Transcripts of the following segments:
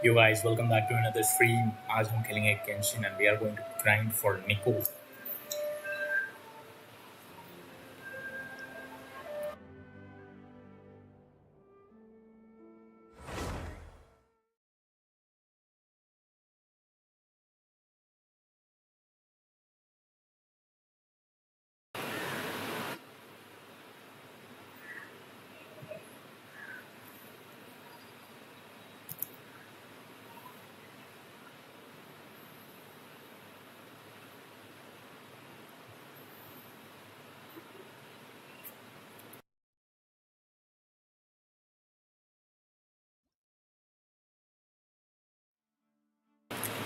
You guys, welcome back to another stream. आज हम खेलेंगे Genshin and we are going to grind for Nicole.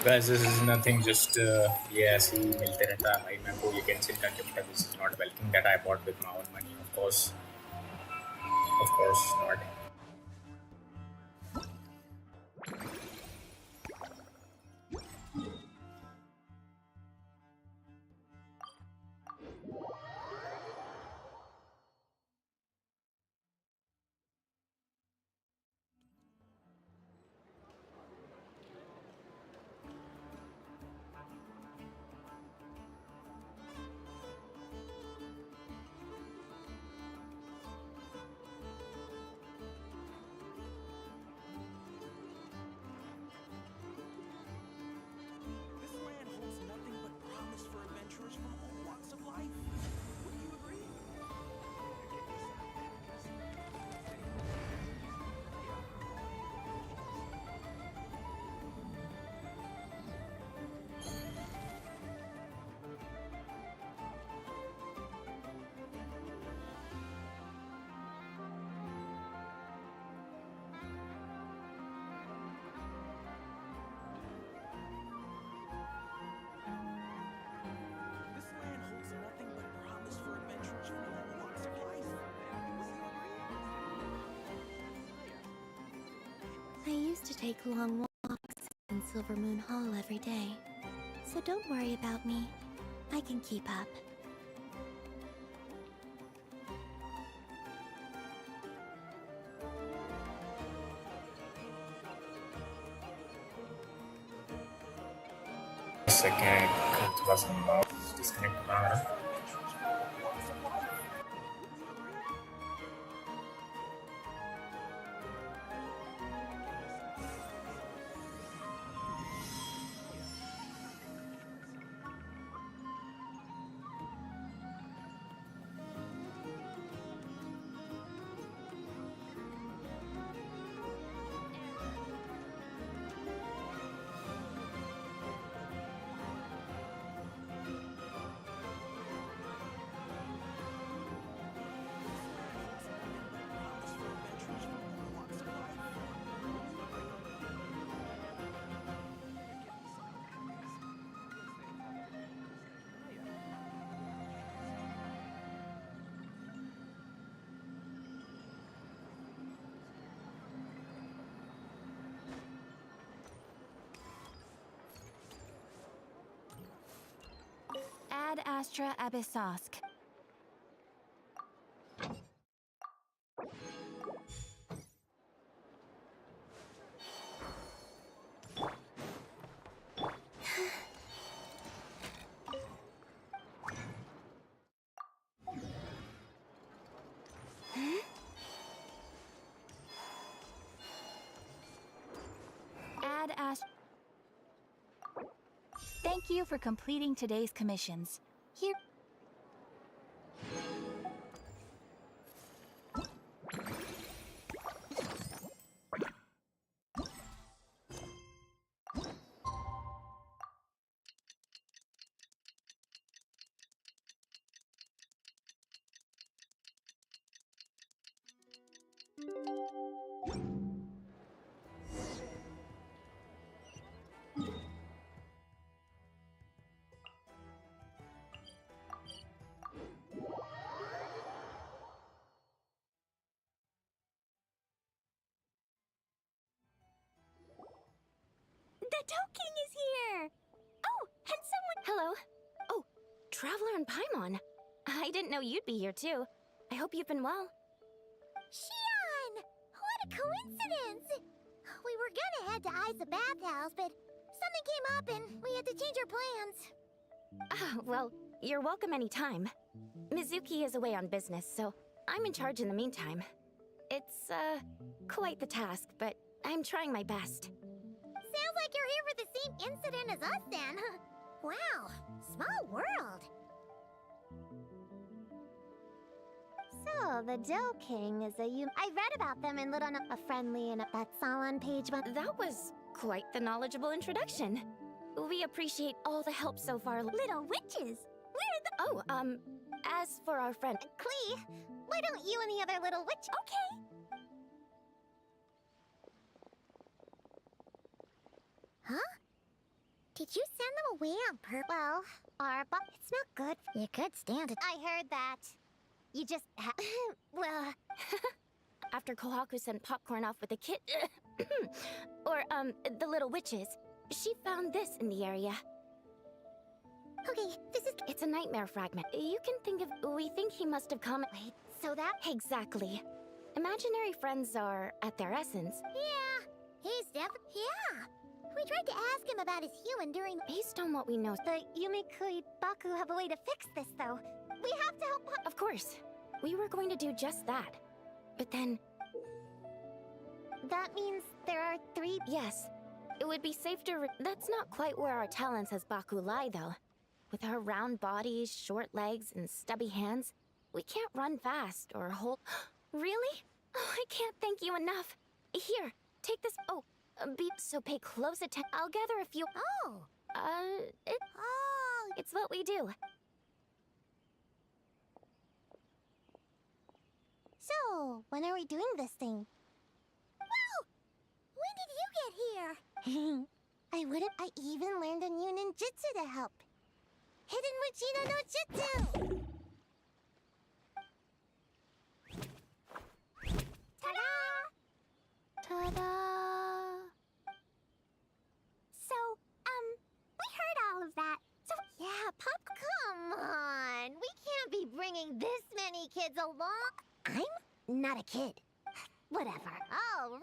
Guys, this is nothing. Just yeah, see, मिलते रहता है भाई मेरे को ये Genshin का gift है. This is not welcome that I bought with my own money, of course not. This land holds nothing but promise for adventurers from all walks of life. Would you agree? This land holds nothing but promise for adventurers from all walks of life. Would you agree? I used to take long walks in Silver Moon Hall every day, so don't worry about me. I can keep up. Second, थोड़ा सा mouse disconnect हो रहा है. Promise for adventurers from all walks of life. Ad Astra Abyssosk. Ad Astra. Thank you for completing today's commissions. Here. The Toking is here! Oh, and someone— Hello. Oh, Traveler and Paimon. I didn't know you'd be here too. I hope you've been well. Xian! What a coincidence! We were gonna had to ice a bathhouse, but something came up and we had to change our plans. Ah, well, you're welcome anytime. Mizuki is away on business, so I'm in charge in the meantime. It's, quite the task, but I'm trying my best. Sounds like you're here for the same incident as us then. Wow, small world. So, the Dough King is I read about them and lit on a friendly and that's all on page 1. That was quite the knowledgeable introduction. We appreciate all the help so far. Little witches. Oh, as for our friend... Klee, why don't you and the other little witch... Okay. Huh? Did you send them away on purpose? Well, it's not good. You could stand it. I heard that. You just well... After Kohaku sent Popcorn off with the kid... or, the little witches, she found this in the area. Okay, this is... It's a nightmare fragment. You can think of... We think he must have come... Wait, so that... Exactly. Imaginary friends are, at their essence... Yeah, he's yeah. We tried to ask him about his human during... Based on what we know... The Mikue Baku have a way to fix this, though. We have to help... Of course. We were going to do just that. But then... That means there are 3... Yes. It would be safe to... That's not quite where our talents as Baku lie, though. With our round bodies, short legs, and stubby hands, we can't run fast or hold... Really? Oh, I can't thank you enough. Here, take this... Oh, so pay close attention. I'll gather a few... Oh. It's what we do. So, when are we doing this thing? Well, when did you get here? I even learned a new ninjutsu to help. Hidden Mujina no Jutsu! Ta-da! Ta-da! So, we heard all of that. So, yeah, Pop, come on! We can't be bringing this many kids along. I'm not a kid. Whatever. All right.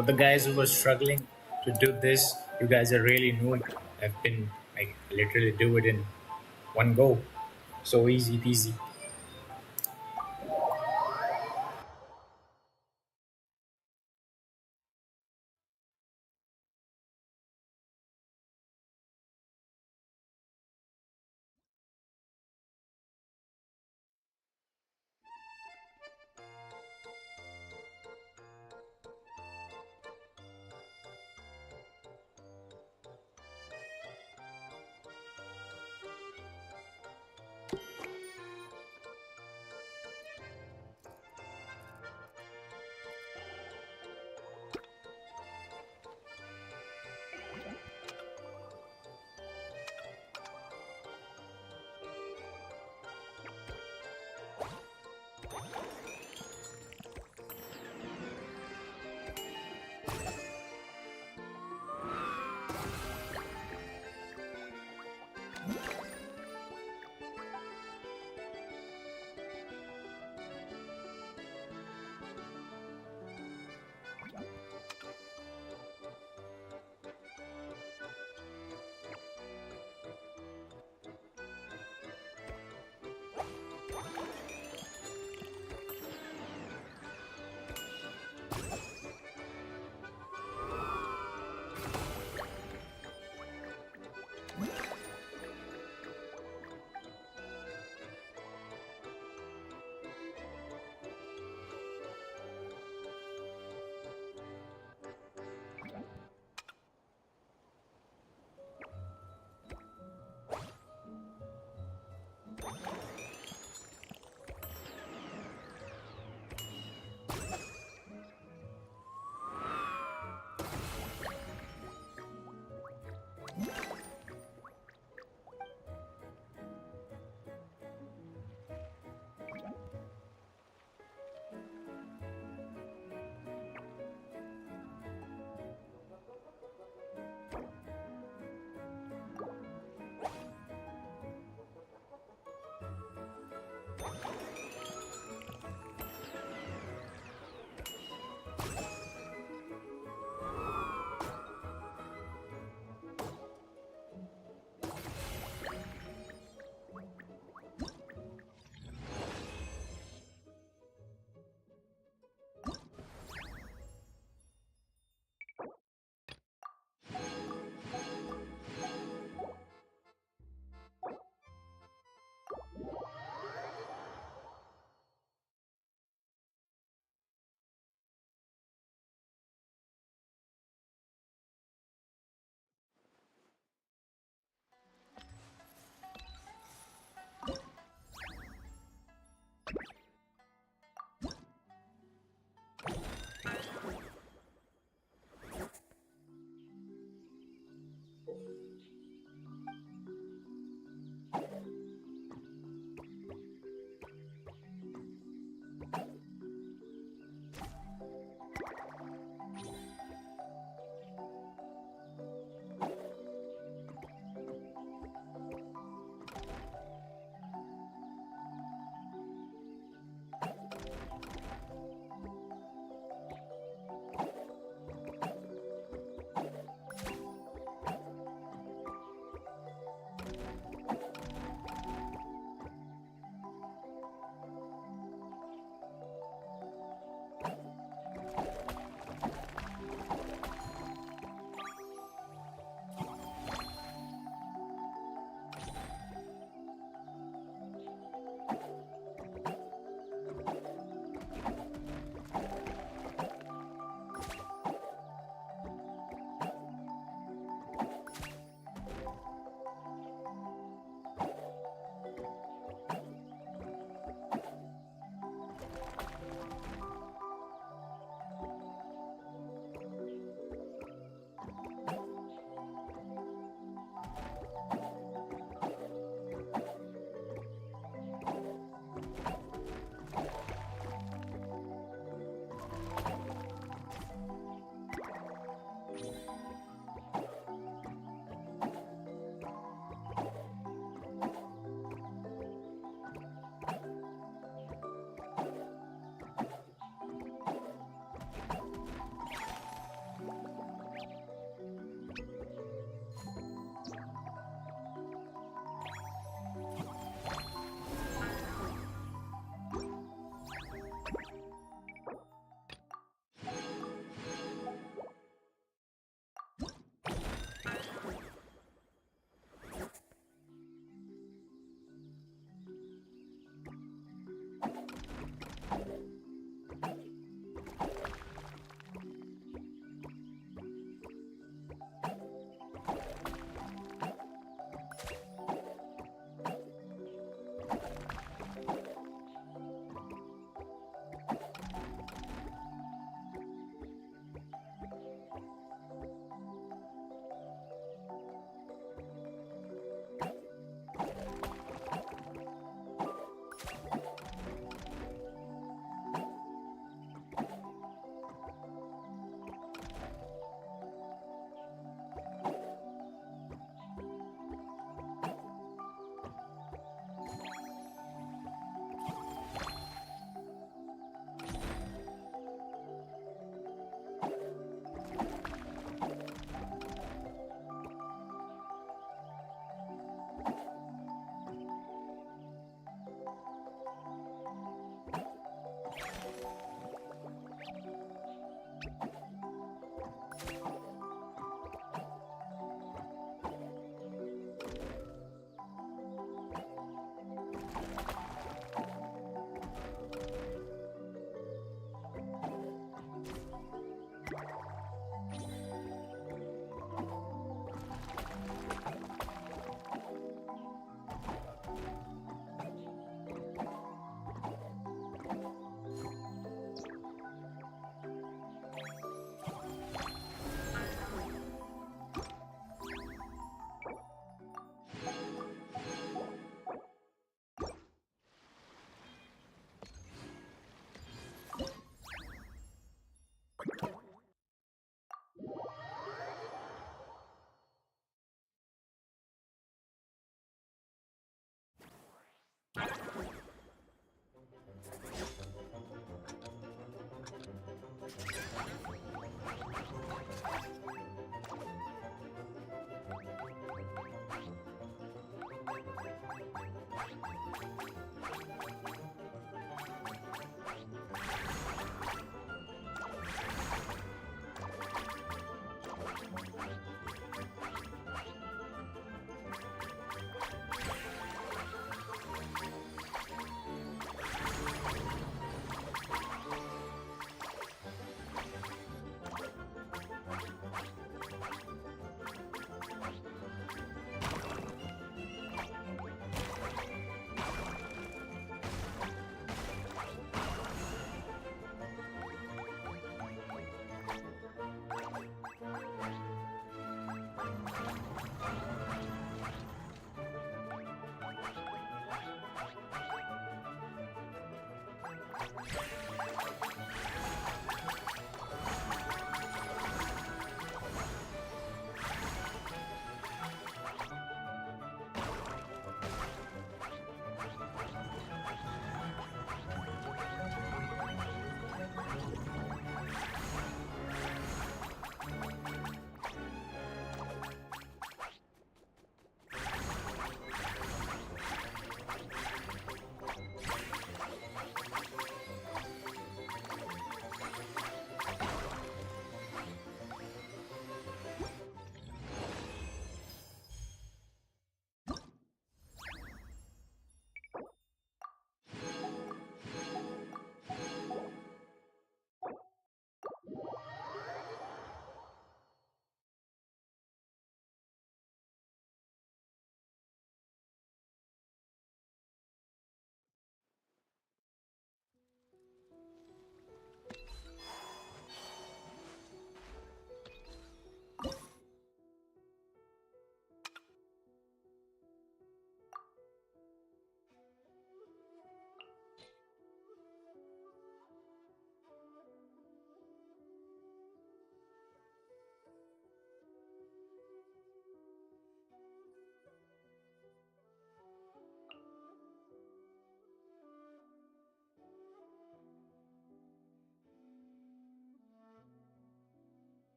For the guys who were struggling to do this, you guys are really new. I've been like literally do it in one go. So easy peasy.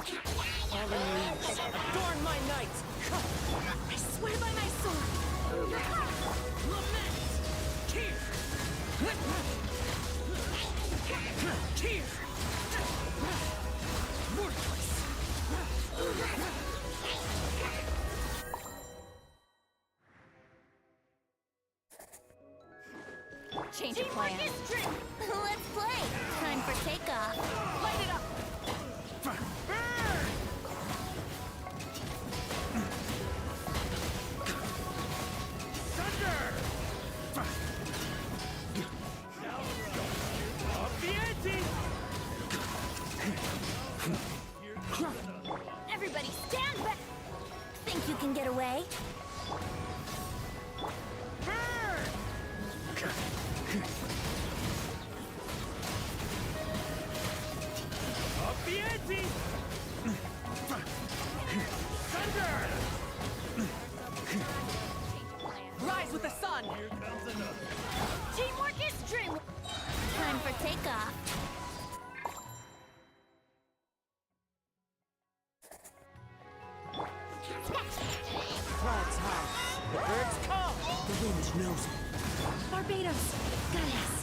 Fallen leaves, adorn my night! I swear by my sword! Lament! Cheer! Cheer! Worthless! Change of plan. Let's play. Time for takeoff. Light it up! Thunder! Up the ante! Everybody stand back. Think you can get away? Up the ante! Thunder! Rise with the sun! Here comes another. Teamwork is dream. Time for takeoff. Clouds high. The birds come. The wind knows it. Barbados. Gaius.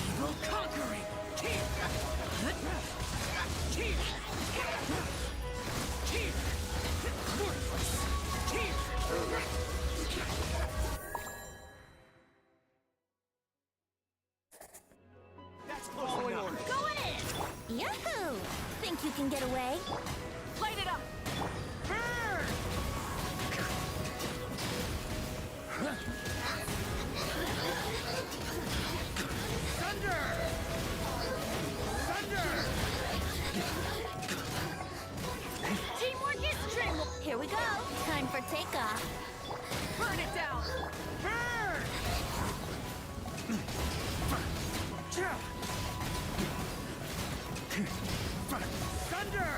Evil conquering. Cheer! Cheer! Cheer! Worthless! Cheer! That's following order. Go in! Yahoo! Think you can get away? Light it up! Thunder! Thunder! Teamwork is dream. Here we go. Time for takeoff. Burn it down! Burn! Thunder!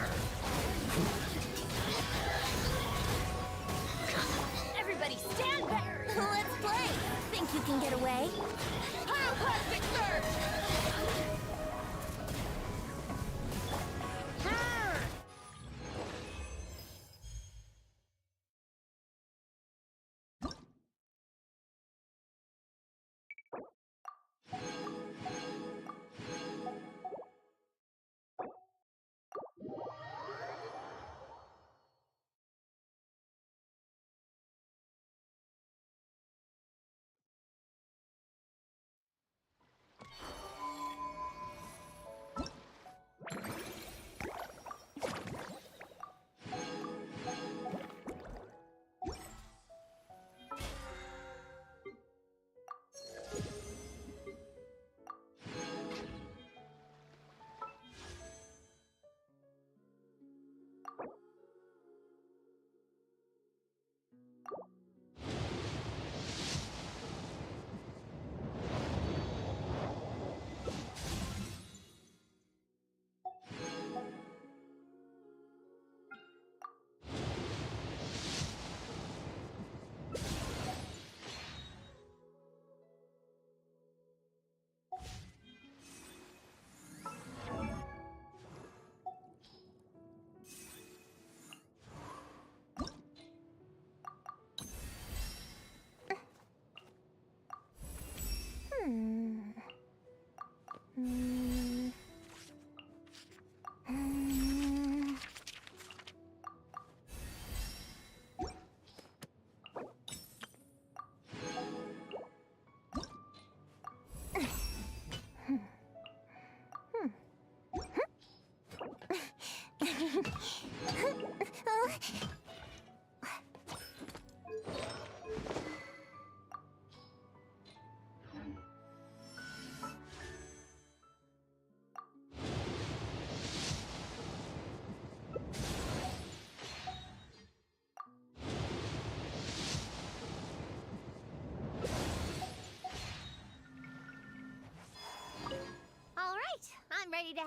Everybody stand back. Let's play. Think you can get away? Pyroclastic surge! Burn! All right, I'm ready to.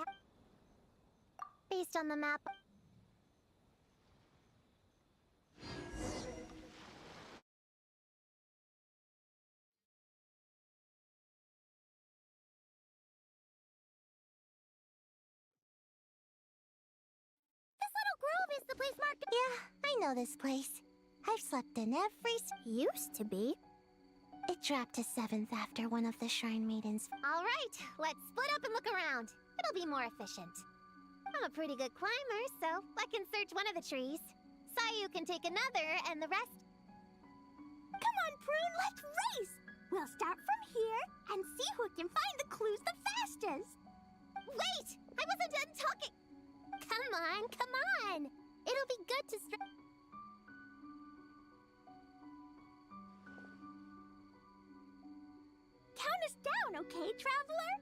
Based on the map. Grove is the place marked. Yeah, I know this place. I've slept in every. Used to be. It dropped to 7th after one of the Shrine Maidens. All right, let's split up and look around. It'll be more efficient. I'm a pretty good climber, so I can search one of the trees. Sayu can take another, and the rest. Come on, Prune, let's race! We'll start from here and see who can find the clues the fastest. Wait! I wasn't done talking! Come on, come on! It'll be good to count us down, okay, traveler?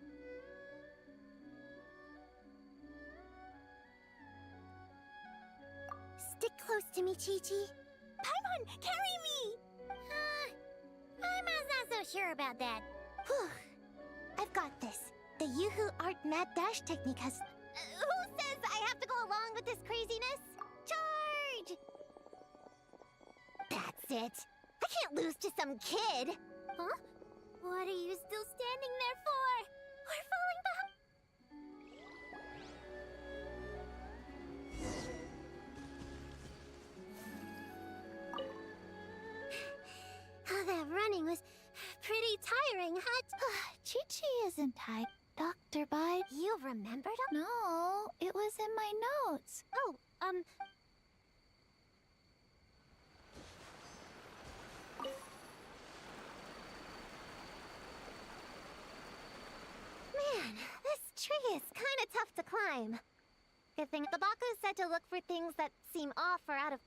Stick close to me, Chi-Chi. Paimon, carry me! I'm not so sure about that. Whew. I've got this. The Yoo-Hoo Art Mad Dash technique has... who says I have to go along with this craziness? Charge! That's it. I can't lose to some kid. Huh? What are you still standing there for? We're falling behind. Oh, that running was pretty tiring, huh? Chi-Chi isn't tired, Dr. Bide. You remembered? No, it was in my notes. Oh, Man, this tree is kind of tough to climb. Good thing the Baku said to look for things that seem off or out of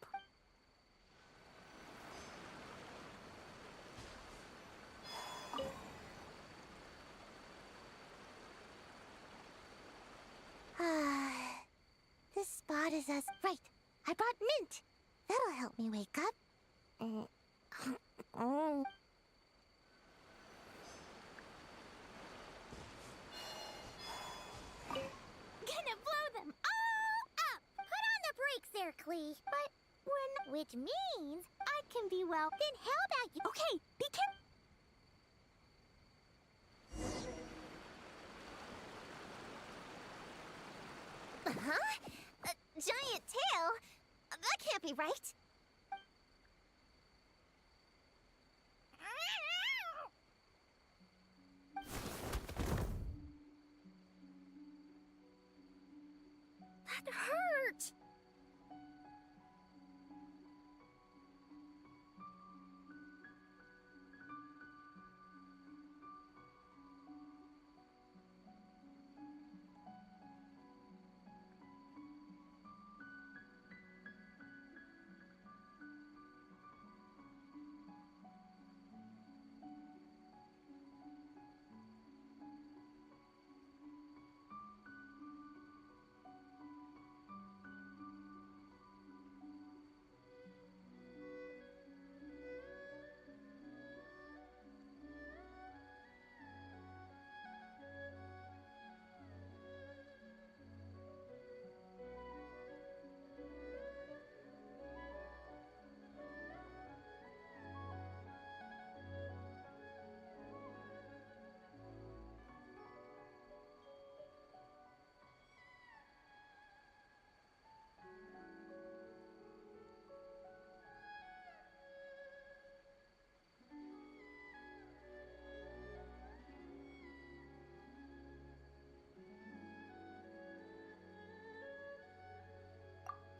this spot is as... Right, I brought mint. That'll help me wake up. Gonna blow them all up! Put on the brakes there, Clee. But we're not... Which means I can be well... Then how about you... Okay, be careful. Huh? A giant tail? That can't be right. That hurt!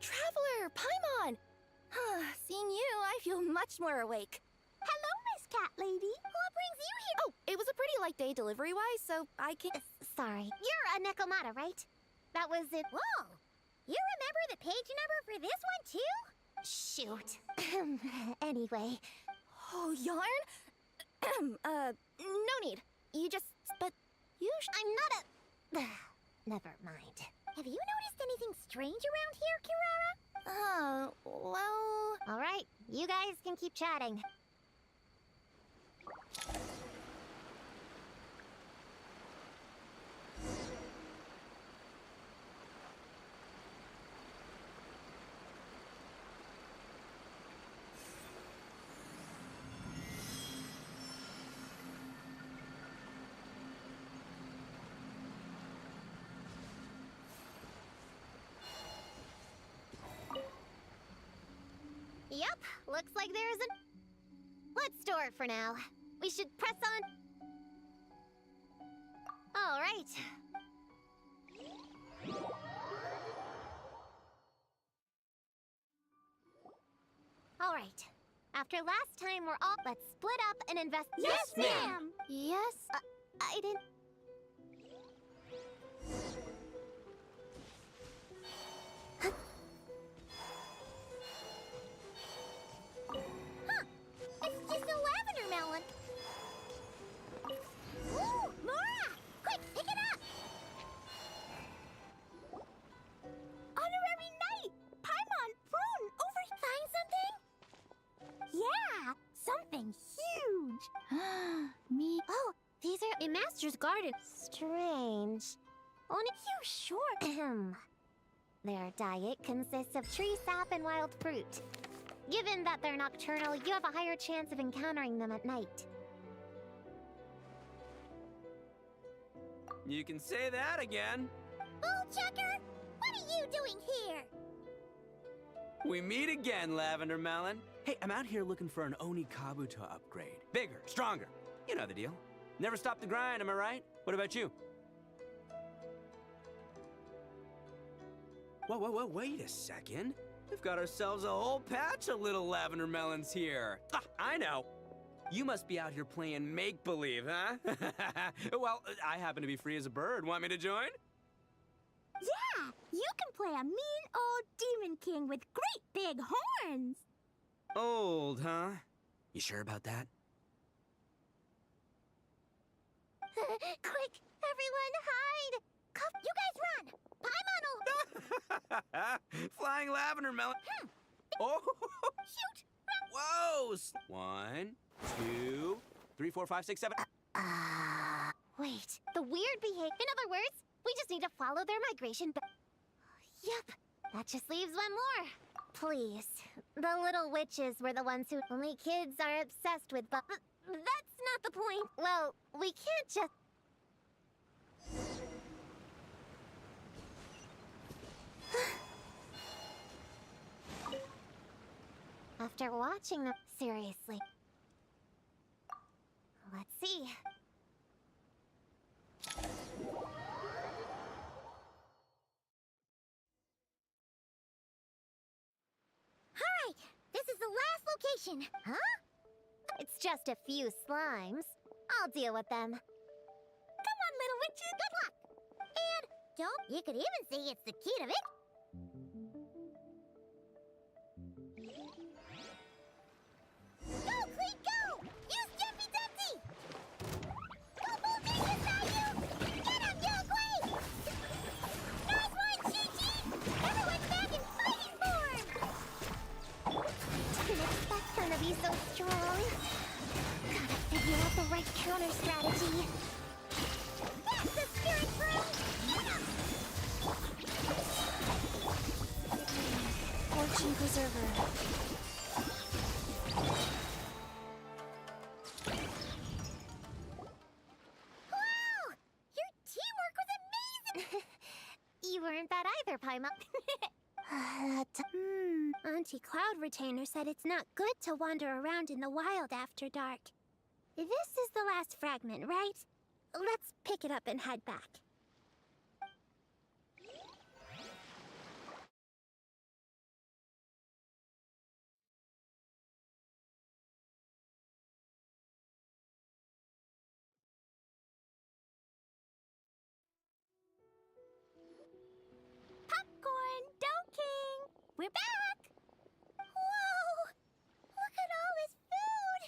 Traveler, Paimon! Seeing you, I feel much more awake. Hello, Miss Cat Lady. What brings you here? Oh, it was a pretty light day delivery-wise, so I can... Sorry. You're a Nekomata, right? That was it. Whoa! You remember the page number for this one, too? Shoot. Anyway. Oh, yarn? No need. You just... But you I'm not a... Never mind. Have you noticed anything strange around here, Kirara? well... All right, you guys can keep chatting. Yep, looks like there isn't. Let's store it for now. We should press on. All right. All right. After last time, we're all. Let's split up and invest. Yes, ma'am. Yes? I didn't. Huh! It's just a lavender melon. Ooh, Laura! Quick, pick it up! Honorary Knight! Paimon Prune! Over... Find something? Yeah! Something huge! Me... Oh, these are in Master's Garden. Strange. Only you sure? Their diet consists of tree sap and wild fruit. Given that they're nocturnal, you have a higher chance of encountering them at night. You can say that again. Bullchecker! What are you doing here? We meet again, Lavender Melon. Hey, I'm out here looking for an Oni Kabuto upgrade. Bigger, stronger. You know the deal. Never stop the grind, am I right? What about you? Whoa, wait a second. We've got ourselves a whole patch of little Lavender Melons here. Ah, I know. You must be out here playing make-believe, huh? Well, I happen to be free as a bird. Want me to join? Yeah! You can play a mean old demon king with great big horns! Old, huh? You sure about that? Quick, everyone hide! You guys run! Paimon! Flying Lavender Melon. Oh! Shoot! Whoa! 1, 2, 3, 4, 5, 6, 7. Wait, the weird behavior. In other words, we just need to follow their migration. Yep, that just leaves one more. Please, the little witches were the ones who only kids are obsessed with, but that's not the point. Well, we can't just. After watching them, seriously. Let's see. Alright, this is the last location. Huh? It's just a few slimes. I'll deal with them. Come on, little witches! Good luck! And don't, you could even see it's the key to it. Go, Cleet, go! Use Dumpy Dumpty! Go, Bullbeak inside you! Get him, Yogway! Nice one, Chi-Chi! Everyone's back in fighting form! Didn't expect them to be so strong. Gotta figure out the right counter strategy. That's the spirit fruit! Fortune Preserver. Wow! Your teamwork was amazing! You weren't bad either, Paimon. Auntie Cloud Retainer said it's not good to wander around in the wild after dark. This is the last fragment, right? Let's pick it up and head back. Popcorn, Don't King! We're back! Whoa! Look at all this food!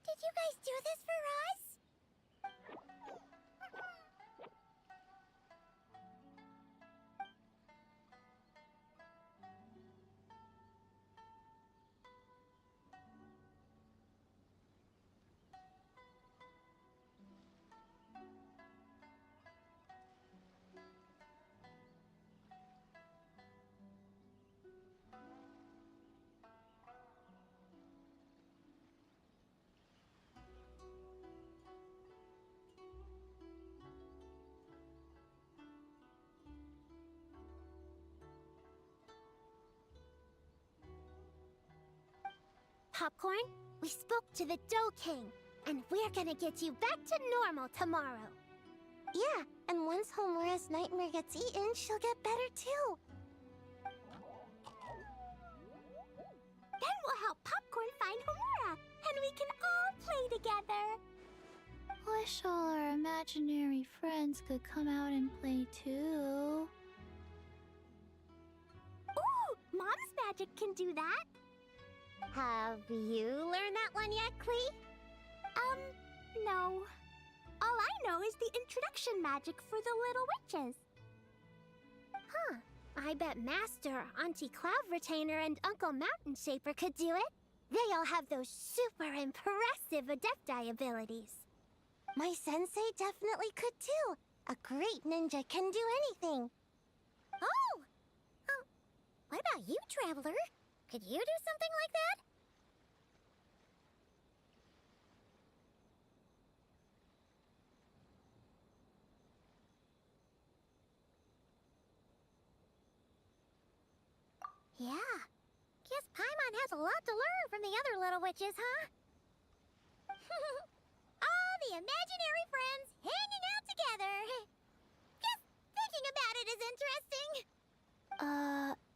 Did you guys do this for us? Popcorn. We spoke to the Dough King, and we're gonna get you back to normal tomorrow. Yeah, and once Homura's nightmare gets eaten, she'll get better too. Then we'll help Popcorn find Homura, and we can all play together. Wish all our imaginary friends could come out and play too. Ooh, Mom's magic can do that. Have you learned that one yet, Klee? No. All I know is the introduction magic for the little witches. Huh. I bet Master, Auntie Cloud Retainer, and Uncle Mountain Shaper could do it. They all have those super impressive Adepti abilities. My sensei definitely could too. A great ninja can do anything. Oh! What about you, Traveler? Could you do something like that? Yeah. Guess Paimon has a lot to learn from the other little witches, huh? All the imaginary friends hanging out together. Just thinking about it is interesting.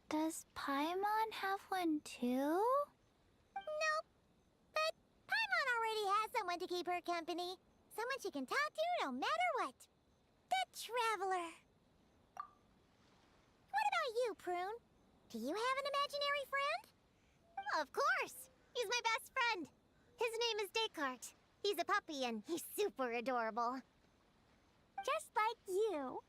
Does Paimon have one too? Nope. But Paimon already has someone to keep her company. Someone she can talk to no matter what. The Traveler. What about you, Prune? Do you have an imaginary friend? Of course! He's my best friend. His name is Descartes. He's a puppy and he's super adorable. Just like you.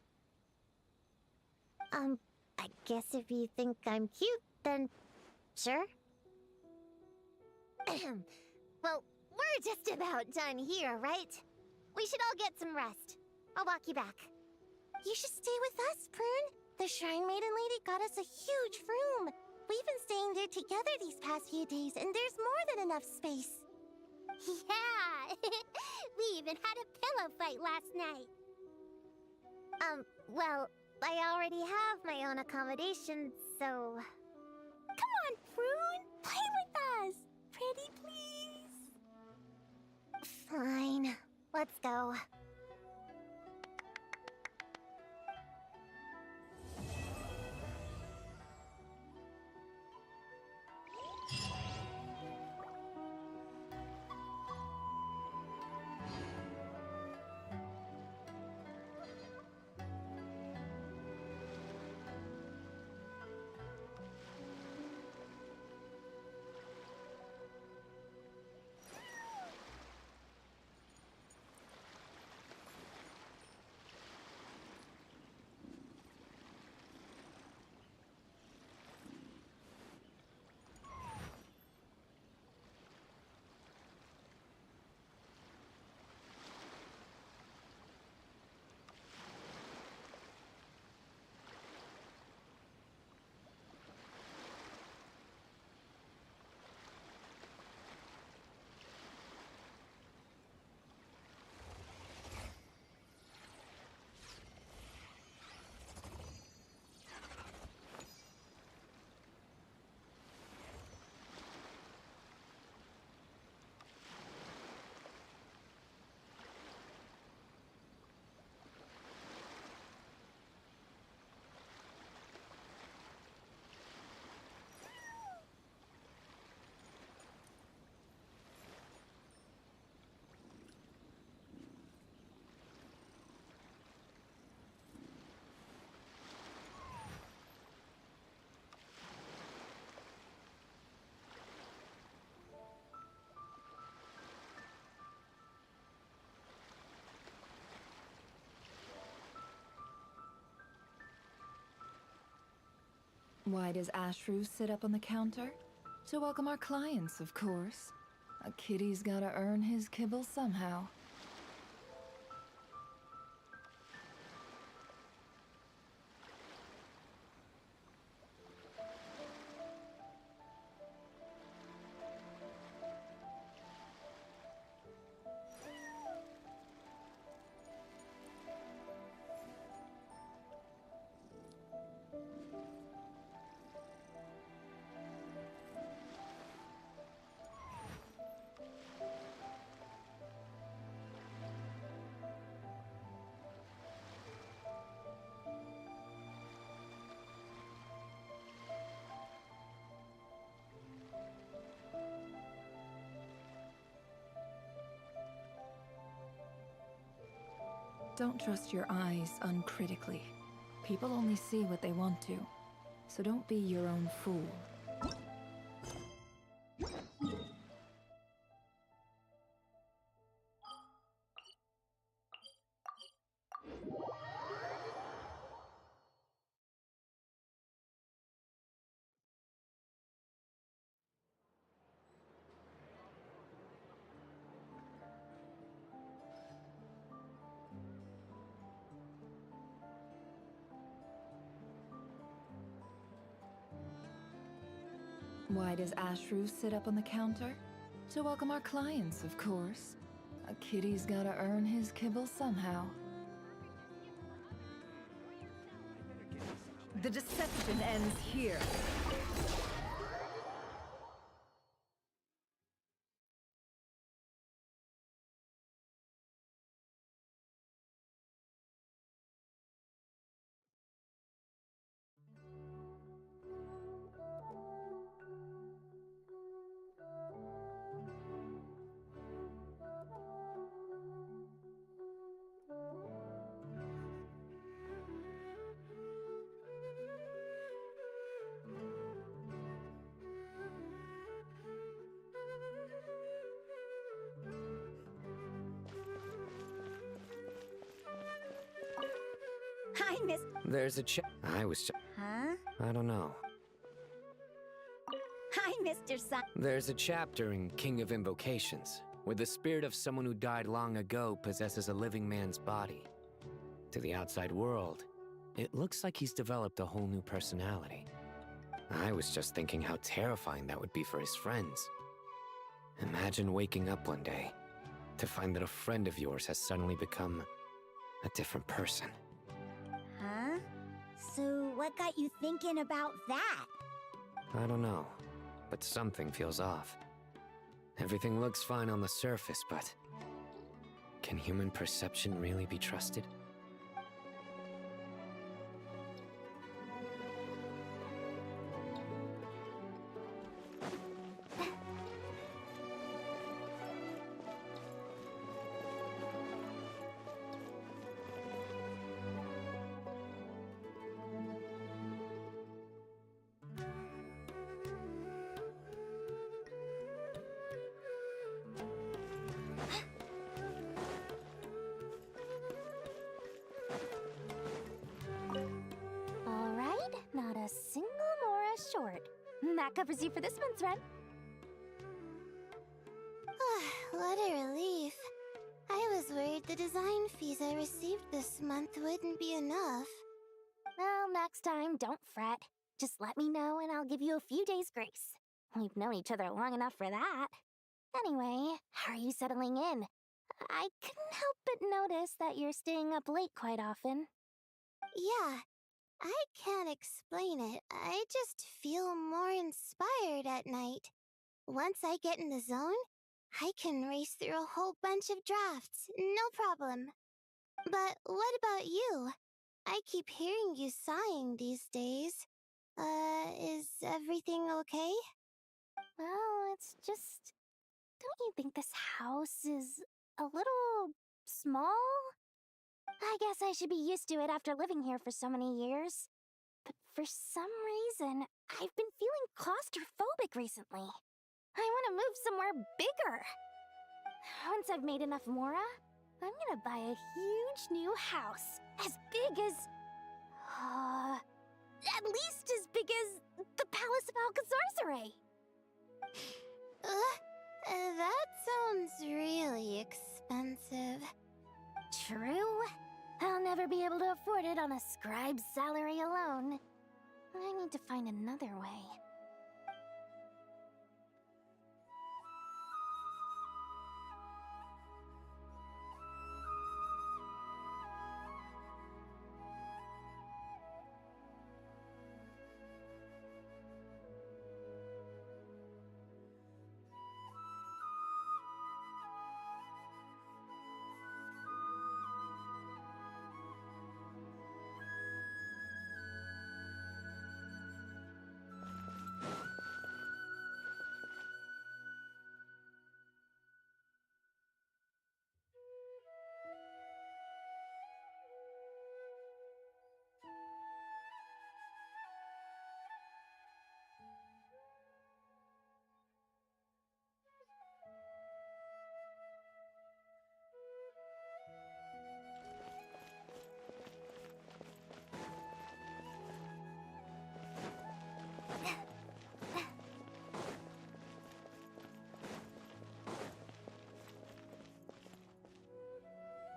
I guess if you think I'm cute, then sure. Well, we're just about done here, right? We should all get some rest. I'll walk you back. You should stay with us, Prune. The Shrine Maiden Lady got us a huge room. We've been staying there together these past few days, and there's more than enough space. Yeah! We even had a pillow fight last night. Well, I already have my own accommodation, so... Come on, Prune! Play with us! Pretty please! Fine. Let's go. Why does Ashru sit up on the counter? To welcome our clients, of course. A kitty's gotta earn his kibble somehow. Don't trust your eyes uncritically. People only see what they want to, so don't be your own fool. Why does Ashru sit up on the counter? To welcome our clients, of course. A kitty's gotta earn his kibble somehow. The deception ends here. Hi, Miss. There's a Huh? I don't know. Hi, Mr. Sun. There's a chapter in King of Invocations where the spirit of someone who died long ago possesses a living man's body. To the outside world, it looks like he's developed a whole new personality. I was just thinking how terrifying that would be for his friends. Imagine waking up one day to find that a friend of yours has suddenly become a different person. Huh? So, what got you thinking about that? I don't know, but something feels off. Everything looks fine on the surface, but can human perception really be trusted? Alright, not a single Mora short. That covers you for this month's rent. What a relief. I was worried the design fees I received this month wouldn't be enough. Well, next time, don't fret. Just let me know and I'll give you a few days' grace. We've known each other long enough for that. Anyway, how are you settling in? I couldn't help but notice that you're staying up late quite often. Yeah, I can't explain it. I just feel more inspired at night. Once I get in the zone, I can race through a whole bunch of drafts, no problem. But what about you? I keep hearing you sighing these days. Is everything okay? Well, it's just... Don't you think this house is a little small? I guess I should be used to it after living here for so many years. But for some reason, I've been feeling claustrophobic recently. I want to move somewhere bigger. Once I've made enough Mora, I'm gonna buy a huge new house. As big as... at least as big as the Palace of Alcazarzaray. That sounds really expensive. True. I'll never be able to afford it on a scribe's salary alone. I need to find another way.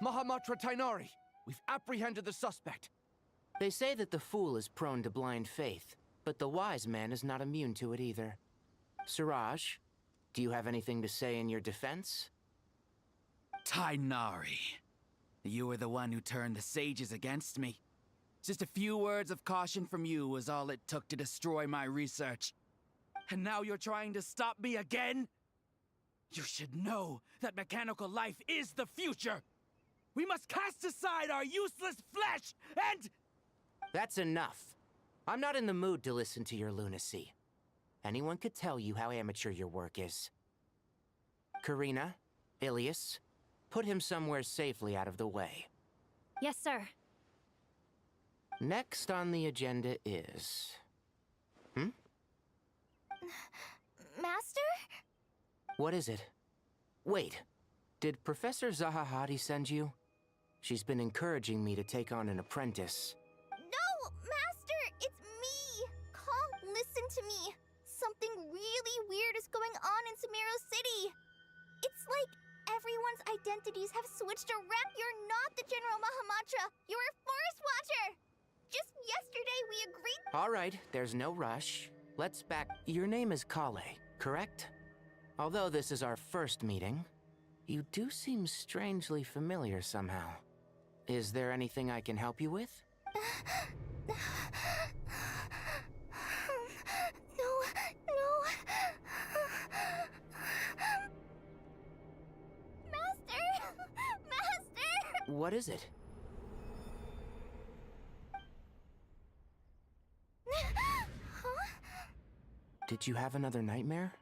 Mahamatra Tainari, we've apprehended the suspect. They say that the fool is prone to blind faith, but the wise man is not immune to it either. Suraj, do you have anything to say in your defense? Tainari, you were the one who turned the sages against me. Just a few words of caution from you was all it took to destroy my research. And now you're trying to stop me again? You should know that mechanical life is the future! We must cast aside our useless flesh and... That's enough. I'm not in the mood to listen to your lunacy. Anyone could tell you how amateur your work is. Karina, Ilias, put him somewhere safely out of the way. Yes, sir. Next on the agenda is... Master? What is it? Wait, did Professor Zahahati send you? She's been encouraging me to take on an apprentice. No, Master, it's me. Calm, listen to me. Something really weird is going on in Sumeru City. It's like everyone's identities have switched around. You're not the General Mahamatra. You're a forest watcher. Just yesterday we agreed. All right, there's no rush. Let's back. Your name is Kale, correct? Although this is our first meeting, you do seem strangely familiar somehow. Is there anything I can help you with? No. Master! What is it? Did you have another nightmare?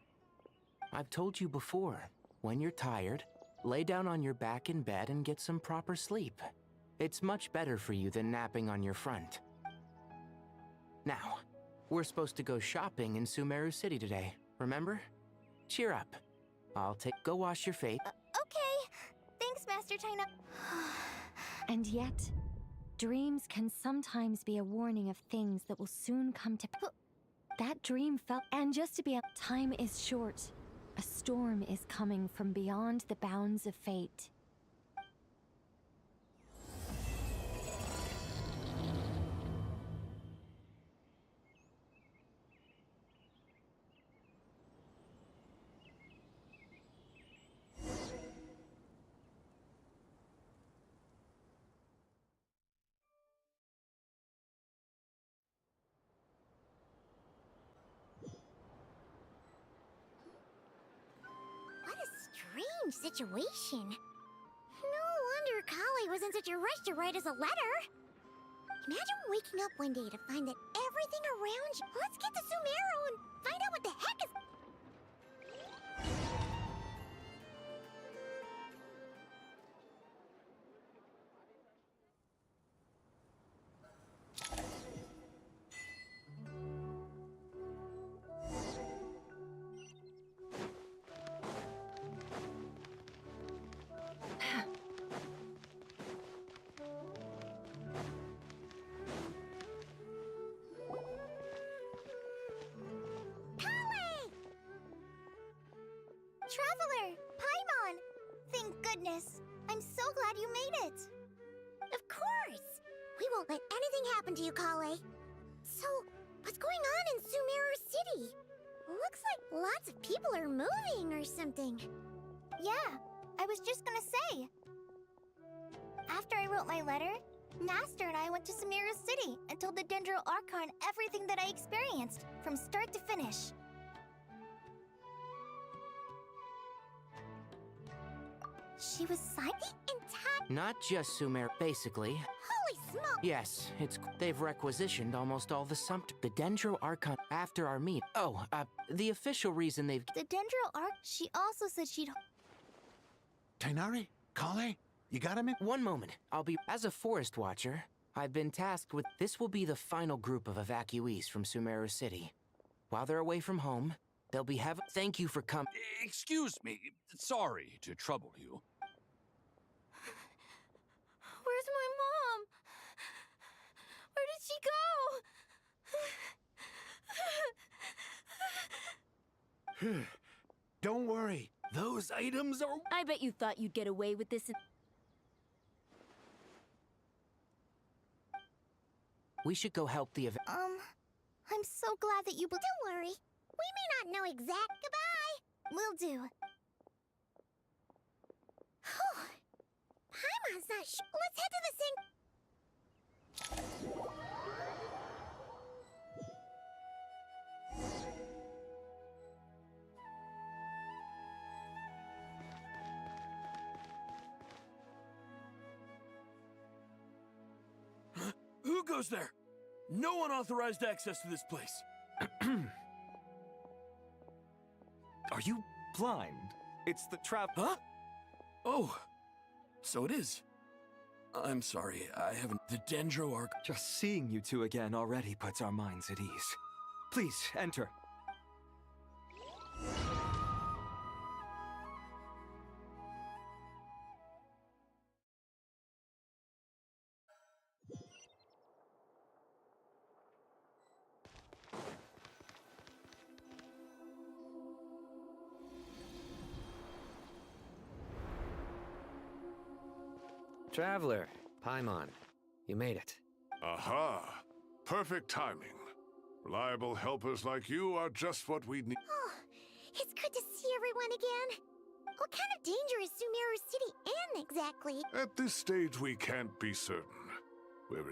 I've told you before, when you're tired, lay down on your back in bed and get some proper sleep. It's much better for you than napping on your front. Now, we're supposed to go shopping in Sumeru City today, remember? Cheer up. Go wash your face. Okay. Thanks, Master China. And yet, dreams can sometimes be a warning of things that will soon come to... That dream felt... And just to be... Time is short. A storm is coming from beyond the bounds of fate. Situation. No wonder Kali was in such a rush to write us a letter. Imagine waking up one day to find that everything around you... Let's get to Sumeru and find out what the heck is... Traveler! Paimon! Thank goodness. I'm so glad you made it. Of course! We won't let anything happen to you, Kale. So, what's going on in Sumeru City? Looks like lots of people are moving or something. Yeah, I was just gonna say. After I wrote my letter, Master and I went to Sumeru City and told the Dendro Archon everything that I experienced, from start to finish. She was silent intact. Not just Sumeru, basically. Holy smoke! Yes, they've requisitioned almost all the the Dendro Archon after our meet. Oh, the official reason they've... The Dendro Arch, she also said she'd... Tainari? Kale? You got him in? One moment. As a forest watcher, I've been tasked with... This will be the final group of evacuees from Sumeru City. While they're away from home, they'll be Thank you for coming. Excuse me. Sorry to trouble you. Where's my mom? Where did she go? Don't worry. Those items are... I bet you thought you'd get away with this. We should go help the event. I'm so glad that you. Don't worry. We may not know exact. Goodbye. Will do. Paimon's not sure. Let's head to the sink. Who goes there? No unauthorized access to this place. Are you blind? It's the trap. Huh? Oh, so it is. I'm sorry, I haven't. The Dendro Arc. Just seeing you two again already puts our minds at ease. Please, enter. Traveler, Paimon, you made it. Aha! Perfect timing. Reliable helpers like you are just what we need. Oh, it's good to see everyone again. What kind of danger is Sumeru City in exactly? At this stage, we can't be certain. We're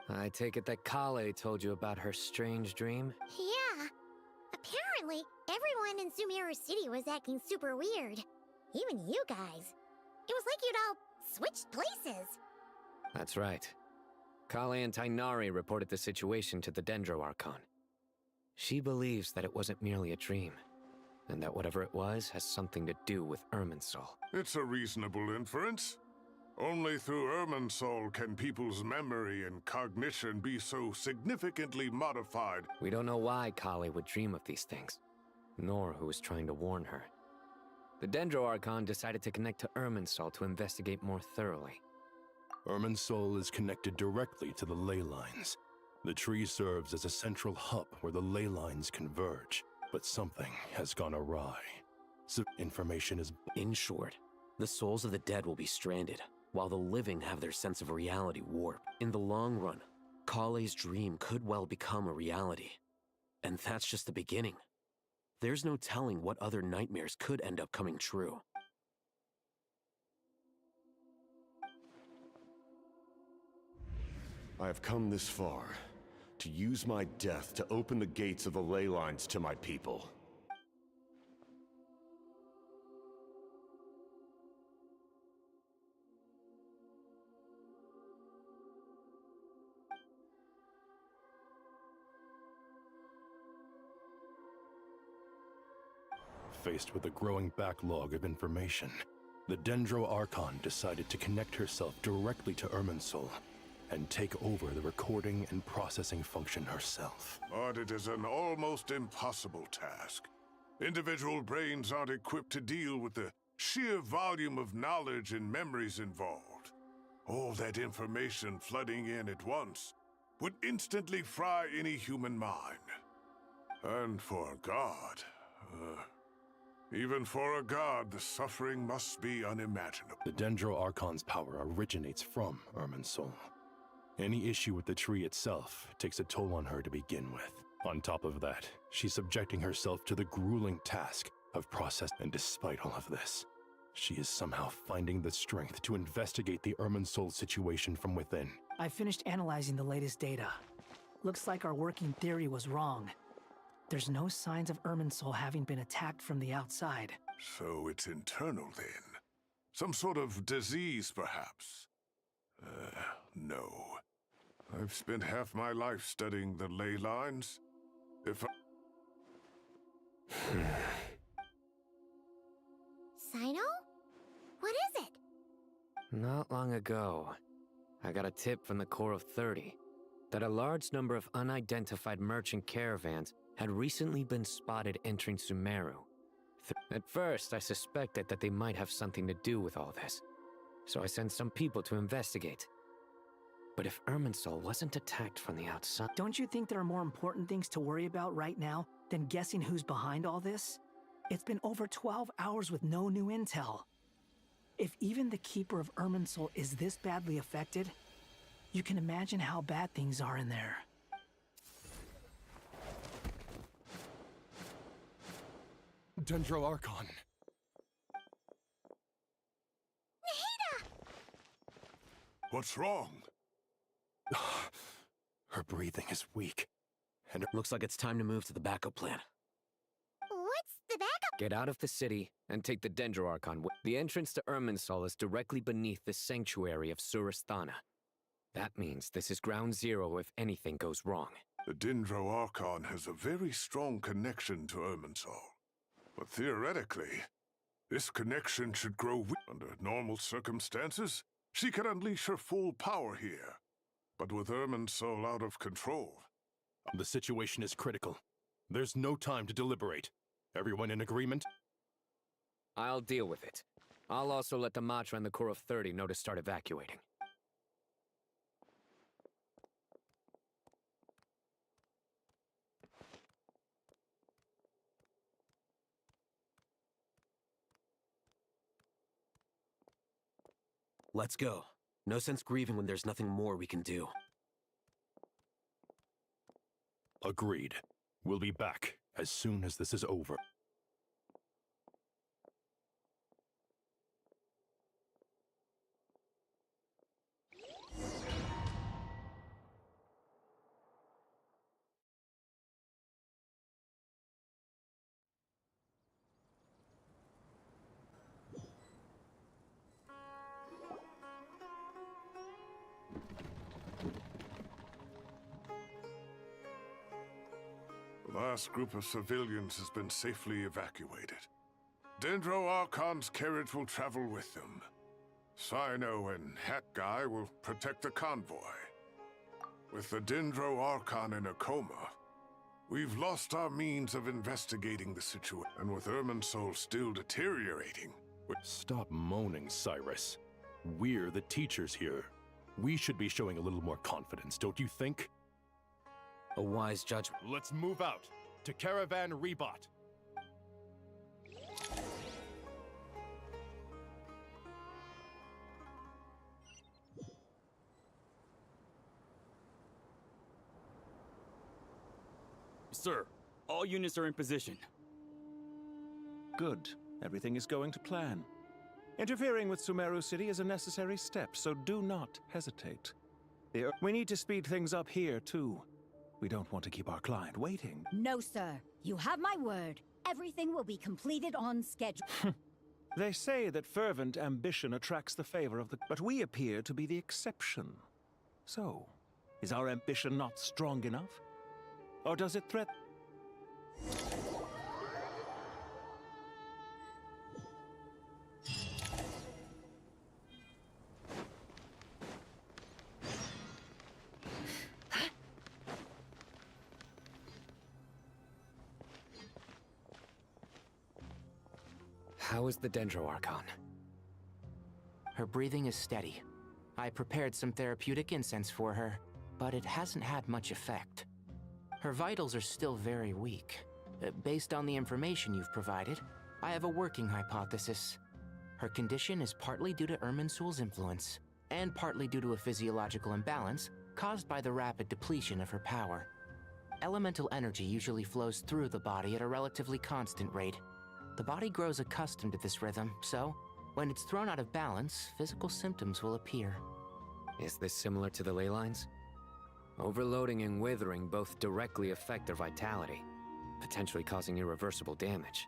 I take it that Kale told you about her strange dream? Yeah. Apparently, everyone in Sumeru City was acting super weird. Even you guys. It was like you'd all switched places. That's right. Kale and Tainari reported the situation to the Dendro Archon. She believes that it wasn't merely a dream, and that whatever it was has something to do with Irminsul. It's a reasonable inference. Only through Irminsul can people's memory and cognition be so significantly modified. We don't know why Kale would dream of these things, nor who was trying to warn her. The Dendro Archon decided to connect to Irminsul to investigate more thoroughly. Irminsul is connected directly to the ley lines. The tree serves as a central hub where the ley lines converge, but something has gone awry. So information is... In short, the souls of the dead will be stranded, while the living have their sense of reality warped. In the long run, Kale's dream could well become a reality. And that's just the beginning. There's no telling what other nightmares could end up coming true. I have come this far to use my death to open the gates of the ley lines to my people. Faced with a growing backlog of information, the Dendro Archon decided to connect herself directly to Irminsul and take over the recording and processing function herself. But it is an almost impossible task. Individual brains aren't equipped to deal with the sheer volume of knowledge and memories involved. All that information flooding in at once would instantly fry any human mind. And for a god, even for a god, the suffering must be unimaginable. The Dendro Archon's power originates from Irminsul. Any issue with the tree itself takes a toll on her to begin with. On top of that, she's subjecting herself to the grueling task of processing. And despite all of this, she is somehow finding the strength to investigate the Irminsul situation from within. I finished analyzing the latest data. Looks like our working theory was wrong. There's no signs of Irminsul having been attacked from the outside. So it's internal then? Some sort of disease, perhaps? No. I've spent half my life studying the ley lines. If I... Sino? What is it? Not long ago, I got a tip from the Core of 30 that a large number of unidentified merchant caravans had recently been spotted entering Sumeru. At first, I suspected that they might have something to do with all this, so I sent some people to investigate. But if Irminsul wasn't attacked from the outside... Don't you think there are more important things to worry about right now than guessing who's behind all this? It's been over 12 hours with no new intel. If even the Keeper of Irminsul is this badly affected, You can imagine how bad things are in there. Dendro Archon. What's wrong? Her breathing is weak. And Looks like it's time to move to the backup plan. What's the backup? Get out of the city and take the Dendro Archon. The entrance to Irminsul is directly beneath the sanctuary of Surasthana. That means this is ground zero if anything goes wrong. The Dendro Archon has a very strong connection to Irminsul. But theoretically, this connection should grow under normal circumstances. She can unleash her full power here. But with Irminsul out of control... The situation is critical. There's no time to deliberate. Everyone in agreement? I'll deal with it. I'll also let the Matra and the Core of 30 know to start evacuating. Let's go. No sense grieving when there's nothing more we can do. Agreed. We'll be back as soon as this is over. The last group of civilians has been safely evacuated. Dendro Archon's carriage will travel with them. Sino and Hat Guy will protect the convoy. With the Dendro Archon in a coma, we've lost our means of investigating the situation. And with Irminsul still deteriorating... Stop moaning, Cyrus. We're the teachers here. We should be showing a little more confidence, don't you think? A wise judgment. Let's move out to Caravan Rebot. Sir, all units are in position. Good. Everything is going to plan. Interfering with Sumeru City is a necessary step, so do not hesitate. We need to speed things up here, too. We don't want to keep our client waiting. No, sir. You have my word. Everything will be completed on schedule. They say that fervent ambition attracts the favor of the... But we appear to be the exception. So, is our ambition not strong enough? Or does it threaten... How is the Dendro Archon? Her breathing is steady. I prepared some therapeutic incense for her, but it hasn't had much effect. Her vitals are still very weak. Based on the information you've provided, I have a working hypothesis. Her condition is partly due to Irminsul's influence, and partly due to a physiological imbalance caused by the rapid depletion of her power. Elemental energy usually flows through the body at a relatively constant rate. The body grows accustomed to this rhythm, so when it's thrown out of balance, physical symptoms will appear. Is this similar to the ley lines? Overloading and withering both directly affect their vitality, potentially causing irreversible damage.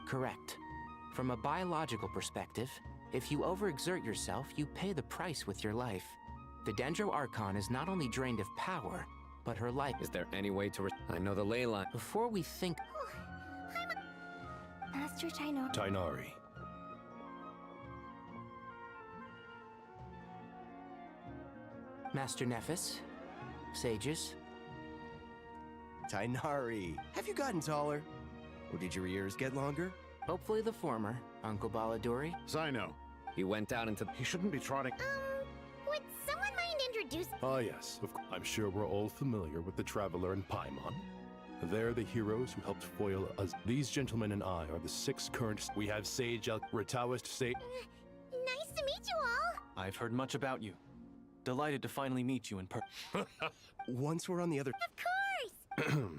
Correct. From a biological perspective, if you overexert yourself, you pay the price with your life. The Dendro Archon is not only drained of power, but her life... Is there any way to... I know the ley line... Before we think... Master Tainari. Tainari. Master Nephis. Sages. Tainari, have you gotten taller? Or did your ears get longer? Hopefully the former, Uncle Baladuri. Sino. He went out into... He shouldn't be trotting... Would someone mind introducing... Ah yes, of course. I'm sure we're all familiar with the Traveler and Paimon. They're the heroes who helped foil us. These gentlemen and I are the 6 current... We have Sage Ritaoist Sage... Nice to meet you all. I've heard much about you. Delighted to finally meet you in person. Once we're on the other... Of course!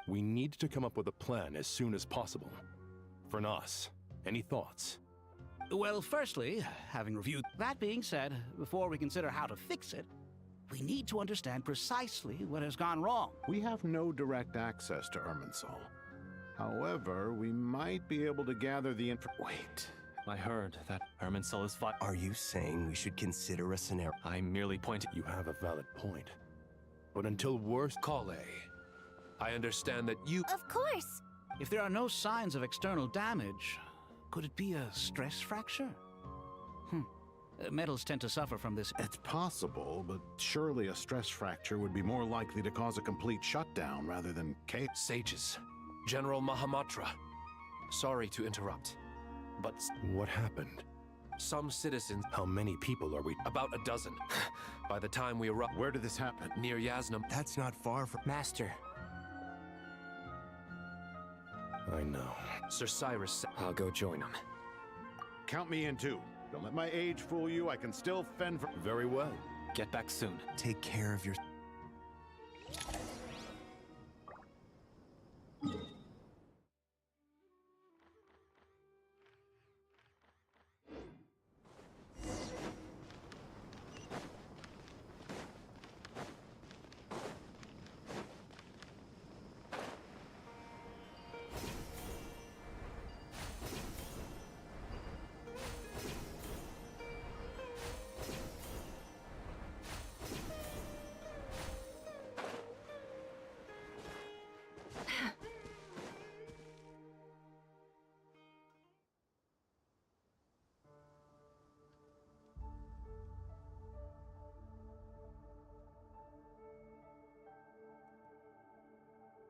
We need to come up with a plan as soon as possible. For Nas, any thoughts? Well, firstly, having reviewed... That being said, before we consider how to fix it, we need to understand precisely what has gone wrong. We have no direct access to Irminsul. However, we might be able to gather the Wait, I heard that Irminsul is fine. Are you saying we should consider a scenario? I'm merely pointing... You have a valid point. But until worse... Kale, I understand that you... Of course! If there are no signs of external damage, could it be a stress fracture? Metals tend to suffer from this. It's possible, but surely a stress fracture would be more likely to cause a complete shutdown rather than chaos. Sages. General Mahamatra. Sorry to interrupt, but... What happened? Some citizens... How many people are we... About a dozen. By the time we arrived... Where did this happen? Near Yasnam. That's not far from... Master. I know. Sir Cyrus... I'll go join him. Count me in too. Don't let my age fool you. I can still fend for... Very well. Get back soon. Take care of your...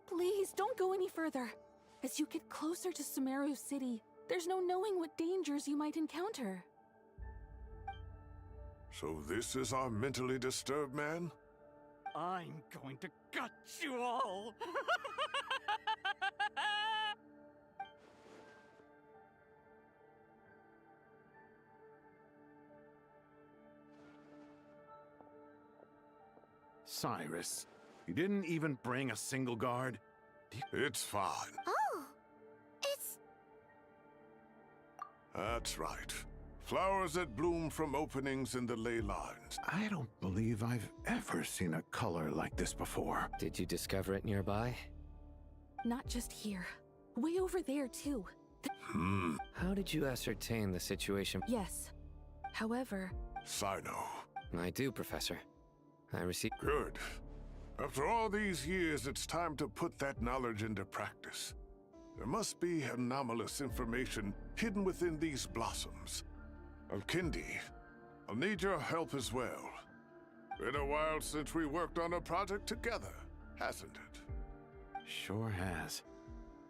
Please, don't go any further. As you get closer to Sumeru City, there's no knowing what dangers you might encounter. So this is our mentally disturbed man? I'm going to gut you all! Cyrus, you didn't even bring a single guard? It's fine. Oh! It's... That's right. Flowers that bloom from openings in the ley lines. I don't believe I've ever seen a color like this before. Did you discover it nearby? Not just here. Way over there, too. How did you ascertain the situation? Yes. However... Sino. I do, Professor. I received... Good. After all these years, it's time to put that knowledge into practice. There must be anomalous information hidden within these blossoms. Alkindi, I'll need your help as well. Been a while since we worked on a project together, hasn't it? Sure has.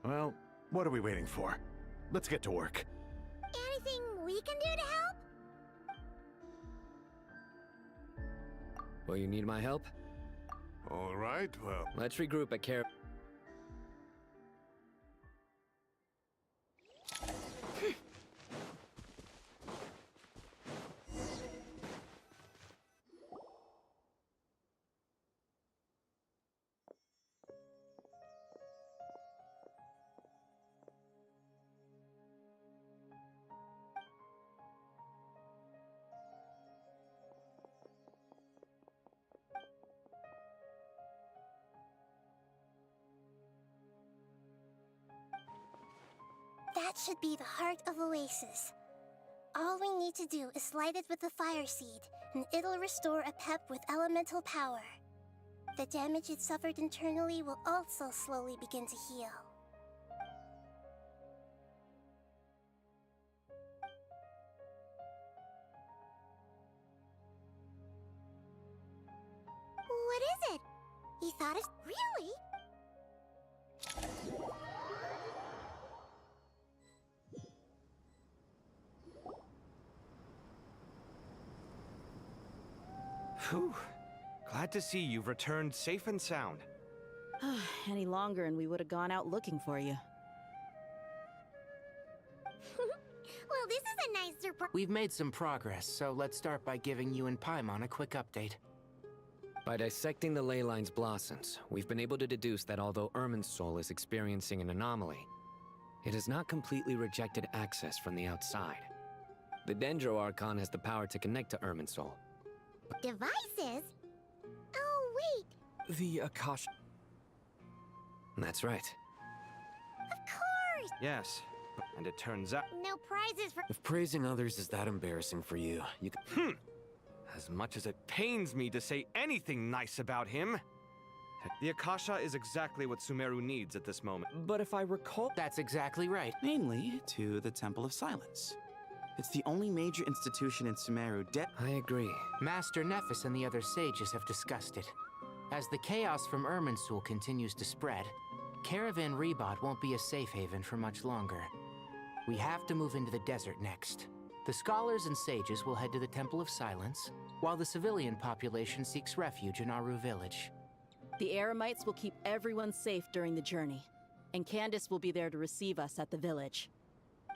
Well, what are we waiting for? Let's get to work. Anything we can do to help? Will you need my help? All right, well... Let's regroup at Kir... That should be the heart of Oasis. All we need to do is light it with the fire seed, and it'll restore a pep with elemental power. The damage it suffered internally will also slowly begin to heal. What is it? You thought it's... Really? Whew. Glad to see you've returned safe and sound. Any longer and we would have gone out looking for you. Well, this is a nice surprise. We've made some progress, so let's start by giving you and Paimon a quick update. By dissecting the ley line's blossoms, we've been able to deduce that although Irminsul is experiencing an anomaly, it has not completely rejected access from the outside. The Dendro Archon has the power to connect to Irminsul. Devices? Oh, wait. The Akasha. That's right. Of course. Yes, and it turns out. No prizes for. If praising others is that embarrassing for you, you can. As much as it pains me to say anything nice about him, the Akasha is exactly what Sumeru needs at this moment. But if I recall. That's exactly right. Mainly to the Temple of Silence. It's the only major institution in Sumeru I agree. Master Nephis and the other sages have discussed it. As the chaos from Irminsul continues to spread, Caravan Rebot won't be a safe haven for much longer. We have to move into the desert next. The scholars and sages will head to the Temple of Silence, while the civilian population seeks refuge in Aru village. The Eremites will keep everyone safe during the journey, and Candace will be there to receive us at the village.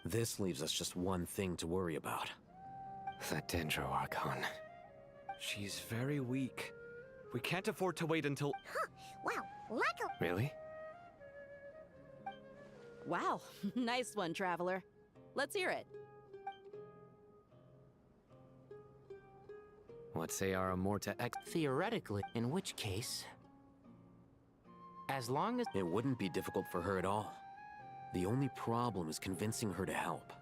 This leaves us just one thing to worry about. That Dendro Archon. She's very weak. We can't afford to wait until. Huh. Wow. Like a. Really? Wow, nice one, Traveler. Let's hear it. What say our Amorta X? Theoretically, in which case, as long as it wouldn't be difficult for her at all. The only problem is convincing her to help.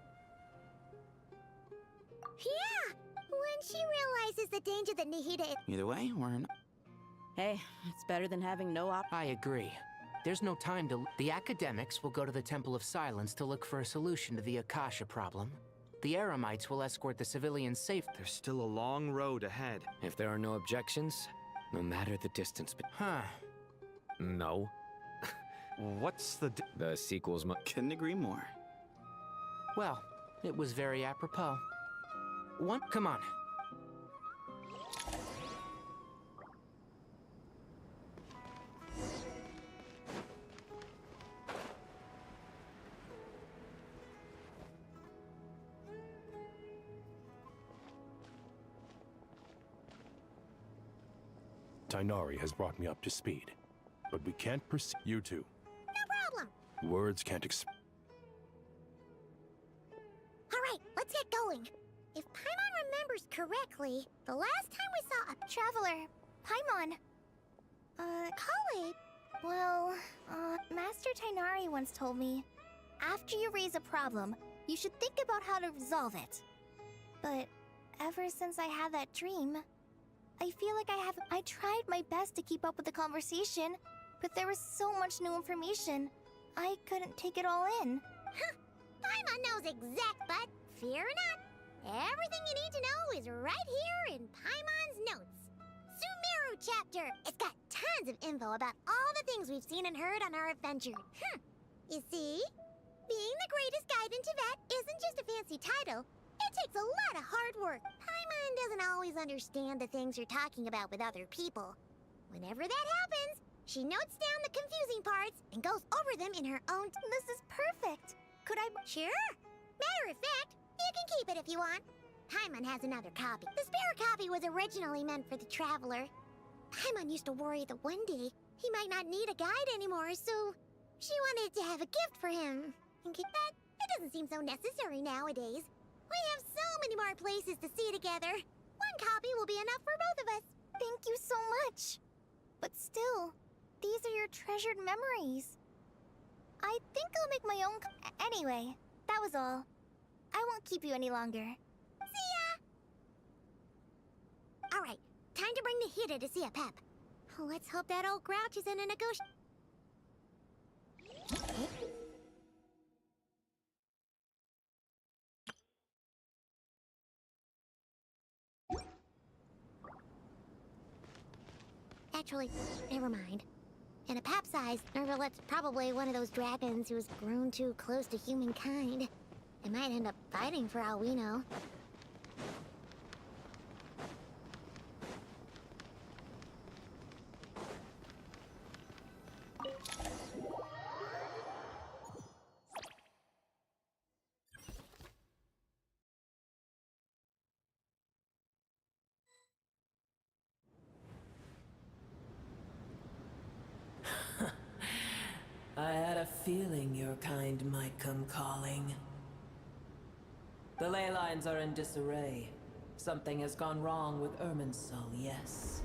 Yeah! When she realizes the danger that Nihida is. Either way, we're in. Hey, it's better than having no op. I agree. There's no time to. The academics will go to the Temple of Silence to look for a solution to the Akasha problem. The Eremites will escort the civilians safe. There's still a long road ahead. If there are no objections, no matter the distance. Huh. No. What's the sequels Couldn't agree more. Well, it was very apropos. Come on. Tighnari has brought me up to speed, but we can't proceed. You two. No problem. Words can't express. Alright, let's get going. If Paimon remembers correctly, the last time we saw a traveler. Paimon. Colleague. Well, Master Tighnari once told me, after you raise a problem, you should think about how to resolve it. But ever since I had that dream, I feel like I tried my best to keep up with the conversation, but there was so much new information, I couldn't take it all in. Huh. Paimon knows but fear not. Everything you need to know is right here in Paimon's notes. Sumeru chapter. It's got tons of info about all the things we've seen and heard on our adventure. You see? Being the greatest guide in Tibet isn't just a fancy title. It takes a lot of hard work. Paimon doesn't always understand the things you're talking about with other people. Whenever that happens, she notes down the confusing parts and goes over them in her own. This is perfect. Could I? Sure. Matter of fact, you can keep it if you want. Paimon has another copy. The spare copy was originally meant for the traveler. Paimon used to worry that one day he might not need a guide anymore, so she wanted to have a gift for him. And that it doesn't seem so necessary nowadays. We have so many more places to see together. One copy will be enough for both of us. Thank you so much. But still, these are your treasured memories. I think I'll make my own. Anyway, that was all. I won't keep you any longer. See ya! Alright, time to bring Nihida to see a pep. Let's hope that old grouch is in a negotiation. Actually, never mind. In a pap size, Nervalet's probably one of those dragons who's grown too close to humankind. They might end up fighting for all we know. feeling your kind might come calling. The ley lines are in disarray. Something has gone wrong with Irminsul, yes.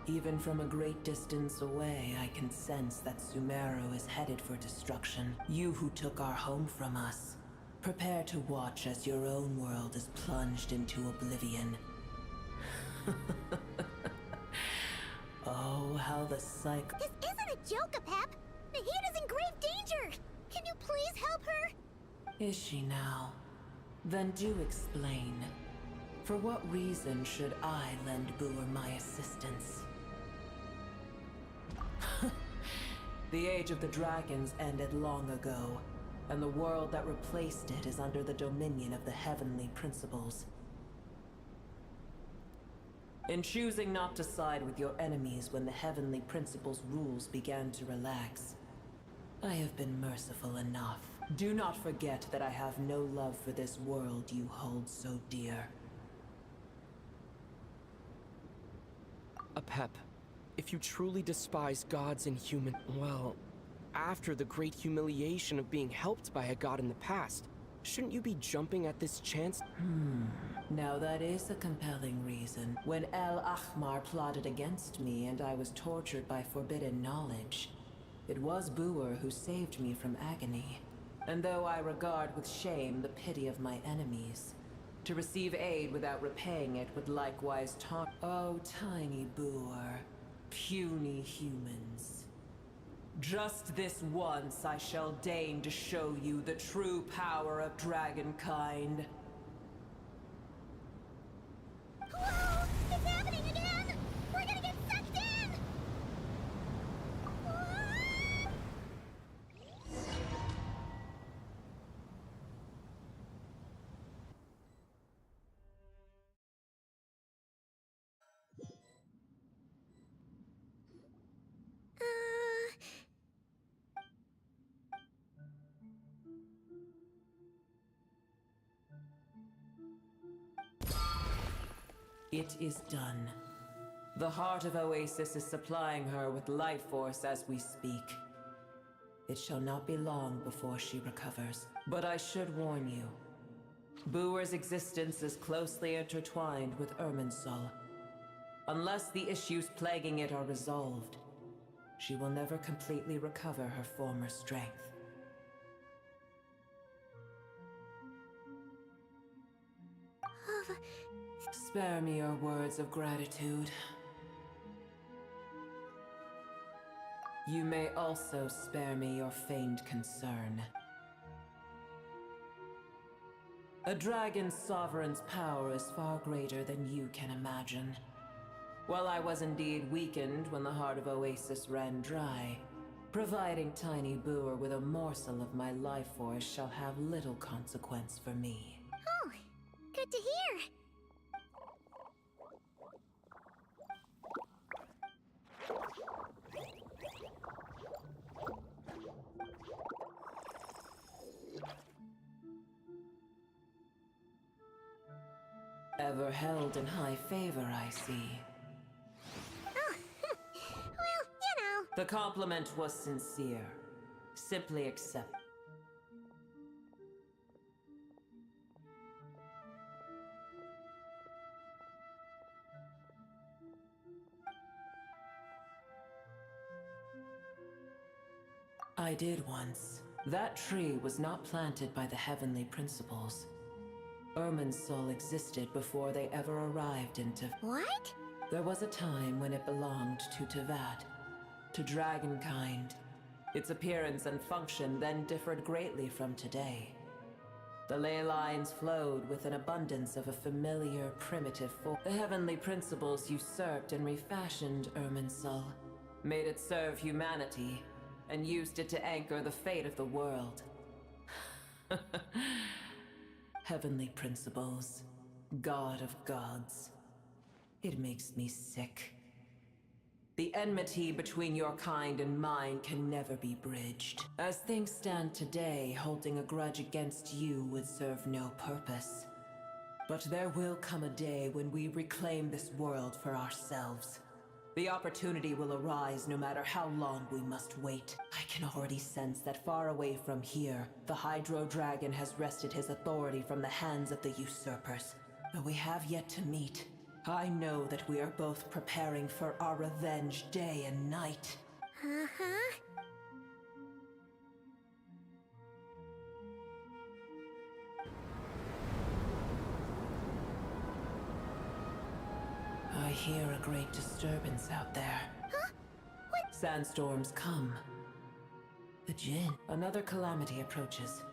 Even from a great distance away, I can sense that Sumeru is headed for destruction. You who took our home from us, prepare to watch as your own world is plunged into oblivion. Oh, how the cycle... This isn't a joke, Apep! Nahida's in grave danger! Can you please help her? Is she now? Then do explain. For what reason should I lend Booer my assistance? The Age of the Dragons ended long ago, and the world that replaced it is under the dominion of the Heavenly Principles. In choosing not to side with your enemies when the Heavenly Principles' rules began to relax, I have been merciful enough. Do not forget that I have no love for this world you hold so dear. Apep, if you truly despise gods and human, well, after the great humiliation of being helped by a god in the past, shouldn't you be jumping at this chance? Now that is a compelling reason. When El Ahmar plotted against me and I was tortured by forbidden knowledge, it was Booer who saved me from agony. And though I regard with shame the pity of my enemies, to receive aid without repaying it would likewise taunt. Oh, tiny Booer, puny humans. Just this once I shall deign to show you the true power of dragonkind. Whoa! It's happening again! We're gonna get sucked in! It is done. The heart of Oasis is supplying her with life force as we speak. It shall not be long before she recovers. But I should warn you. Booer's existence is closely intertwined with Irminsul. Unless the issues plaguing it are resolved, she will never completely recover her former strength. Spare me your words of gratitude. You may also spare me your feigned concern. A dragon's sovereign's power is far greater than you can imagine. While I was indeed weakened when the heart of Oasis ran dry, providing Tiny Booer with a morsel of my life force shall have little consequence for me. Oh, good to hear. Ever held in high favor, I see. Oh, well, you know. The compliment was sincere. Simply accept. I did once. That tree was not planted by the Heavenly Principles. Irminsul existed before they ever arrived into... What? There was a time when it belonged to Tevat, to dragonkind. Its appearance and function then differed greatly from today. The ley lines flowed with an abundance of a familiar, primitive form. The Heavenly Principles usurped and refashioned Irminsul, made it serve humanity, and used it to anchor the fate of the world. Heavenly Principles, God of gods. It makes me sick. The enmity between your kind and mine can never be bridged. As things stand today, holding a grudge against you would serve no purpose. But there will come a day when we reclaim this world for ourselves. The opportunity will arise no matter how long we must wait. I can already sense that far away from here, the Hydro Dragon has wrested his authority from the hands of the usurpers. Though we have yet to meet, I know that we are both preparing for our revenge day and night. Uh-huh. I hear a great disturbance out there. Huh? What? Sandstorms come. The Jinn. Another calamity approaches.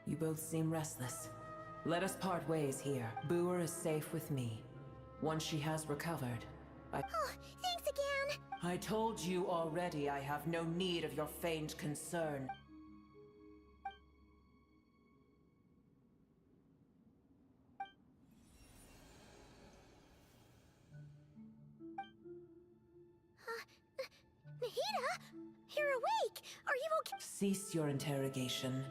You both seem restless. Let us part ways here. Booer is safe with me. Once she has recovered, Oh, thanks again! I told you already I have no need of your feigned concern. Nahida? You're awake! Are you okay? Cease your interrogation.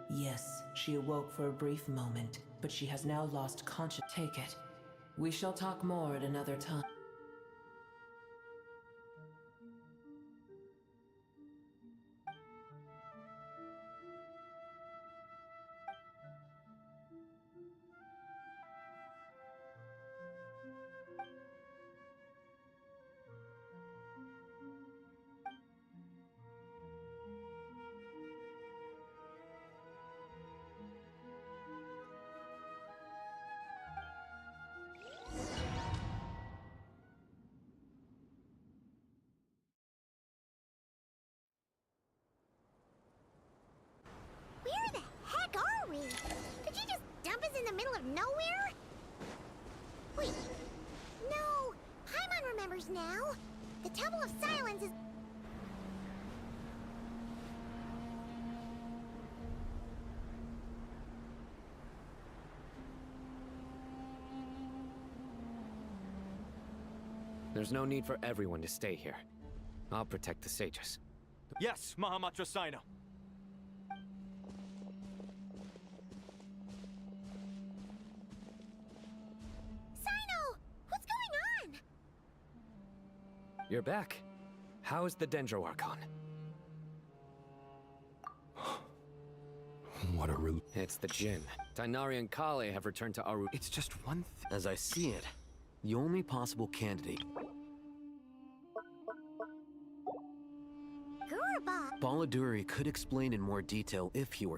Yes, she awoke for a brief moment, but she has now lost consciousness. Take it. We shall talk more at another time. Where the heck are we? Did you just dump us in the middle of nowhere? Wait. No. Paimon remembers now. The Temple of Silence is... There's no need for everyone to stay here. I'll protect the sages. Yes, Mahamatra Sino. Sino! What's going on? You're back. How's the Dendro Archon? What a relief. It's the Jinn. Tainari and Kale have returned to Aru. It's just one thing. As I see it, the only possible candidate... Gurba! Baladuri could explain in more detail if he were...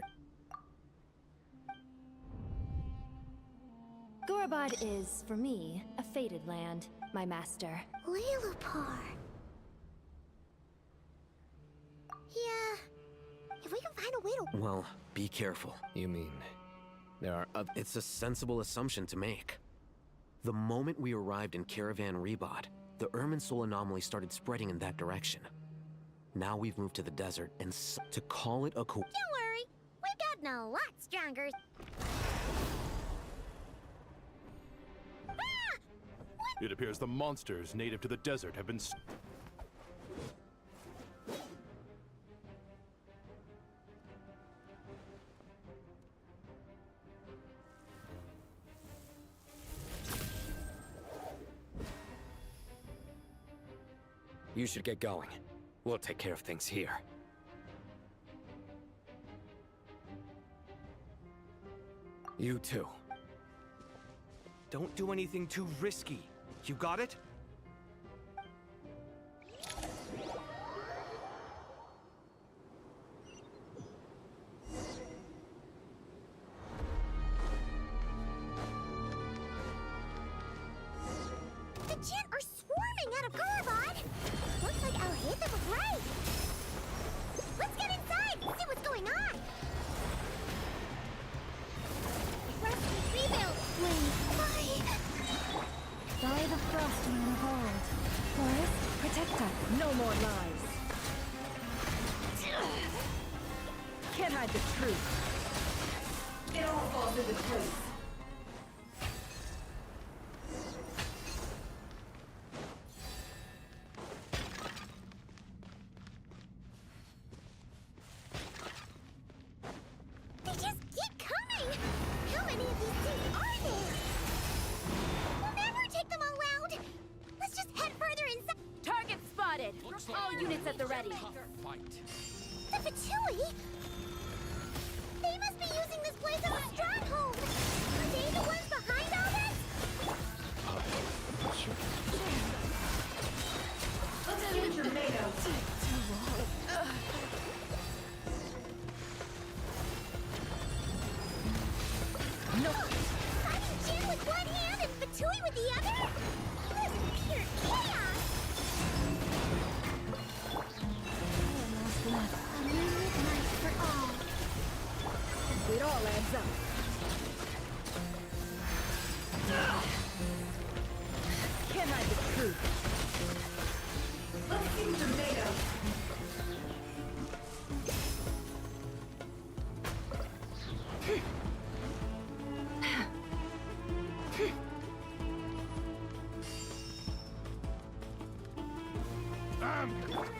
Gorabad is, for me, a fated land, my master. Lilupar. Yeah. If we can find a way to... Well, be careful. You mean, there are other... It's a sensible assumption to make. The moment we arrived in Caravan Rebod, the Irminsul anomaly started spreading in that direction. Now we've moved to the desert, and to call it a Don't worry. We've gotten a lot stronger. It appears the monsters native to the desert have been... You should get going. We'll take care of things here. You too. Don't do anything too risky. You got it? The Jinn are swarming out of Gurabad! Looks like our hit them was right! Let's get inside and see what's going on! Rest and rebuild! By the frost moon of old. Forest, protect us. No more lies. Can't hide the truth. It all falls into place. They just keep coming! How many of these things are there? We'll never take them all out! Let's just head further spotted! All units at the ready! The Fatui? They must be using this place as a stronghold! Are they the ones behind all this? Let's get your tomatoes. No! Fighting Jin with one hand and Fatui with the other? This is pure chaos! A moonlit night for all. It all adds up. Can't hide the truth. Let's see tomatoes.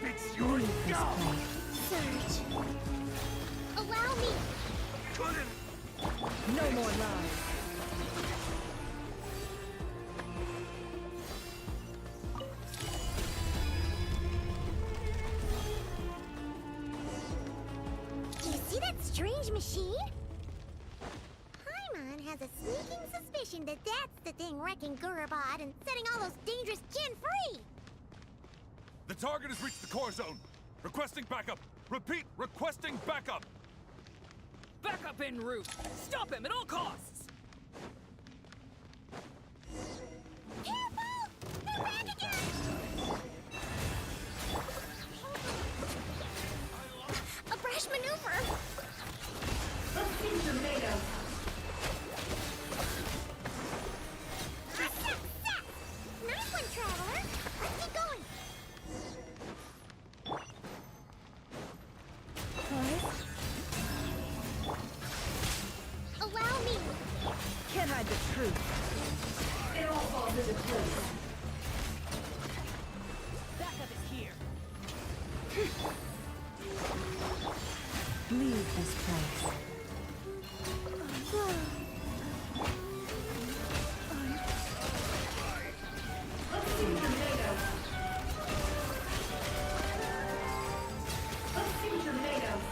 It's your job! Surge. Allow me! No more lies. Do you see that strange machine? Paimon has a sneaking suspicion that that's the thing wrecking Gurubad and setting all those dangerous Jin free! The target has reached the core zone. Requesting backup. Repeat, requesting backup. Backup en route! Stop him at all costs! Careful! They're back again! A brash maneuver! Let's see tomatoes. Nice one, Traveler! Let's keep going! Allow me! Can't hide the truth. It all falls into place. Backup is here. Leave this place. Let's see tomatoes. Let's see tomatoes.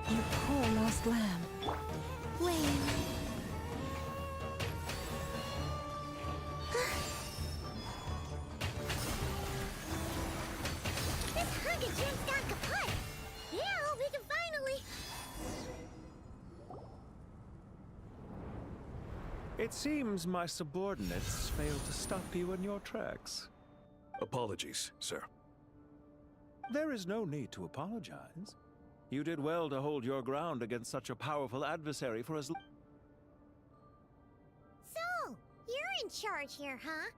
You poor lost lamb. Wayne. This hunk of Jin's gone kaput! Yeah, we can finally... It seems my subordinates failed to stop you in your tracks. Apologies, sir. There is no need to apologize. You did well to hold your ground against such a powerful adversary for as long. So, you're in charge here, huh?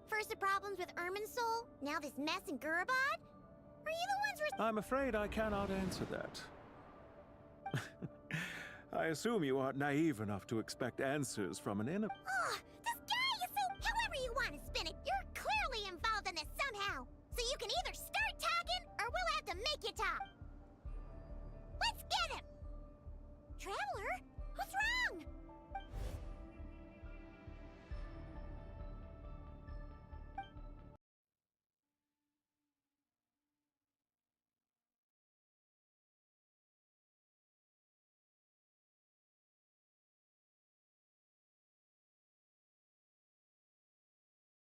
First the problems with Irminsul, now this mess in Gurubad? Are you the ones I'm afraid I cannot answer that. I assume you aren't naive enough to expect answers from an enemy. Oh, this guy is so... However you want to spin it, you're clearly involved in this somehow. So you can either start talking, or we'll have to make you talk. Let's get him! Traveler, what's wrong?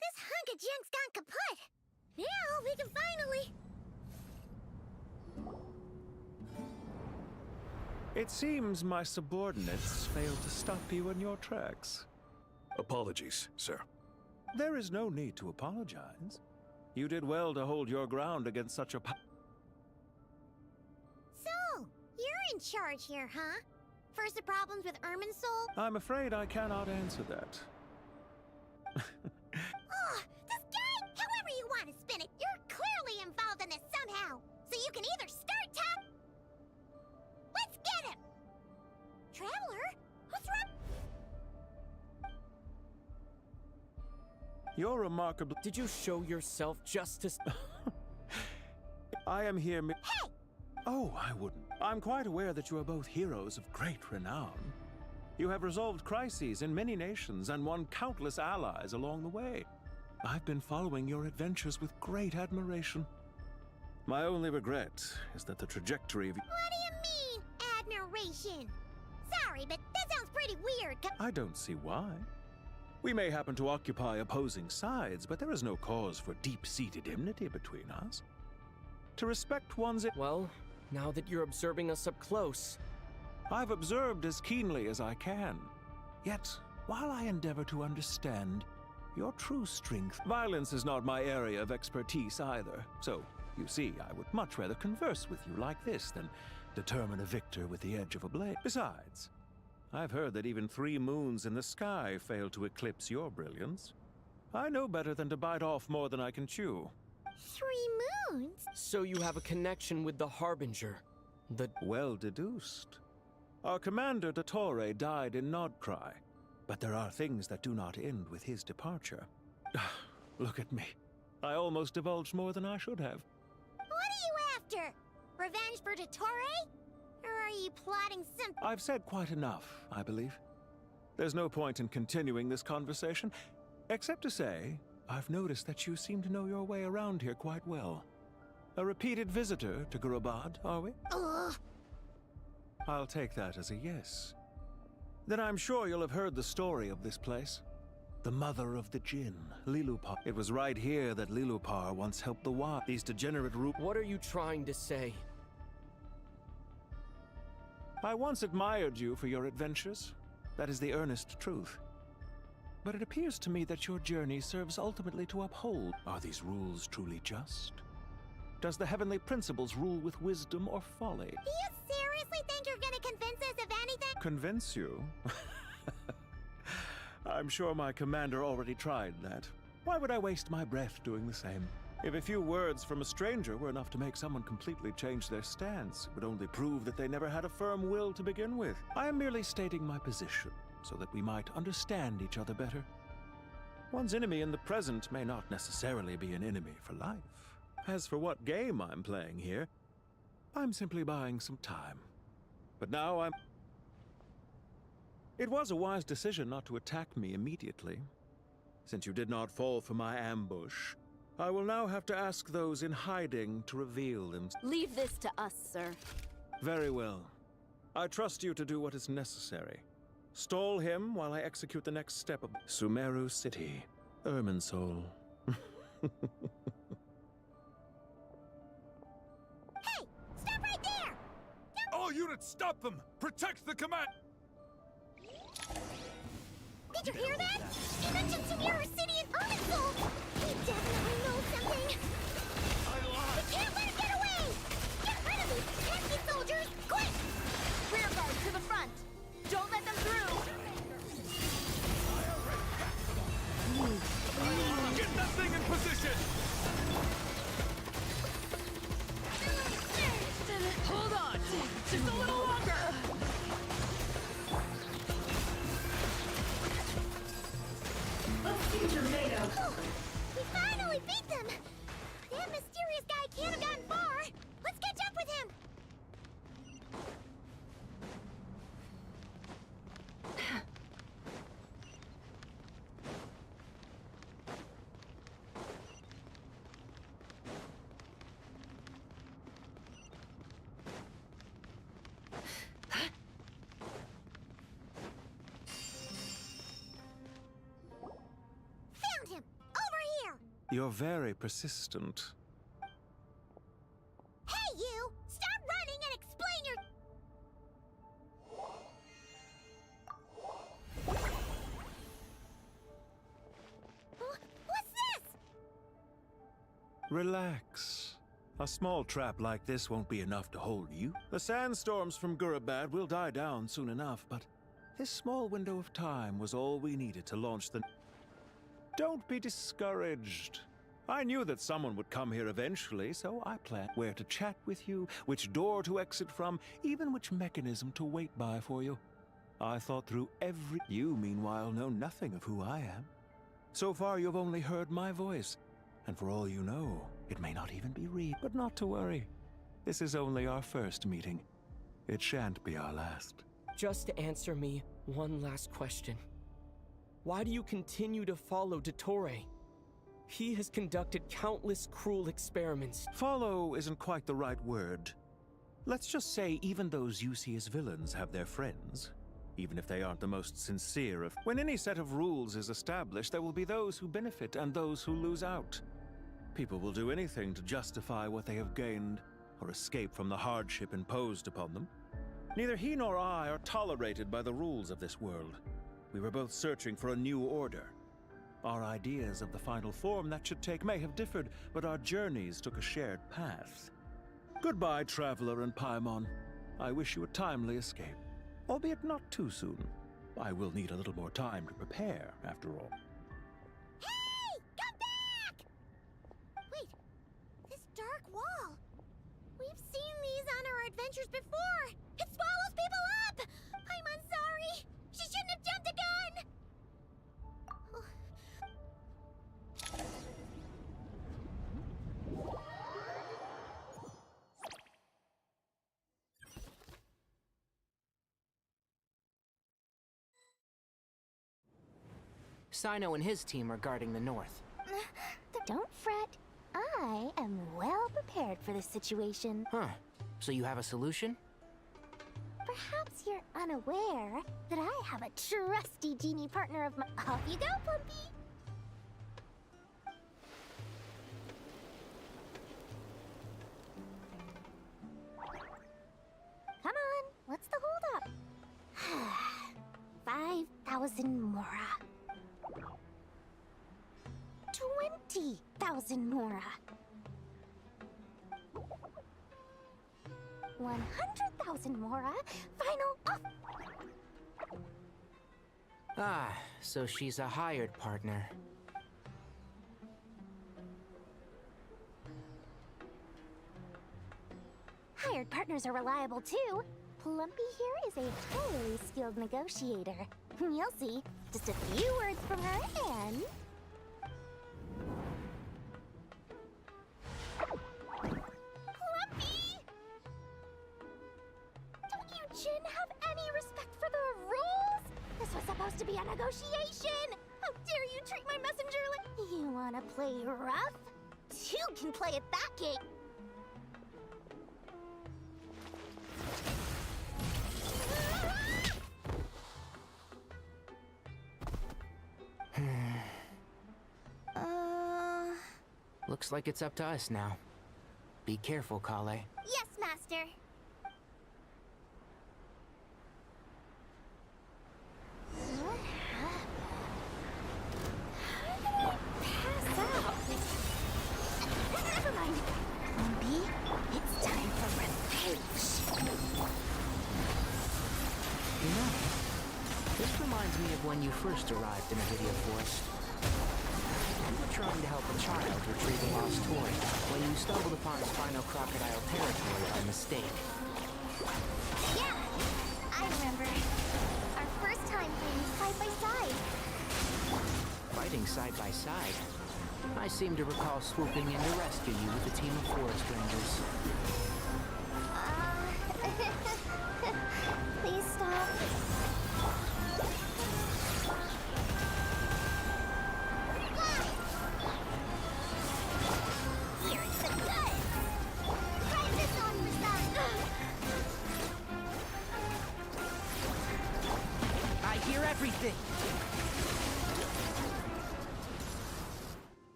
This hunk of junk's gone kaput! Now we can finally... It seems my subordinates failed to stop you in your tracks. Apologies, sir. There is no need to apologize. You did well to hold your ground against such a So, you're in charge here, huh? First the problems with Irminsul? I'm afraid I cannot answer that. Oh, this guy! However you want to spin it, you're clearly involved in this somehow. So you can either start talking... Let's get him! Traveler, what's wrong? You're remarkably... Did you show yourself justice? I am here Hey! Oh, I wouldn't. I'm quite aware that you are both heroes of great renown. You have resolved crises in many nations and won countless allies along the way. I've been following your adventures with great admiration. My only regret is that the trajectory of... What do you mean, admiration? Sorry, but that sounds pretty weird. I don't see why. We may happen to occupy opposing sides, but there is no cause for deep-seated enmity between us. To respect one's... Well, now that you're observing us up close... I've observed as keenly as I can. Yet, while I endeavor to understand your true strength, violence is not my area of expertise either. So, you see, I would much rather converse with you like this than determine a victor with the edge of a blade. Besides, I've heard that even 3 moons in the sky fail to eclipse your brilliance. I know better than to bite off more than I can chew. 3 moons? So you have a connection with the Harbinger. The... Well deduced. Our commander, Dottore, died in Nodcry, but there are things that do not end with his departure. Look at me. I almost divulged more than I should have. What are you after? Revenge for Dottore? Or are you plotting some... I've said quite enough, I believe. There's no point in continuing this conversation, except to say, I've noticed that you seem to know your way around here quite well. A repeated visitor to Gurabad, are we? Ugh. I'll take that as a yes. Then I'm sure you'll have heard the story of this place. The mother of the Jinn, Lilupar. It was right here that Lilupar once helped the Wild. These degenerate What are you trying to say? I once admired you for your adventures. That is the earnest truth. But it appears to me that your journey serves ultimately to uphold. Are these rules truly just? Does the heavenly principles rule with wisdom or folly? Do you seriously think you're gonna convince us of anything? Convince you? I'm sure my commander already tried that. Why would I waste my breath doing the same? If a few words from a stranger were enough to make someone completely change their stance, it would only prove that they never had a firm will to begin with. I am merely stating my position, so that we might understand each other better. One's enemy in the present may not necessarily be an enemy for life. As for what game I'm playing here, I'm simply buying some time. But now It was a wise decision not to attack me immediately. Since you did not fall for my ambush, I will now have to ask those in hiding to reveal them. Leave this to us, sir. Very well. I trust you to do what is necessary. Stall him while I execute the next step of Sumeru City, Irminsul. Hey! Stop right there! All units, stop them! Protect the command! Did you hear that? He mentioned Sumeru City and Irminsul! He definitely knows something! We can't let him get away! Get rid of these pesky soldiers, quick! Rear guard to the front! Don't let them through! Get that thing in position! Hold on! Just a little longer! Oh, we finally beat them! That mysterious guy can't have gotten far! Let's catch up with him! Found him! Over here! You're very persistent. Hey, you! Stop running and explain your... What's this? Relax. A small trap like this won't be enough to hold you. The sandstorms from Gurabad will die down soon enough, but this small window of time was all we needed to launch the... Don't be discouraged. I knew that someone would come here eventually, so I planned where to chat with you, which door to exit from, even which mechanism to wait by for you. I thought through every... You, meanwhile, know nothing of who I am. So far, you've only heard my voice, and for all you know, it may not even be real. But not to worry. This is only our first meeting. It shan't be our last. Just answer me. One last question. Why do you continue to follow Dottore? He has conducted countless cruel experiments. Follow isn't quite the right word. Let's just say even those you see as villains have their friends, even if they aren't the most sincere of... When any set of rules is established, there will be those who benefit and those who lose out. People will do anything to justify what they have gained or escape from the hardship imposed upon them. Neither he nor I are tolerated by the rules of this world. We were both searching for a new order. Our ideas of the final form that should take may have differed, but our journeys took a shared path. Goodbye, Traveler and Paimon. I wish you a timely escape, albeit not too soon. I will need a little more time to prepare, after all. Hey! Come back! Wait, this dark wall. We've seen these on our adventures before. It swallows people up! I'm sorry. She shouldn't have jumped the gun! Sino and his team are guarding the north. Don't fret. I am well prepared for this situation. Huh. So you have a solution? Perhaps you're unaware that I have a trusty genie partner of my... Off you go, Plumpy! Come on, what's the holdup? 5,000 Mora. 20,000 Mora. 100,000 Mora. Final offer. Ah, so she's a hired partner. Hired partners are reliable too. Plumpy here is a highly skilled negotiator. You'll see. Just a few words from her and... Plumpy! Don't you, Jin, have any respect for the rules? This was supposed to be a negotiation! How dare you treat my messenger like... You wanna play rough? Two can play at that game! Looks like it's up to us now. Be careful, Kale. Yes, Master. Pass out. Never mind. Plumpy, it's time for revenge. You know, this reminds me of when you first arrived in a video forest. You were trying to help a child retrieve a lost toy when you stumbled upon Spino Crocodile territory by mistake. Yeah, I remember. Our first time playing side by side. Fighting side by side? I seem to recall swooping in to rescue you with a team of forest rangers. Please stop. Everything!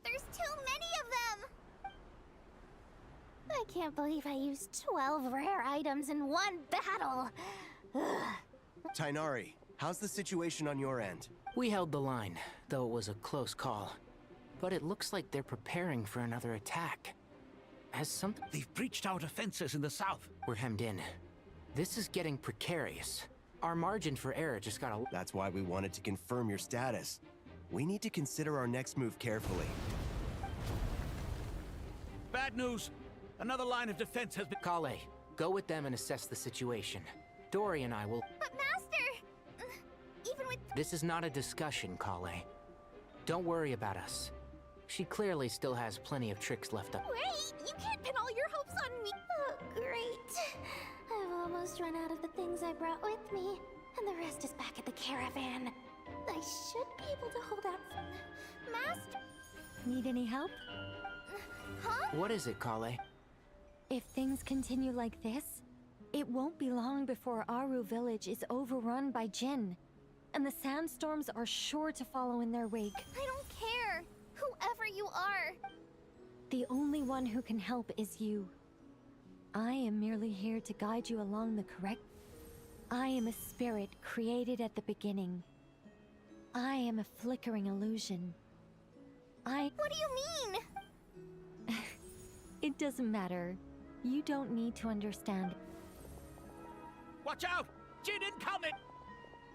There's too many of them! I can't believe I used 12 rare items in one battle! Tighnari, how's the situation on your end? We held the line, though it was a close call. But it looks like they're preparing for another attack. Has something... They've breached our defenses in the south. We're hemmed in. This is getting precarious. Our margin for error just got a... That's why we wanted to confirm your status. We need to consider our next move carefully. Bad news! Another line of defense has been... Kale, go with them and assess the situation. Dory and I will... But Master! Even with... This is not a discussion, Kale. Don't worry about us. She clearly still has plenty of tricks left up. Wait! You can't pin all your hopes on me! Oh, great. I've almost run out of the things I brought with me. And the rest is back at the caravan. I should be able to hold out. Master? Need any help? Huh? What is it, Kale? If things continue like this, it won't be long before Aru village is overrun by Jinn. And the sandstorms are sure to follow in their wake. I don't care. Whoever you are. The only one who can help is you. I am merely here to guide you along the correct... I am a spirit created at the beginning. I am a flickering illusion. What do you mean? It doesn't matter. You don't need to understand. Watch out! Jinn incoming!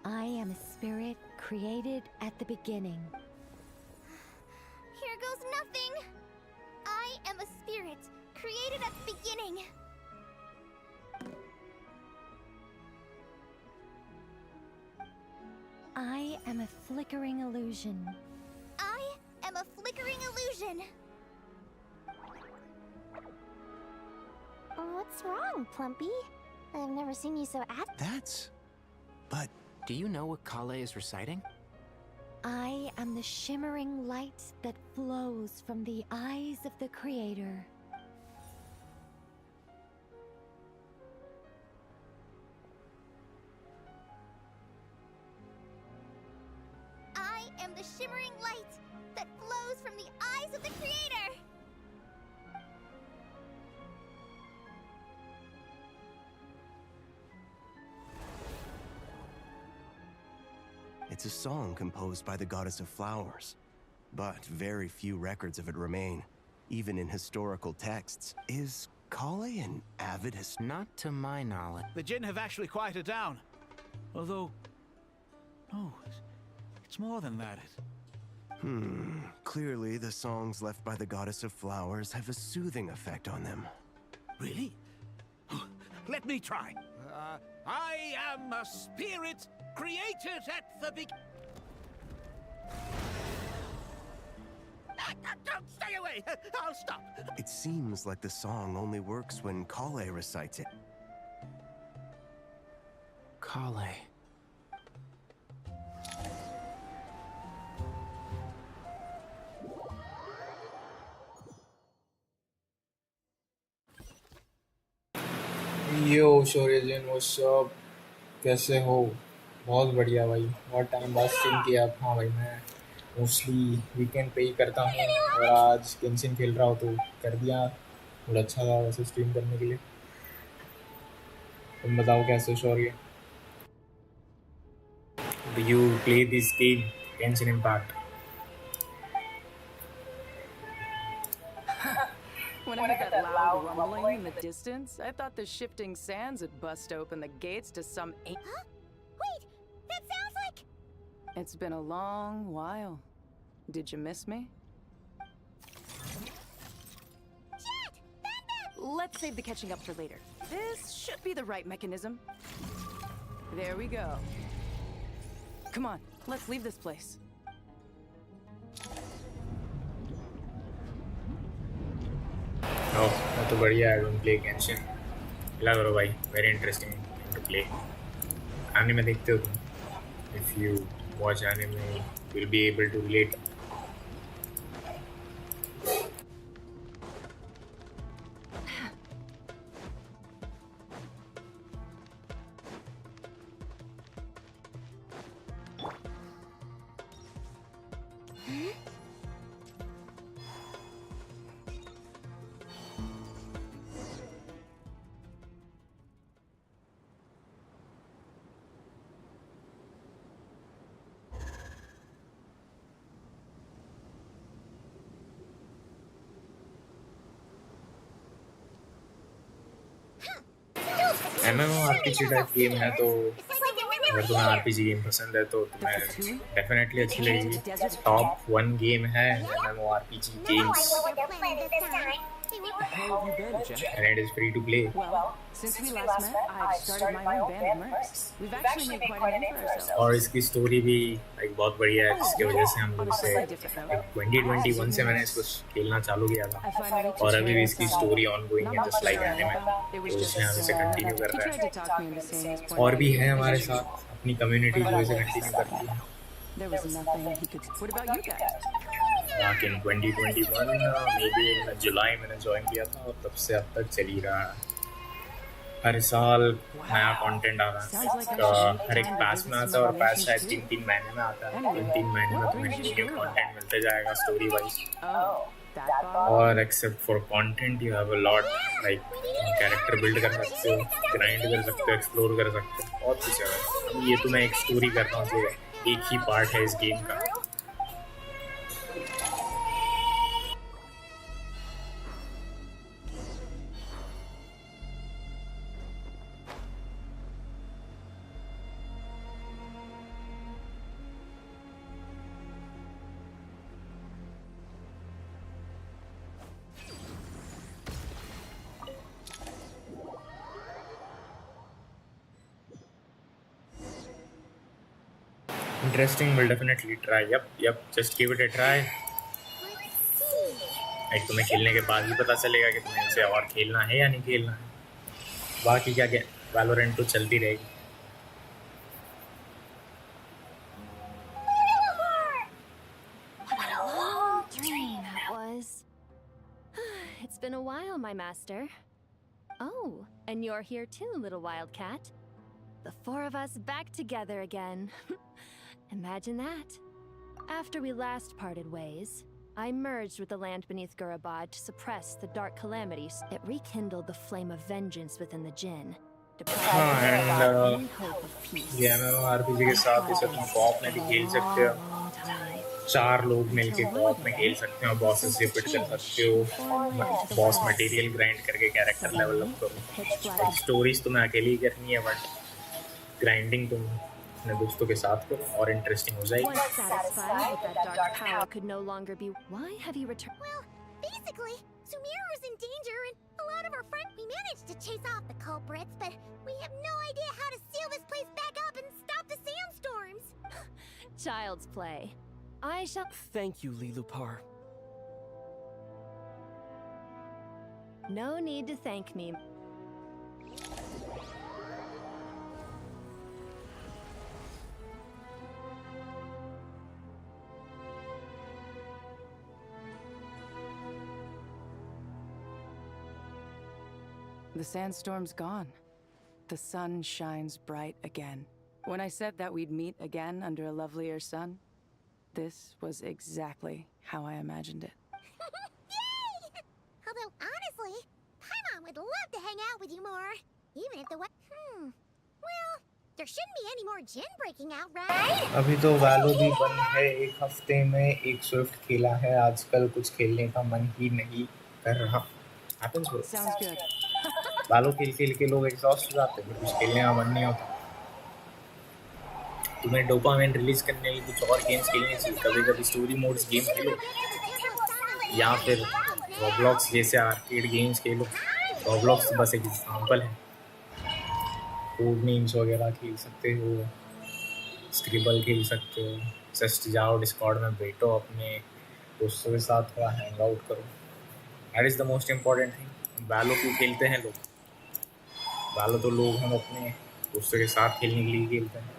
I am a spirit created at the beginning. Here goes nothing. I am a spirit created at the beginning. I am a flickering illusion. I am a flickering illusion. What's wrong, Plumpy? I've never seen you so But... Do you know what Kale is reciting? I am the shimmering light that flows from the eyes of the Creator. I am the shimmering light that flows from the eyes of the Creator. It's a song composed by the goddess of flowers, but very few records of it remain, even in historical texts. Is Kale an avid Not to my knowledge. The Jinn have actually quieted down. Although... no, it's more than that. Clearly the songs left by the goddess of flowers have a soothing effect on them. Really? Let me try. I am a spirit created at the Don't stay away! I'll stop! It seems like the song only works when Kale recites it. Kale. Yo शोरेजन what's up कैसे हो बहुत बढ़िया भाई बहुत time बाद stream किया हाँ भाई मैं मोस्टली वीकेंड पे ही करता हूँ और आज गेंशिन खेल रहा हूँ तो कर दिया थोड़ा अच्छा था वैसे स्ट्रीम करने के लिए तुम बताओ कैसे शौर्य Do you play this game Genshin Impact? When I heard that loud rumbling in the distance, I thought the shifting sands had bust open the gates to some... Huh? Wait! That sounds like... It's been a long while. Did you miss me? Jet! Bandit! Let's save the catching up for later. This should be the right mechanism. There we go. Come on, let's leave this place. Oh, वो तो बढ़िया है don't play Genshin खेला करो भाई very interesting to play anime देखते हो तुम if you watch anime you'll be able to relate MMORPG type game है तो अगर तुम्हें RPG गेम पसंद है तो तुम्हें डेफिनेटली अच्छी लगेगी टॉप 1 गेम है MMORPG games How have you been, Jack? And it is free to play. Well, since we last met, I've started my own band of mercs. We've actually made quite a name for ourselves. और इसकी story भी like बहुत बढ़िया है, जिसकी वजह से हम लोग इसे 2021 से मैंने इसको खेलना चालू किया था और अभी भी इसकी स्टोरी ऑनगोइंग है, जस्ट लाइक एनिमे। तो उसने हम इसे कंटिन्यू कर रहा है और भी है हमारे साथ अपनी कम्युनिटी जो इसे कंटिन्यू करती है। There was nothing he could. What about you guys? Back in 2021, maybe in July मैंने ज्वाइन किया था और तब से अब तक चल ही रहा है। हर साल नया कंटेंट आ रहा है, हर एक पैच में आता है और पैच शायद 3-3 महीने में आता है। 3-3 महीने में तुम्हें न्यू कंटेंट मिलते जाएगा स्टोरी वाइज। और except for content you have a lot, like character build कर सकते हो, ग्राइंड कर सकते हो, एक्सप्लोर कर सकते हो, बहुत कुछ है। ये तो मैं एक स्टोरी कर रहा हूँ जो एक ही पार्ट है इस गेम का। Interesting, will definitely try. Yep, just give it a try. एक तुम्हें खेलने के बाद ही पता चलेगा कि तुम्हें इसे और खेलना है या नहीं खेलना है। बाकी क्या Valorant तो चलती रहेगी। What a long dream that was. It's been a while, my master. Oh, and you're here too, little wildcat. The four of us back together again. Imagine that. After we last parted ways, I merged with the land beneath Gurabad to suppress the dark calamities. It rekindled the flame of vengeance within the Jinn. And MMORPG के साथ इसे तुम co-op में भी खेल सकते हो। 4 लोग मिलके co-op में खेल सकते हो, बॉसेस रिपीट कर सकते हो, बॉस मटेरियल ग्राइंड करके कैरेक्टर लेवल अप करो। स्टोरीज तुम्हें अकेले ही करनी है, बट ग्राइंडिंग तुम अपने दोस्तों के साथ करो और इंटरेस्टिंग हो जाएगी। Once satisfied with that dark power could no longer be. Why have you returned? Well, basically, Sumeru's in danger and a lot of our friends. We managed to chase off the culprits, but we have no idea how to seal this place back up and stop the sandstorms. Child's play. I shall. Thank you, Lilupar. No need to thank me. The sandstorm's gone. The sun shines bright again. When I said that we'd meet again under a lovelier sun, this was exactly how I imagined it. Yay! Although, honestly, Paimon would love to hang out with you more. Even if the well, there shouldn't be any more Jinn breaking out, right? अभी तो Valo भी बंद है, एक हफ्ते में एक Swift खेला है, आजकल कुछ खेलने का मन ही नहीं कर रहा। Happens bro. Sounds good. Valo खेल के लोग एग्जॉस्ट हो जाते हैं, कुछ खेलने का मन नहीं होता। तुम्हें डोपामाइन रिलीज करने के लिए कुछ और गेम्स खेलने चाहिए। कभी-कभी स्टोरी मोड्स गेम खेलो या फिर Roblox जैसे आर्केड गेम्स खेलो। Roblox बस एक एग्जांपल है। कोड नेम्स वगैरह खेल सकते हो, स्क्रिबल खेल सकते हो, जस्ट जाओ डिस्कॉर्ड में बैठो, अपने दोस्तों के साथ थोड़ा हैंग आउट करो। That is the most important thing. Valo क्यों खेलते हैं लोग? Valo तो लोग हम अपने दोस्तों के साथ खेलने के लिए खेलते हैं।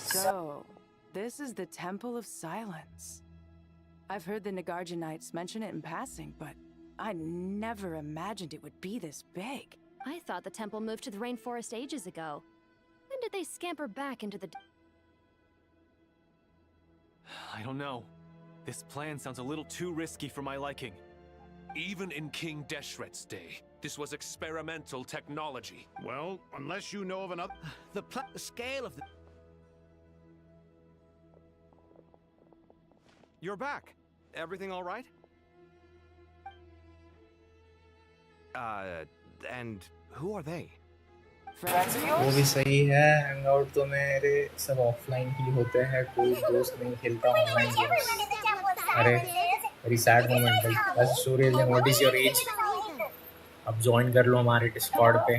So, this is the Temple of Silence. I've heard the Nagarjanites mention it in passing, but I never imagined it would be this big. I thought the temple moved to the rainforest ages ago. When did they scamper back into the... I don't know. This plan sounds a little too risky for my liking. Even in King Deshret's day, this was experimental technology. Well, unless you know of another... The scale of the... You're back. Everything all right? And who are they? वो भी सही है। Hangout तो मेरे सब offline ही होते हैं, कोई दोस्त नहीं खेलता ऑनलाइन गेम्स। अरे वेरी सैड मोमेंट है। बस सूर्य व्हाट इज योर एज? अब ज्वाइन कर लो हमारे डिस्कॉर्ड पे।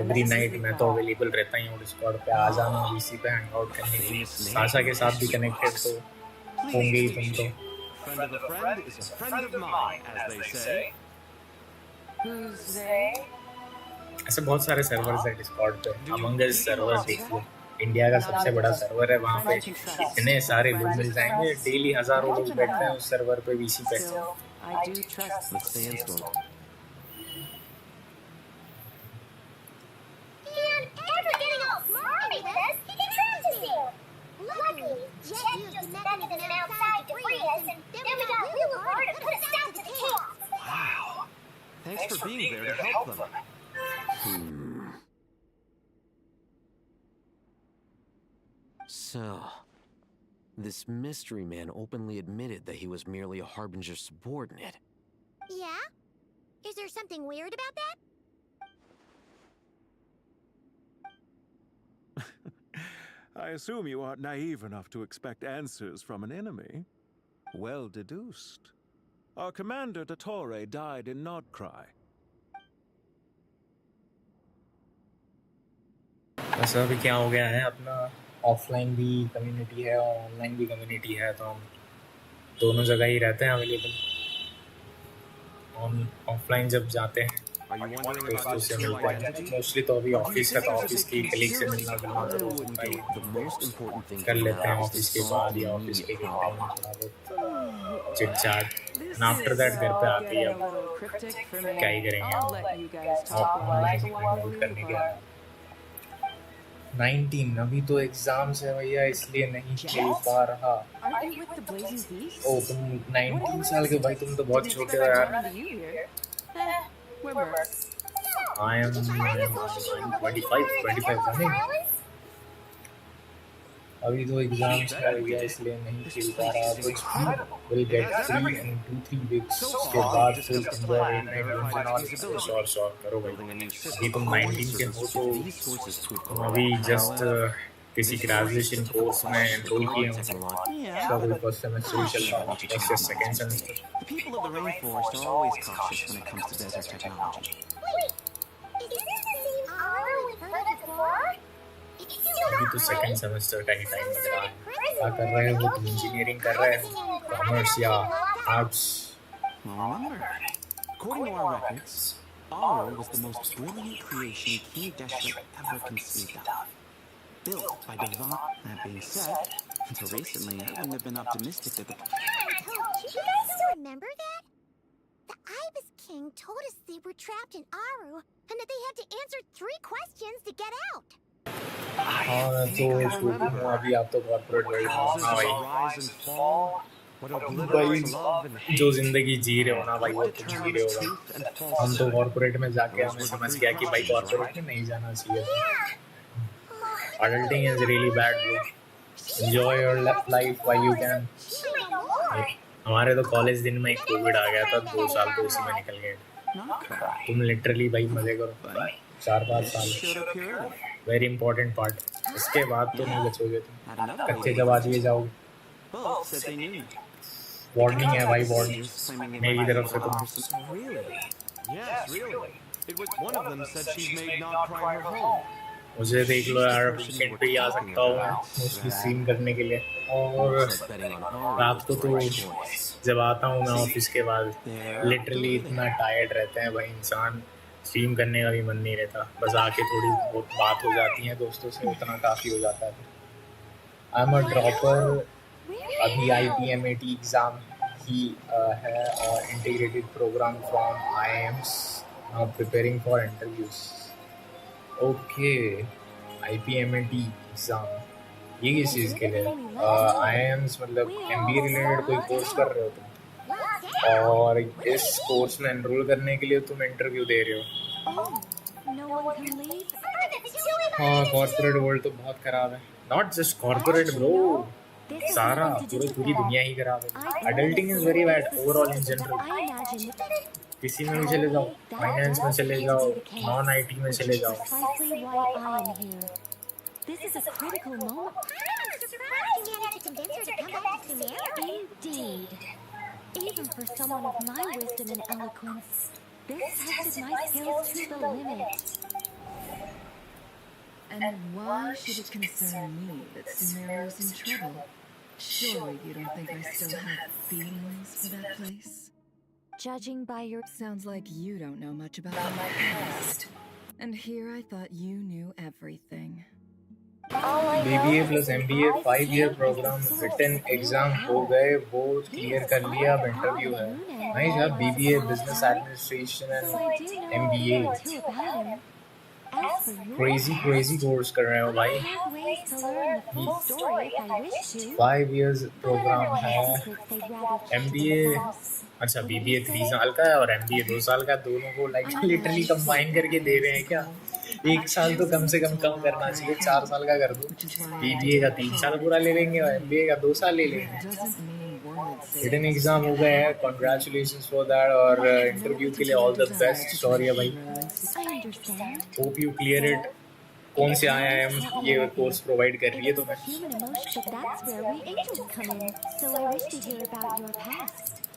एवरी नाइट मैं तो अवेलेबल रहता ही हूँ डिस्कॉर्ड पे, आ जाना वीसी पे हैंगआउट करने के लिए। साशा के साथ भी कनेक्टेड तो होंगे ही तुम तो। ऐसे बहुत सारे सर्वर्स हैं डिस्कॉर्ड पे। अमंग अस सर्वर देख लो, इंडिया का सबसे बड़ा सर्वर है। वहाँ पे इतने सारे लोग मिल जाएंगे, डेली हजारों लोग बैठते हैं उस सर्वर पे वीसी पे। Thanks for being there to help them. So, this mystery man openly admitted that he was merely a Harbinger subordinate. Yeah? Is there something weird about that? I assume you aren't naive enough to expect answers from an enemy. Well deduced. Our commander, Dottore, died in Nordcry. ऐसा भी क्या हो गया है, अपना offline भी community है और ऑनलाइन भी कम्युनिटी है, तो हम दोनों जगह ही रहते हैं अवेलेबल। ऑफलाइन जब जाते हैं दोस्तों से मिलते हैं, मोस्टली तो अभी ऑफिस का, तो ऑफिस की कलीग से मिलना जुलना तो कर लेते हैं ऑफिस के बाद या ऑफिस के टाइम थोड़ा बहुत chit chaat. And after that घर पे आते ही अब क्या ही करेंगे, ऑनलाइन करने के लिए। 19 अभी तो एग्जाम्स है भैया, इसलिए नहीं खेल पा रहा। ओ तुम 19 साल के भाई, तुम तो बहुत छोटे हो यार। I am 25 अभी तो एग्जाम्स है भैया, इसलिए नहीं खेल पा रहा कुछ। Will get free in 2-3 weeks के बाद फिर एंजॉय गेम्स और श्योर करो भाई। अभी तुम 19 के हो तो अभी जस्ट किसी ग्रेजुएशन कोर्स में एनरोल किए हो, इसका कोई फर्स्ट सेमेस्टर चल रहा है, फर्स्ट या second semester. People of the rainforest are always cautious when it comes to desert technology. अभी तो सेकंड सेमेस्टर का ही टाइम लग रहा है। क्या कर रहे हो तुम? इंजीनियरिंग कर रहे हो, कॉमर्स या arts? According to our records, Aru was the most brilliant creation King Deshret ever conceived of. Built by divine. That being said, until recently, I wouldn't have been optimistic that the... You guys still remember that? The Ibis King told us they were trapped in Aru and that they had to answer 3 questions to get out. हाँ तो अभी आप तो corporate world में ना भाई, जो जिंदगी जी रहे हो ना भाई वो तुम जी रहे हो। हम तो कॉर्पोरेट में जाके हमें समझ गया कि भाई कॉर्पोरेट में नहीं जाना चाहिए। Adulting is really bad bro. Enjoy your life while you can. हमारे तो कॉलेज दिन में कोविड आ गया था, 2 साल तो उसी में निकल गए। तुम लिटरली भाई मजे करो 4-5 साल, वेरी इंपॉर्टेंट पार्ट। इसके बाद तो नहीं बचोगे तुम, कच्चे जवाब दिए जाओगे। वार्निंग है भाई, वार्निंग मेरी तरफ से तुम। मुझे देख लो यार, वीकेंड पे ही आ सकता हूँ मैं मोस्टली स्ट्रीम करने के लिए, और रात को तो जब आता हूँ मैं ऑफिस के बाद लिटरली इतना टायर्ड रहते हैं भाई इंसान, स्ट्रीम करने का भी मन नहीं रहता। बस आके थोड़ी बहुत बात हो जाती है दोस्तों से, उतना काफ़ी हो जाता है। आई एम अ ड्रॉपर, अभी IPMAT एग्ज़ाम ही है और integrated programme from IIMs, now preparing for interviews. Okay IPMAT exam ये किस चीज़ के लिए? IIMs मतलब MBA रिलेटेड कोई कोर्स कर रहे हो तुम, और इस कोर्स में एनरोल करने के लिए तुम इंटरव्यू दे रहे हो। हाँ कॉर्पोरेट वर्ल्ड तो बहुत खराब है। नॉट जस्ट कॉर्पोरेट ब्रो, सारा पूरी दुनिया ही खराब है। Adulting is very bad overall in general. किसी में भी चले जाओ, फाइनेंस में चले जाओ, नॉन आईटी में चले जाओ। Precisely why I am here. This is a critical moment. I'm surprised you managed to convince her to come back to Sumeru. Indeed. Even for someone of my wisdom and eloquence, this tested my skills to the limit. And why should it concern me that Sumeru's in trouble? Surely you don't think I still have feelings for that place? Judging by your... Sounds like you don't know much about my past. And here I thought you knew everything. BBA plus MBA 5-year program written exam हो गए, वो clear कर लिया, अब interview है। नहीं यार, BBA business administration and MBA crazy course कर रहे हो भाई। 5 years program है। MBA अच्छा BBA 3 साल का है और MBA 2 साल का, दोनों को लाइक लिटरली कंबाइन करके दे रहे हैं क्या? 1 साल तो कम से कम करना चाहिए, 4 साल का कर दो। BBA का 3 साल पूरा ले लेंगे और MBA का 2 साल ले लेंगे। रिटन एग्जाम हो गए हैं, कॉन्ग्रेचुलेशंस फॉर दैट, और इंटरव्यू के लिए ऑल द बेस्ट। शौर्य भाई, होप यू क्लियर इट। कौन से IIM ये कोर्स प्रोवाइड कर रही है तुम्हें?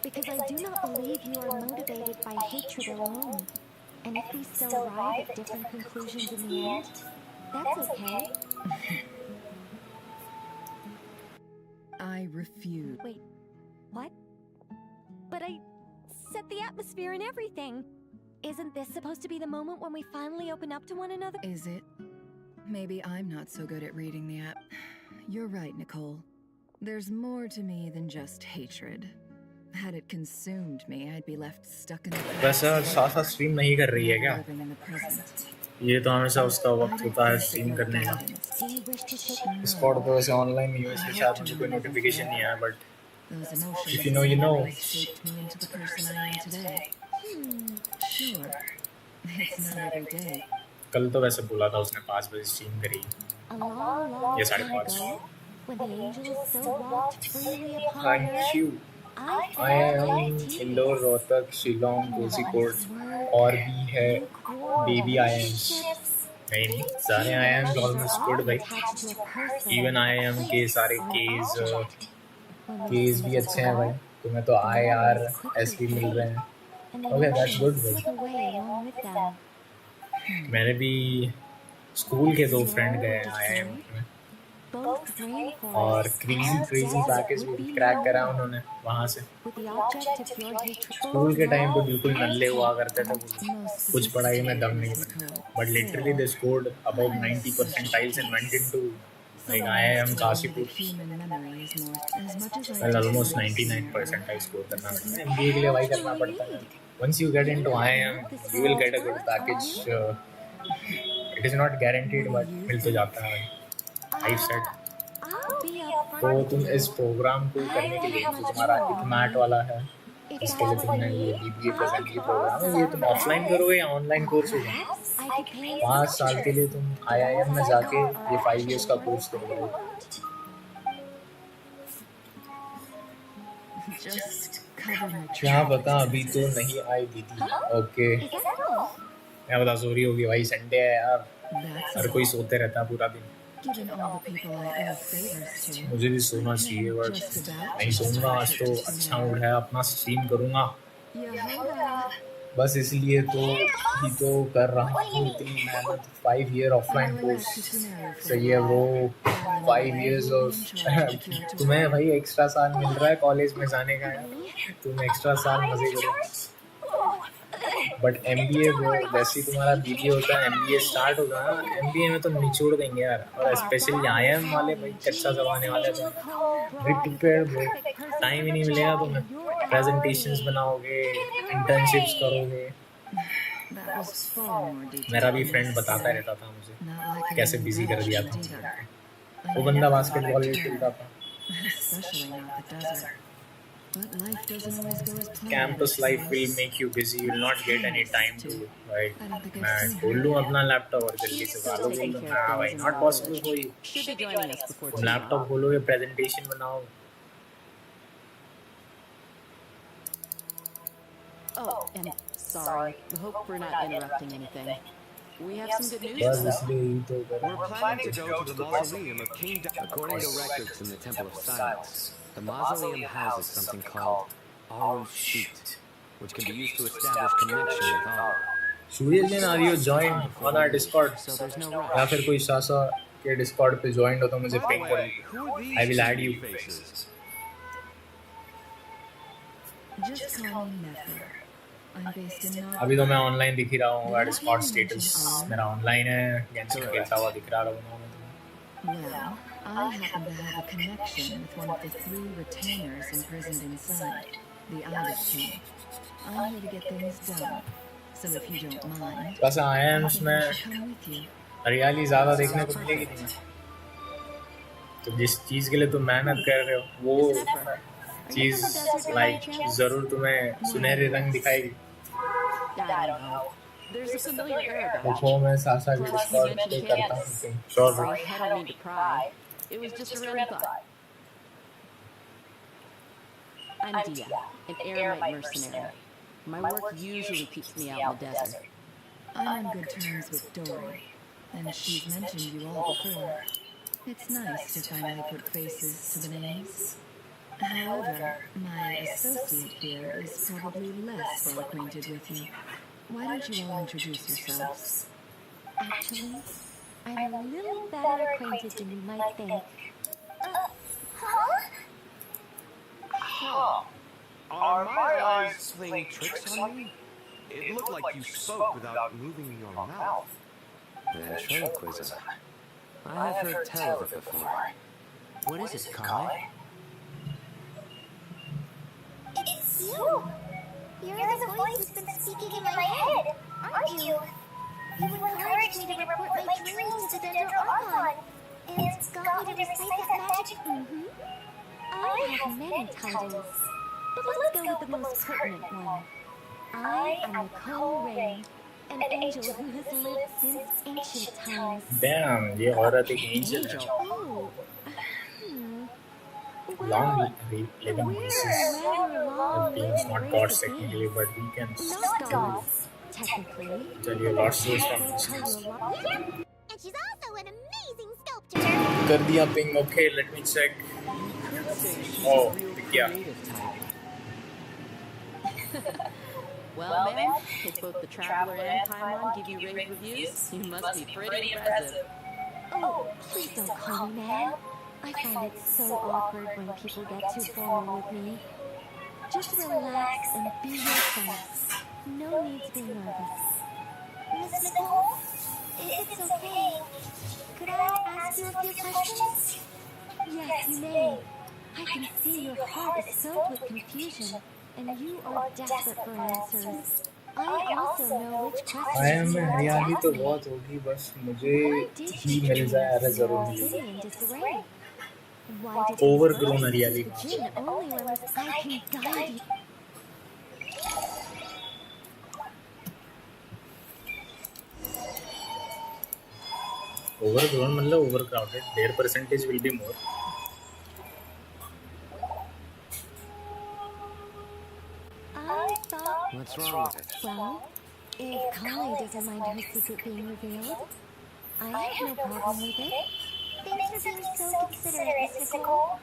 Because I do not believe you are motivated by hatred alone. And if we still arrive at different conclusions in the end, that's okay. I refuse. Wait, what? But I set the atmosphere and everything. Isn't this supposed to be the moment when we finally open up to one another? Is it? Maybe I'm not so good at reading the app. You're right, Nicole. There's more to me than just hatred. Had it consumed me, I'd be left stuck in the past. वैसे साथ stream नहीं कर रही है क्या? ये तो हमेशा उसका वक्त होता है स्ट्रीम करने का। स्पॉट तो वैसे ऑनलाइन नहीं है, इसलिए शायद मुझे कोई नोटिफिकेशन नहीं आया, but if you know you know. Shaped me into the person I am today. Sure, it's not every day. कल तो वैसे बोला था उसने 5 बजे स्ट्रीम करेगी, ये 5:30। Thank you. I am Indore, Rohtak, Shillong, Kozhikode और भी है बेबी IIMs। नहीं, सारे IIMs ऑलमोस्ट गुड भाई। इवन IIM के सारे केस भी अच्छे हैं भाई। तुम्हें तो IRS भी मिल रहे हैं। ओके, दैट्स गुड भाई। मैंने भी स्कूल के 2 फ्रेंड गए हैं IIM में, और क्रेजी पैकेज भी क्रैक करा उन्होंने वहाँ से। स्कूल के टाइम पे बिल्कुल नल्ले हुआ करते थे, कुछ पढ़ाई में दम नहीं था, but literally they scored about 90 percentiles and went into like IIM Kashipur. Well almost 99 percentile score करना MBA के लिए वही करना पड़ता है। Once you get into IIM you will get a good package. It is not guaranteed, but मिल तो जाता है भाई। आई सेड तो तुम इस प्रोग्राम को करने के लिए, जो तुम्हारा इकमैट वाला है, इसके लिए तुमने ये BBA प्लस MBA प्रोग्राम है, ये तुम ऑफलाइन करोगे या ऑनलाइन कोर्स होगा? 5 साल के लिए तुम IIM में जाके ये 5 years का कोर्स करोगे। क्या पता, अभी तो नहीं आई दीदी। ओके, मैं बता, सॉरी होगी भाई, संडे है यार, हर कोई सोते रहता है पूरा दिन। मुझे भी सोना चाहिए, बट नहीं सोऊंगा आज, तो अच्छा मूड है, अपना स्ट्रीम करूँगा बस, इसलिए तो कर रहा हूँ इतनी मेहनत। 5 year ऑफलाइन कोर्स सही है वो, 5 years और तुम्हें भाई एक्स्ट्रा साल मिल रहा है कॉलेज में जाने का, तुम एक्स्ट्रा साल मजे करो। बट MBA वो जैसे ही तुम्हारा BBA होता है, MBA स्टार्ट होगा ना, MBA में तो निचोड़ देंगे यार, और स्पेशली IIM वाले भाई कच्चा जमाने वाले तो प्रिपेयर्ड हो, टाइम ही नहीं मिलेगा तुम्हें। प्रेजेंटेशंस बनाओगे, इंटर्नशिप्स करोगे। मेरा भी फ्रेंड बताता रहता था मुझे कैसे बिजी कर दिया था वो बंदा, बास्केटबॉल खेलता था। Campus life will make you busy. You will not get any time to like मैं खोल लूँ अपना लैपटॉप और जल्दी से बालों को, हाँ भाई, not possible for you। तुम लैपटॉप खोलोगे, प्रेजेंटेशन बनाओ। Oh, and sorry. Hope we're not interrupting anything. We have some good news. बस इसलिए ही तो कर रहा We're planning to go to the mausoleum of King According to records in the Temple of Silence, the mausoleum houses something called Aru's Sheet, which can be used to establish connection with Aru. Suryajan, are you joined on our Discord? So there's no rush. या फिर कोई सासा के Discord पे joined हो तो मुझे ping कर I will add you. Just call me Nefer. I'm based in North. अभी तो मैं online दिख ही रहा हूँ मेरा Discord status मेरा online है Genshin खेलता हुआ दिख रहा हूँ Well, I happen to have a connection with one of the 3 retainers imprisoned inside, the Abbot King. I'm here to get things done, so if you don't mind, बस आया है I उसमें can come with you. हरियाली ज़्यादा देखने को मिलेगी तुम्हें तो जिस चीज़ के लिए तुम मेहनत कर रहे हो वो चीज़ like ज़रूर तुम्हें सुनहरे रंग दिखाएगी There's a familiar air about देखो मैं सासा के Discord पे करता हूँ sure I don't mean to pry. It was just a random thought. I'm Dia, an Aramite mercenary. My work usually keeps me out in the desert. I'm on good terms with Dory, and she's mentioned you all before. It's nice to finally put faces to the names. However, my associate here is probably less well acquainted with you. Why don't you all introduce yourselves? Actually, I'm a little better acquainted than you might think. Are my eyes playing tricks on me? It looked like you spoke without moving your mouth. Ventriloquism. I have heard tell of it before. What is it, Kai? It's you! You're the voice that's been speaking in my head, aren't you? You encouraged me to report my dreams to the Dendro Archon, and got me to recite that magic. I have many titles, but let's go with the most pertinent one. I am Nicole Rain, an angel who has lived since ancient times. Damn, ये औरत एक angel है. Oh. Long living pieces of beings, not gods technically, but we can still tell you lots of from And she's also an amazing sculptor. कर दिया ping, okay, let me check. Oh, yeah. Well, man, if both the Traveler and Paimon give you rave reviews, you must be pretty impressive. Oh, please don't call me man. I find it so awkward when people get too formal with me. Just relax and be yourselves. No need to be nervous. Miss Nicole, it's okay. Could I ask you a few questions? Yes, you may. I can see your heart is filled with confusion, and you are desperate for answers. I also know which questions I am you want to हरियाली ask तो me. बहुत होगी बस मुझे ही मिल जाए अरे जरूर मिलेगी overgrown हरियाली Only when I can guide you. overgrown मतलब overcrowded their percentage will be more I thought... What's wrong with it? Well, if Kali doesn't mind her secret being revealed, I have no problem with it. Thanks for being so considerate, Miss Nicole.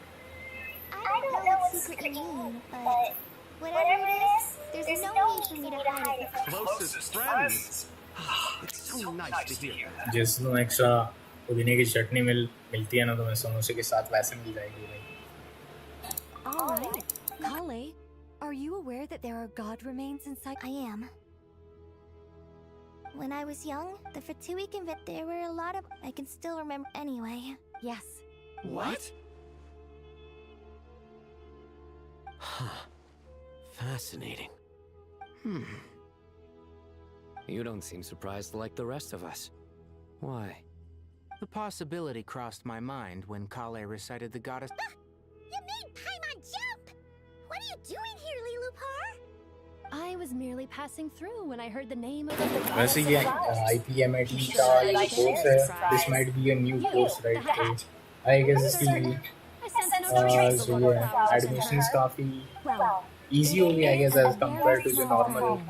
I don't know what secret you mean, but whatever it is, there's no need for me to hide it. Closest friends? It's so nice to hear that. जिस no extra पुदीने की चटनी मिलती है ना तो मैं समोसे के साथ वैसे मिल जाएगी भाई All right, Kali, are you aware that there are god remains inside? I am. When I was young, the Fatui convent, there were a lot of... I can still remember anyway. Yes. What? Huh. Fascinating. You don't seem surprised like the rest of us. Why? The possibility crossed my mind when Kale recited the goddess. You made Paimon jump! What are you doing here, Lilupar? I was merely passing through when I heard the name of the वैसे ये IPMIT का ये course है this might be a new course right so I guess इसकी so ये admissions काफी easy हो गया I guess as compared to जो normal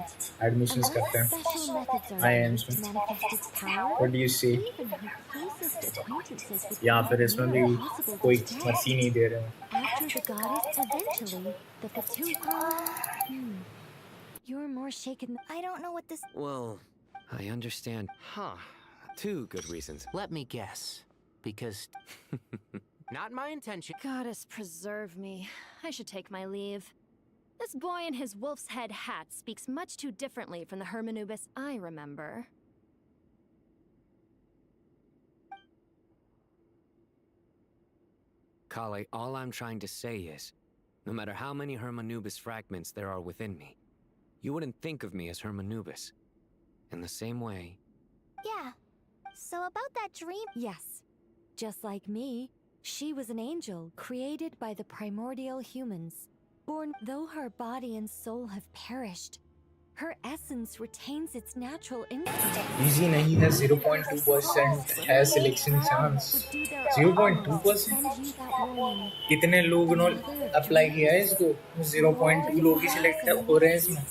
admissions करते हैं Special methods are IIMs used to में. manifest its power. What do you say? Even her closest acquaintances would या find फिर it इसमें near भी impossible to कोई detect. मर्सी नहीं दे रहे हो. After the goddess, eventually, the Fatu... You're more shaken than... I don't know what this... Well, I understand. Huh. 2 good reasons. Let me guess. Because... Not my intention. Goddess preserve me. I should take my leave. This boy in his wolf's head hat speaks much too differently from the Hermanubis I remember. Kale, all I'm trying to say is, no matter how many Hermanubis fragments there are within me, you wouldn't think of me as Hermanubis. In the same way... Yeah. So about that dream... Yes. Just like me, she was an angel created by the primordial humans. Born though her body and soul have perished, her essence retains its natural instincts. Easy नहीं है 0.2% है selection chance. 0.2%. कितने लोग ने apply किया है इसको? 0.2 लोग ही select हो रहे हैं इसमें.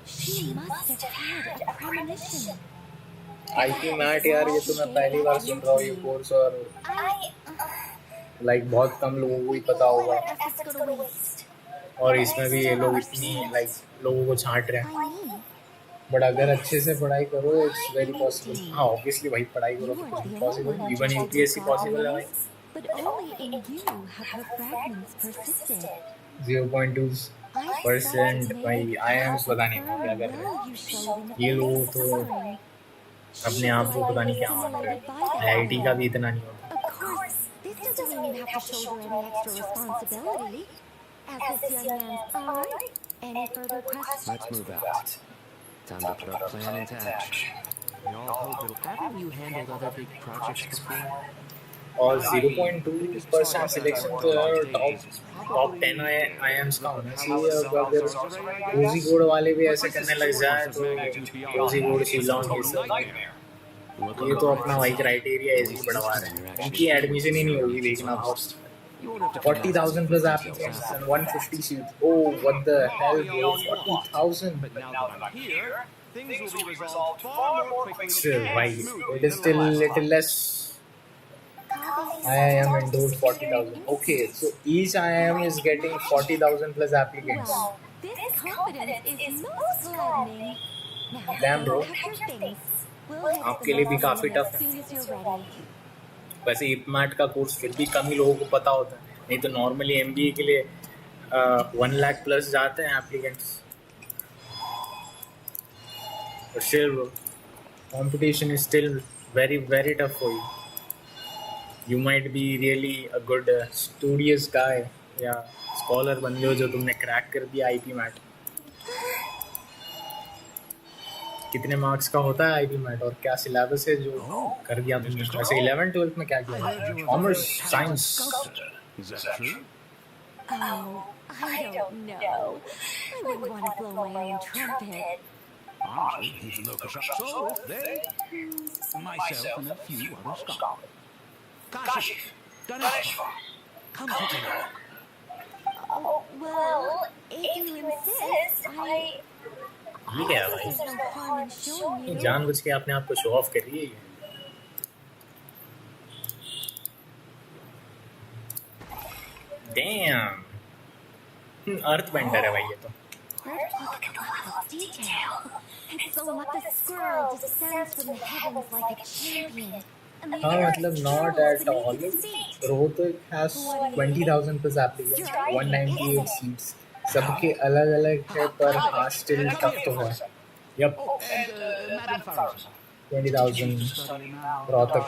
She must have had a premonition. IP MAT यार ये तो मैं पहली बार सुन रहा हूँ ये कोर्स और like बहुत कम लोगों को ही पता होगा और इसमें भी ये लोग इतनी like लोगों को छांट रहे हैं बट अगर अच्छे से पढ़ाई करो it's very possible हाँ obviously भाई पढ़ाई करो तो possible even UPSC possible है भाई But only in you have her fragments persisted. 0.2% भाई IIMs पता नहीं क्या कर रहे हैं ये लोग तो अपने आप को पता नहीं क्या मान रहे हैं IIT का भी इतना नहीं होता Of course, this doesn't mean you have to shoulder any extra responsibility. As this young man's alright. Any further questions? Let's move out. Time to put our plan into action. We all hope it'll... Haven't you handled other big projects before? और 0.2% selection तो यार top 10 IIMs का होना चाहिए अगर रोजी code वाले भी ऐसे करने लग जाए तो रोजी कोड शिलोंग ये तो अपना वही क्राइटेरिया ऐसे ही बढ़वा रहे हैं इनकी एडमिशन ही नहीं होगी देखना 40,000 plus applicants and 150 seats. Oh, what the hell, bro? 40,000. But now that I'm here, things will be resolved far more quickly. Still, why? It is still a little less. IIM endorsed 40,000. Okay, so each IIM is getting 40,000 plus applicants. Well, this confidence is most gladdening. Now, Damn, bro. pack your things. We'll head to आपके the लिए भी Valorant काफी as tough है soon as you're ready. वैसे इपमैट का course फिर भी कम ही लोगों को पता होता है नहीं तो नॉर्मली MBA के लिए 1 लाख प्लस जाते हैं applicants but still bro competition is still very very tough for you you might be really a good studious guy या scholar बंदे हो जो तुमने क्रैक कर दिया IP मैट कितने मार्क्स का होता है IP मैट और क्या सिलेबस है जो कर दिया तुमने वैसे 11 12 में क्या किया commerce science Is that true? Oh, I don't know. I wouldn't want to blow my own trumpet. Honestly, even though so they, myself and a few other scholars. Kashi, Ganesh, come take a look. Oh, well, if you insist, ये क्या है भाई ये जानबूझ के अपने आप को शो ऑफ कर रही है ये डैम अर्थ बेंडर है भाई ये तो Look at the level of detail. It's so like the squirrel descends from the heavens like a champion. हाँ मतलब not at all Rohtak has 20,000 plus applicants 198 seats सबके अलग अलग है पर हाँ still tough तो है yep 20,000 Rohtak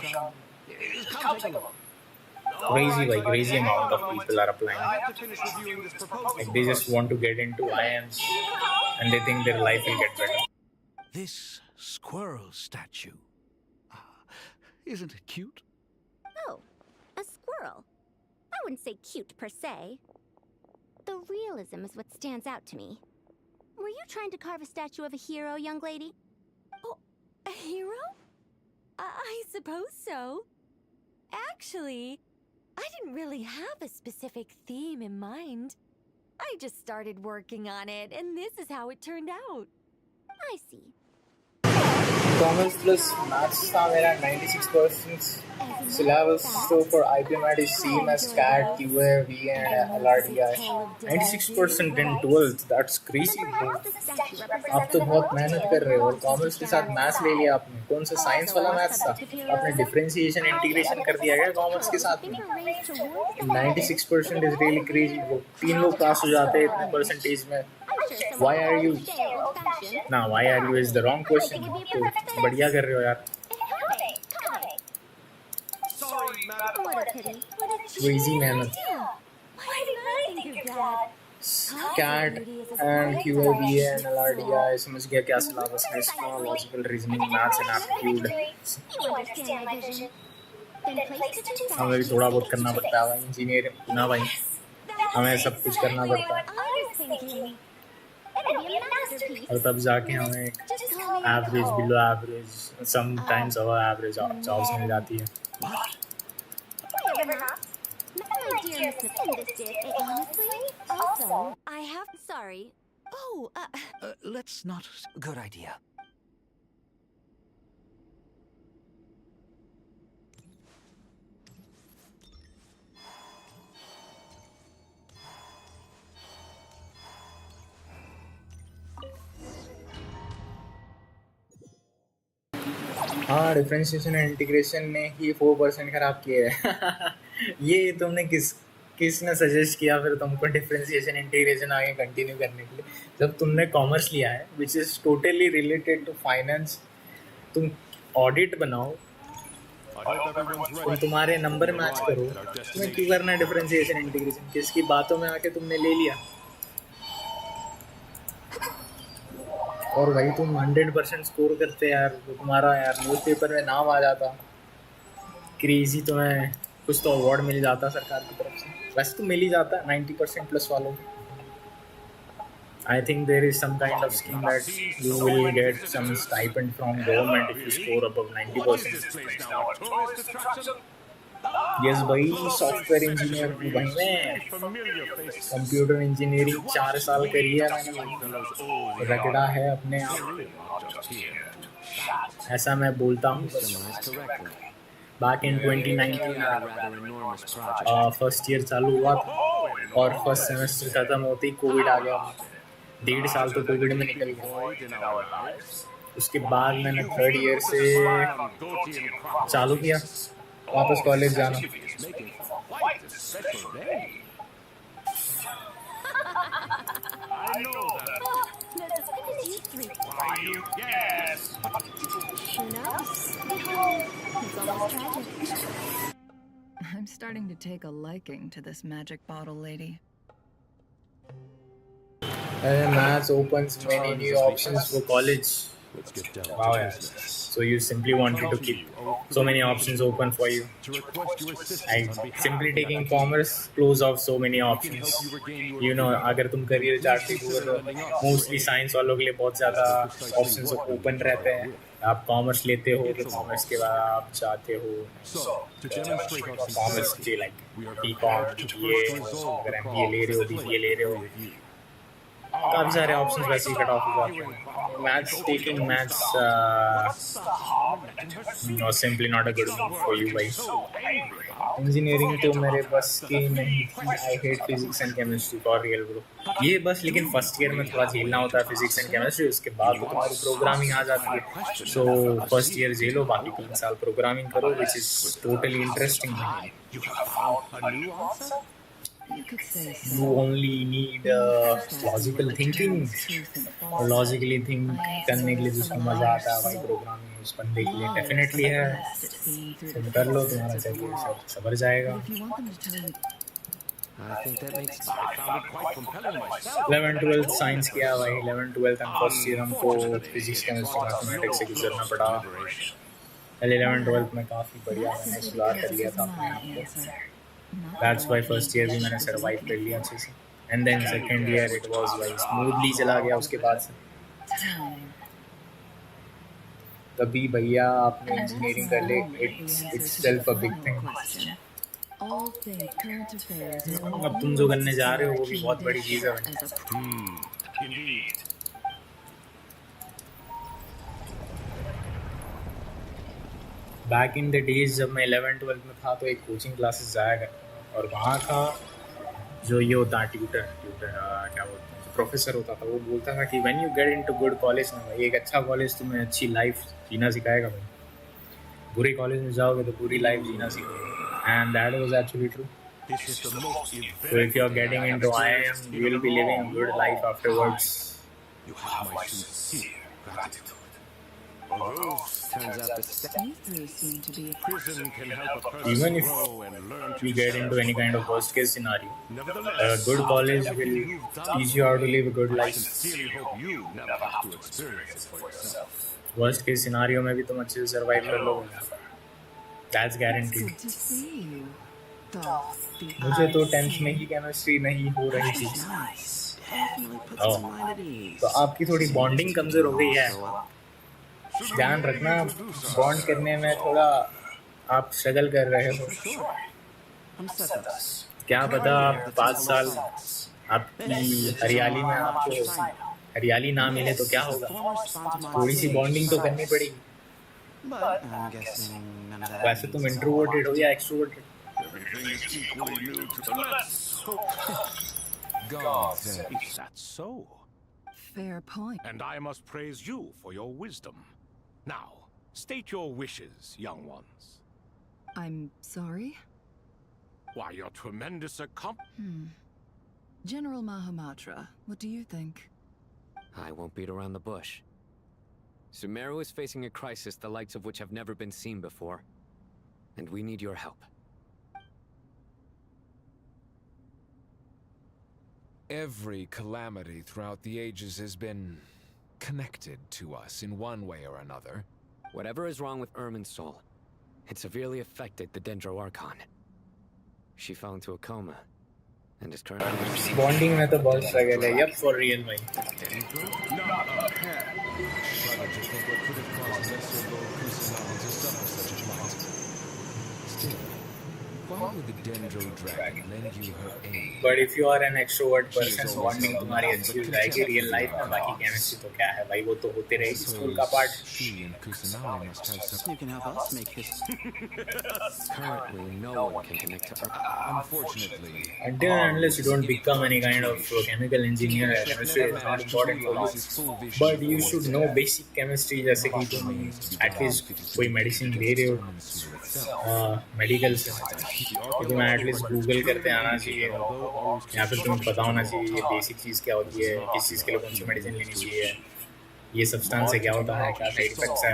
crazy like crazy amount of people are applying like they just want to get into IIMs and they think their life will get better This squirrel statue. Isn't it cute? Oh, a squirrel. I wouldn't say cute per se. The realism is what stands out to me. Were you trying to carve a statue of a hero, young lady? Oh, a hero? I suppose so. Actually, I didn't really have a specific theme in mind. I just started working on it, and this is how it turned out. I see. Commerce plus maths था मेरा 96% syllabus so for IPMAT is same as CAT, QA, VA and LRDI. 96% in 12th, that's crazy bro. आप तो बहुत मेहनत कर रहे हो और कॉमर्स के साथ मैथ्स ले लिया आपने. कौन सा साइंस वाला मैथ्स था? आपने डिफरेंशिएशन इंटीग्रेशन कर दिया क्या कॉमर्स के साथ में? 96% is really crazy bro. 3 लोग पास हो जाते हैं इतने परसेंटेज में. Why are you? Nah, why are you is the wrong question. तो बढ़िया कर रहे हो यार. Crazy मेहनत. CAT and QA, VA and LRDI समझ गया क्या सिलेबस है इसका. Logical reasoning, maths and aptitude. हमें भी थोड़ा बहुत करना पड़ता है भाई. इंजीनियर ना भाई, हमें सब कुछ करना पड़ता है और तब जाके हमें average, below average, sometimes above average jobs मिल जाती है. Let's not. Good idea. हाँ, डिफरेंशिएशन एंड इंटीग्रेशन ने ही 4% खराब किए है. ये तुमने किसने सजेस्ट किया फिर तुमको डिफरेंशिएशन इंटीग्रेशन आगे कंटिन्यू करने के लिए, जब तुमने कॉमर्स लिया है which is totally related to finance. तुम ऑडिट बनाओ, तुम तुम्हारे नंबर मैच करो, तुम्हें क्यों करना है डिफरेंशिएशन इंटीग्रेशन? किसकी बातों में आके तुमने ले लिया. और भाई तुम 100% स्कोर करते यार, तो तुम्हारा यार न्यूज़पेपर में नाम आ जाता. क्रेजी. तुम्हें कुछ तो अवार्ड मिल जाता सरकार की तरफ से. वैसे तो मिल ही जाता 90% प्लस वालों. I think there is some kind of scheme that you will get some stipend from government if you score above 90%. Yes भाई, सॉफ्टवेयर इंजीनियर हूँ भाई मैं. कंप्यूटर इंजीनियरिंग 4 साल करी है मैंने. रगड़ा है अपने आप, ऐसा मैं बोलता हूँ. बैक इन 2019 फर्स्ट ईयर चालू हुआ था और फर्स्ट सेमेस्टर खत्म होते ही कोविड आ गया. 1.5 साल तो कोविड में निकल गया. उसके बाद मैंने थर्ड ईयर से चालू किया वापस कॉलेज जाना. I'm starting to take a liking to this magic bottle lady. Maths opens many new options for college. Wow, yeah. So you simply wanted to keep so many options open for you. Simply taking commerce close off so many options. You know, अगर तुम career चाहते हो तो mostly science वालों के लिए बहुत ज़्यादा options open रहते हैं. आप कॉमर्स लेते हो तो कॉमर्स के बाद आप चाहते हो कॉमर्स के लाइक बीकॉम, बीबीए, अगर एमबीए ले रहे हो, बीबीए ले रहे हो, काफ़ी सारे ऑप्शंस वैसे ही कट ऑफ हो जाते हैं. Maths, taking maths simply not a good move for you भाई. इंजीनियरिंग तो मेरे बस की नहीं थी. I hate physics and chemistry for real bro. ये बस लेकिन फर्स्ट ईयर में थोड़ा झेलना होता है फिजिक्स एंड केमिस्ट्री. उसके बाद तो तुम्हारी प्रोग्रामिंग आ जाती है. सो फर्स्ट ईयर झेलो, बाकी 3 साल प्रोग्रामिंग करो विच is totally interesting. You only need logical thinking. और logically think करने के लिए जिसको मज़ा आता है भाई प्रोग्रामिंग, उस बंदे के लिए डेफिनेटली है. तुम कर लो, तुम्हारा सब सबर जाएगा. 11-12 साइंस किया भाई. 11-12 एंड फर्स्ट ईयर हमको फिजिक्स, केमिस्ट्री, मैथमेटिक्स से गुजरना पड़ा. 11-12 में काफ़ी बढ़िया मैंने सुधार कर लिया था अपने आप को. That's why first year भी मैंने survive कर लिया अच्छे से. And then second year it was like smoothly चला गया उसके बाद से. तभी भैया आपने इंजीनियरिंग कर ले, it's itself a big thing. all think current affairs are all अब तुम जो करने जा रहे हो वो भी बहुत बड़ी चीज है। बैक इन द डेज जब मैं 11th-12th में था तो एक कोचिंग क्लासेस जाया करता और वहाँ का जो ये होता है ट्यूटर क्या बोलते हैं प्रोफेसर होता था, वो बोलता था कि when you get into good college ना भाई, एक अच्छा कॉलेज तुम्हें अच्छी लाइफ जीना सिखाएगा भाई, बुरे कॉलेज में जाओगे तो बुरी लाइफ जीना सीखोगे। And that was actually true. So if you are getting into IIM, you will be living a good life afterwards. You have my sincere gratitude. Turns out you seem to be prison can help a person Even if grow and learn to you get into any kind of worst case scenario, a good college will teach you how to live a good life. I sincerely hope you never have to experience it for yourself. Worst case scenario में भी तुम अच्छे से survive कर लोगे, that's guaranteed. good to see you. मुझे तो 10th में ही केमिस्ट्री नहीं हो रही थी। तो आपकी थोड़ी बॉन्डिंग कमजोर हो गई है, ध्यान रखना। बॉन्ड करने में थोड़ा आप स्ट्रगल कर रहे हो। क्या पता 5 साल आपकी हरियाली में आपको हरियाली ना मिले तो क्या होगा, थोड़ी सी बॉन्डिंग तो करनी पड़ेगी। वैसे तुम इंट्रोवर्टेड हो या extroverted? Everything is equally new to the let's God, is that so? Fair point. And I must praise you for your wisdom. Now, state your wishes, young ones. I'm sorry? Why, your tremendous General Mahamatra, what do you think? I won't beat around the bush. Sumeru is facing a crisis the likes of which have never been seen before. And we need your help. Every calamity throughout the ages has been connected to us in one way or another. Whatever is wrong with Ermin's soul, it severely affected the Dendro Archon. She fell into a coma and is currently... Bonding में तो बहुत struggle है, yep, for real भाई। Why would the Dendro Dragon lend you her aid? But if you are an extrovert person, bonding तुम्हारी अच्छी हो जाएगी real life में। बाकी केमिस्ट्री तो क्या है भाई, वो तो होते रहेगी स्कूल का part. You can help us make this. Currently, no one can connect to Earth. Unfortunately, until and unless you don't become any kind of chemical engineer, chemistry is not important for you. But you should know basic chemistry, जैसे कि तुम at least कोई medicine ले रहे हो, medical से, तो तुम्हें at least Google करते आना चाहिए, या फिर तुम्हें पता होना चाहिए ये basic चीज़ क्या होती है, किस चीज़ के लिए कौन सी medicine लेनी चाहिए, ये सब्सटेंस से क्या होता है, क्या साइड इफेक्ट्स है,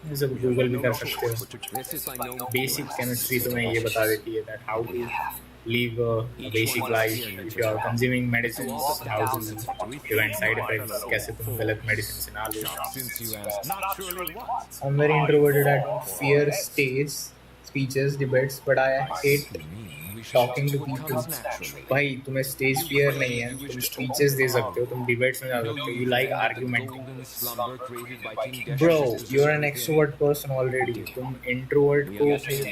ये सब गूगल भी कर सकते हो। बेसिक केमिस्ट्री तुम्हें ये बता देती है that how to live a basic life if you are consuming medicines, how to prevent side effects, कैसे तुम गलत medicine से ना लो। I'm very introverted. I don't fear stage speeches, debates, but I hate talking to people. भाई तुम्हें stage fear नहीं है, तुम speeches दे सकते हो, तुम debates में जा सकते हो, you like argumenting. Bro, you're an extrovert person already. तुम introvert को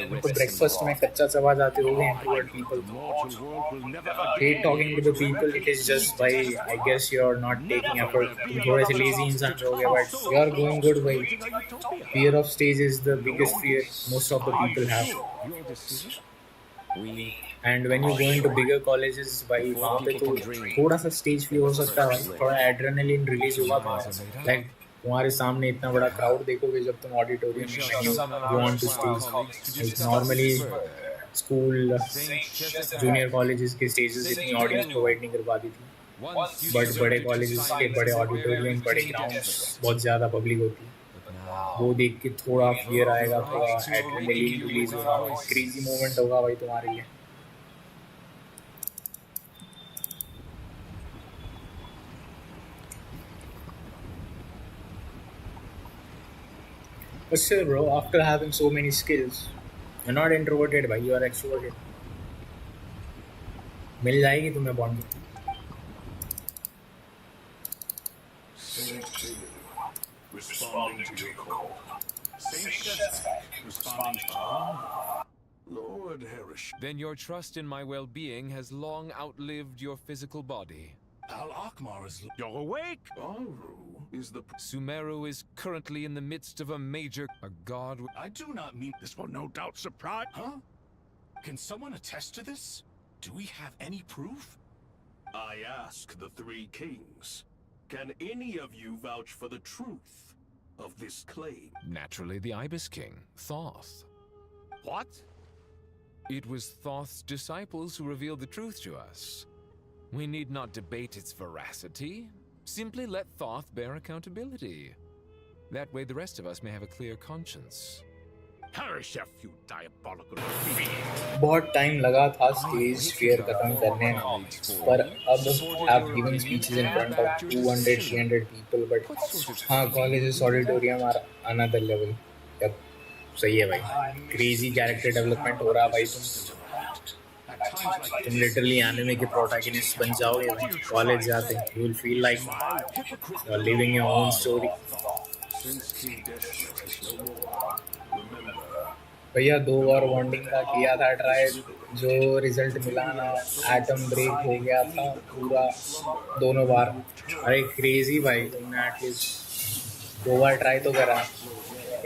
तुमको breakfast में कच्चा चबा जाते होगे introvert people. Hate talking to the people. It is just by I guess you're not taking effort. तुम थोड़े से lazy इंसान रहोगे, but you're going good भाई. Fear of stage is the biggest fear most of the people have. And when you go into bigger colleges, भाई वहाँ पे तो थोड़ा सा stage fear हो सकता है, थोड़ा adrenaline release होगा तुम्हारा, like तुम्हारे सामने इतना बड़ा crowd देखोगे जब तुम auditorium में go on to stage. Like normally school, junior colleges के stages इतनी audience provide नहीं कर पाती थी, but बड़े colleges के बड़े auditorium, बड़े grounds, बहुत ज़्यादा public होती है, वो देख के थोड़ा fear आएगा, थोड़ा adrenaline release होगा, crazy moment होगा भाई तुम्हारे लिए। But still, bro, after having so many skills, you're not introverted, भाई, you are extroverted. मिल जाएगी तुम्हें bonding. Responding to your call. Saint Shestak responding to Good, Harish. Then your trust in my well-being has long outlived your physical body. Al Akmar is... You're awake? Aru is the... Sumeru is currently in the midst of a major... A god... I do not mean... This will no doubt surprise... Huh? Can someone attest to this? Do we have any proof? I ask the three kings. Can any of you vouch for the truth of this claim? Naturally, the Ibis King, Thoth. What? It was Thoth's disciples who revealed the truth to us. We need not debate its veracity. Simply let Thoth bear accountability. That way the rest of us may have a clear conscience. Perish, you diabolical fiend! बहुत time लगा था stage fair खत्म करने में, पर अब I've given speeches in front of 200-300 people, but हाँ colleges auditorium are another level. Yup सही है भाई, crazy character development हो रहा भाई तुम literally anime के protagonist बन जाओगे भाई college जाते, you will feel like you're living your own story. भैया 2 बार बॉन्डिंग का किया था ट्राई, जो रिजल्ट मिला ना एटम ब्रेक हो गया था पूरा दोनों बार. अरे क्रेजी भाई, तुमने एटलीस्ट 2 बार ट्राई तो करा.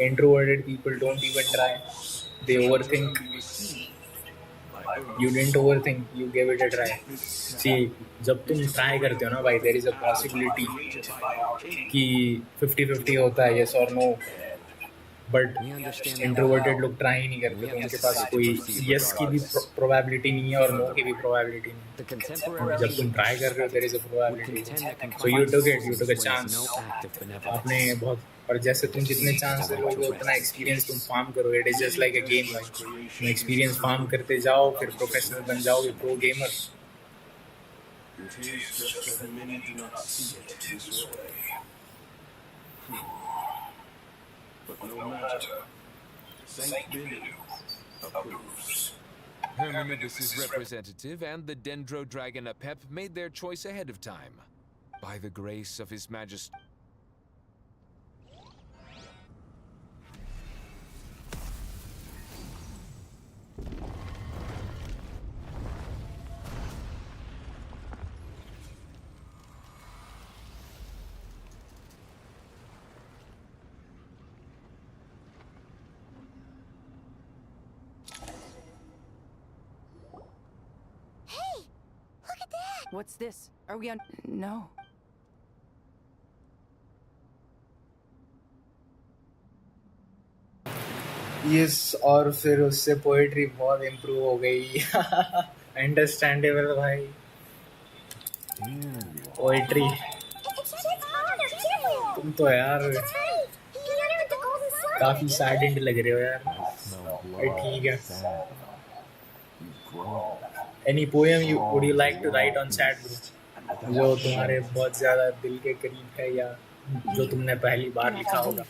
Introverted people don't even try, they overthink. You didn't overthink, you give it a try. See, जब तुम ट्राई करते हो ना भाई, देयर इज अ पॉसिबिलिटी कि 50-50 होता है, यस और नो. बट इंट्रोवर्टेड लोग ट्राई ही नहीं करते, तो उनके पास कोई यस की भी प्रोबेबिलिटी नहीं है और नो की भी प्रोबेबिलिटी नहीं है. जब तुम ट्राई कर रहे हो, there is a probability, so you took a chance. आपने बहुत, और जैसे तुम जितने चांस लोगे उतना एक्सपीरियंस तुम फार्म करोगे. It is just like a game भाई, तुम एक्सपीरियंस फार्म करते जाओ, फिर प्रोफेशनल बन जाओगे, pro gamer. But no matter, Saint Binu approves. Hermanubis' representative and the Dendro Dragon Apep made their choice ahead of time. By the grace of His Majesty. What's this? Are we on? No. Yes, और फिर उससे poetry बहुत improve हो गई. Understandable भाई, poetry. तुम तो यार काफी सैडेंड लग रहे हो यार. ठीक है. Any poem would you like to write on chat, bro? जो तुम्हारे बहुत ज़्यादा दिल के करीब है, या जो तुमने पहली बार लिखा होगा.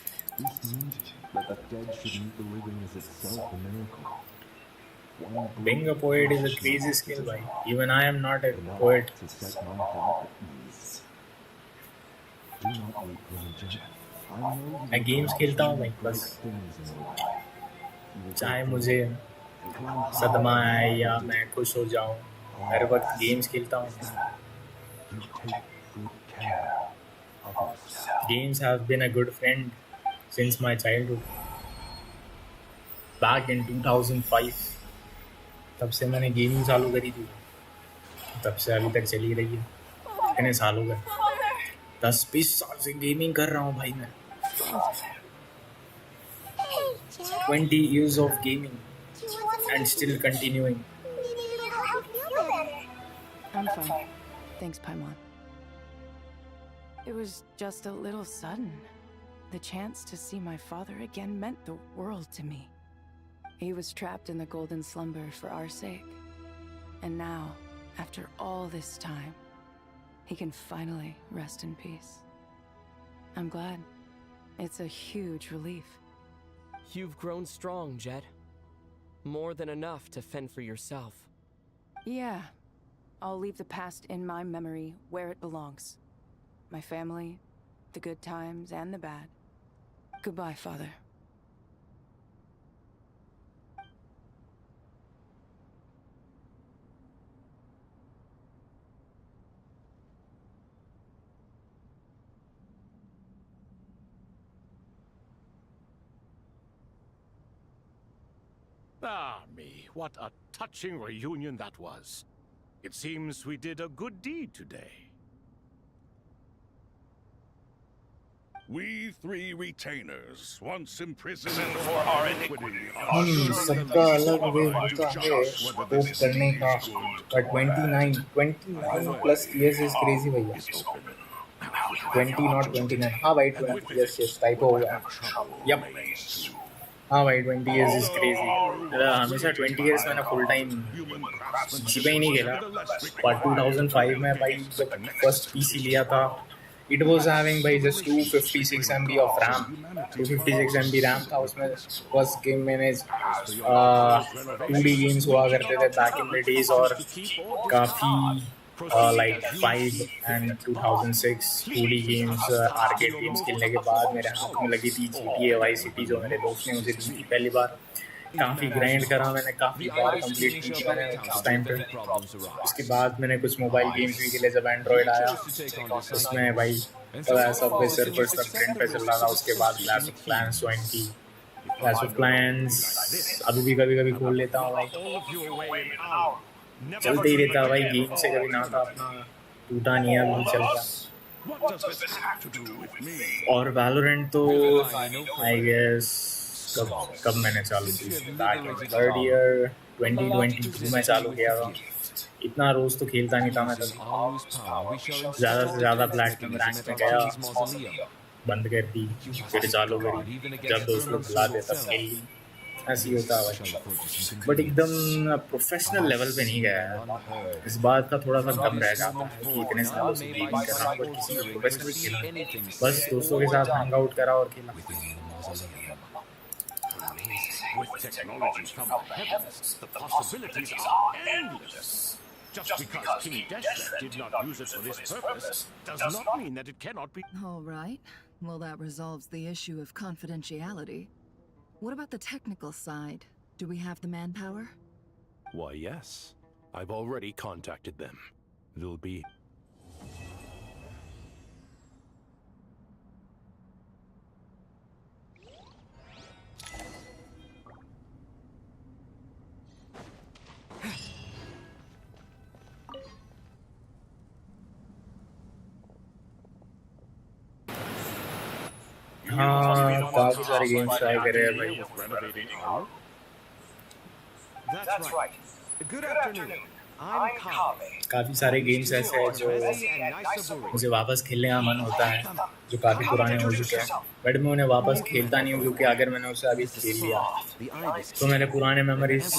Being a poet is a crazy skill, भाई. Even I am not a poet. मैं गेम्स खेलता हूँ भाई, बस. चाहे मुझे सदमा है या मैं खुश हो जाऊं, हर वक्त गेम्स खेलता हूं. Games have been a good friend since my childhood. Back in 2005, तब से मैंने गेमिंग चालू करी थी, तब से अभी तक चली रही है. कितने साल हो गए? 10-20 साल से गेमिंग कर रहा हूँ भाई मैं. 20 years of gaming. And still continuing. I'm fine. Thanks, Paimon. It was just a little sudden. The chance to see my father again meant the world to me. He was trapped in the golden slumber for our sake. And now, after all this time, he can finally rest in peace. I'm glad. It's a huge relief. You've grown strong, Jet. More than enough to fend for yourself. Yeah. I'll leave the past in my memory where it belongs. My family, the good times and the bad. Goodbye, Father. Ah, me, what a touching reunion that was. It seems we did a good deed today. We three retainers, once imprisoned for our iniquity, हम सबका अलग वे होता है hope करने का but 29 plus years is crazy भैया 20 not 29 हाँ भाई 20 yes typo हो गया yep हाँ भाई 20 years is crazy हमेशा 20 years मैंने full time किसी पे ही नहीं खेला but 2005 में भाई जब first PC लिया था it was having भाई just 256 MB of RAM 256 MB RAM था उसमें first game मैंने 2D games हुआ करते थे back in the days और काफ़ी like 5 and 2006 2D games arcade games खेलने के बाद मेरे हाथ में लगी थी GTA Vice City जो मेरे दोस्त ने मुझे दी थी पहली बार काफ़ी ग्राइंड करा मैंने काफ़ी बार कंप्लीट की थी मैंने उस टाइम पे उसके बाद मैंने कुछ मोबाइल गेम्स भी खेले जब एंड्रॉयड आया उसमें भाई सबवे सर्फर्स तक ट्रेंड पे चल रहा था उसके बाद क्लैश ऑफ क्लैंस ज्वाइन की क्लैश ऑफ क्लैंस अभी भी कभी कभी खोल लेता हूँ भाई चलते ही रहता भाई गेम से कभी ना था अपना टूटा नहीं है अभी चल रहा और वैलोरेंट तो आई गेस कब मैंने चालू की थर्ड ईयर 2022 में चालू किया था इतना रोज तो खेलता नहीं था मैं तब ज़्यादा से ज़्यादा प्लैटिनम रैंक में गया बंद कर दी फिर चालू करी जब दोस्त लोग बुला दे तब खेल ली ऐसी होता है बट एकदम प्रोफेशनल लेवल पे नहीं गया इस बात का थोड़ा सा कम रह जाता है कि इतने सालों से गेमिंग कर रहा हूँ बट किसी प्रोफेशनल खेला बस दोस्तों के साथ हैंग आउट करा और खेला With technology from the heavens, the possibilities are endless. Just because King Deshret did not use it for this purpose does not mean that it cannot be. All right. Well, that resolves the issue of confidentiality. What about the technical side? Do we have the manpower? Why, yes. I've already contacted them. They'll be... हाँ काफ़ी सारे games try करे हैं भाई काफ़ी सारे games ऐसे हैं जो मुझे वापस खेलने का मन होता है जो काफ़ी पुराने हो चुके हैं बट मैं उन्हें वापस खेलता नहीं हूँ क्योंकि अगर मैंने उसे अभी खेल लिया तो मेरे पुराने मेमोरीज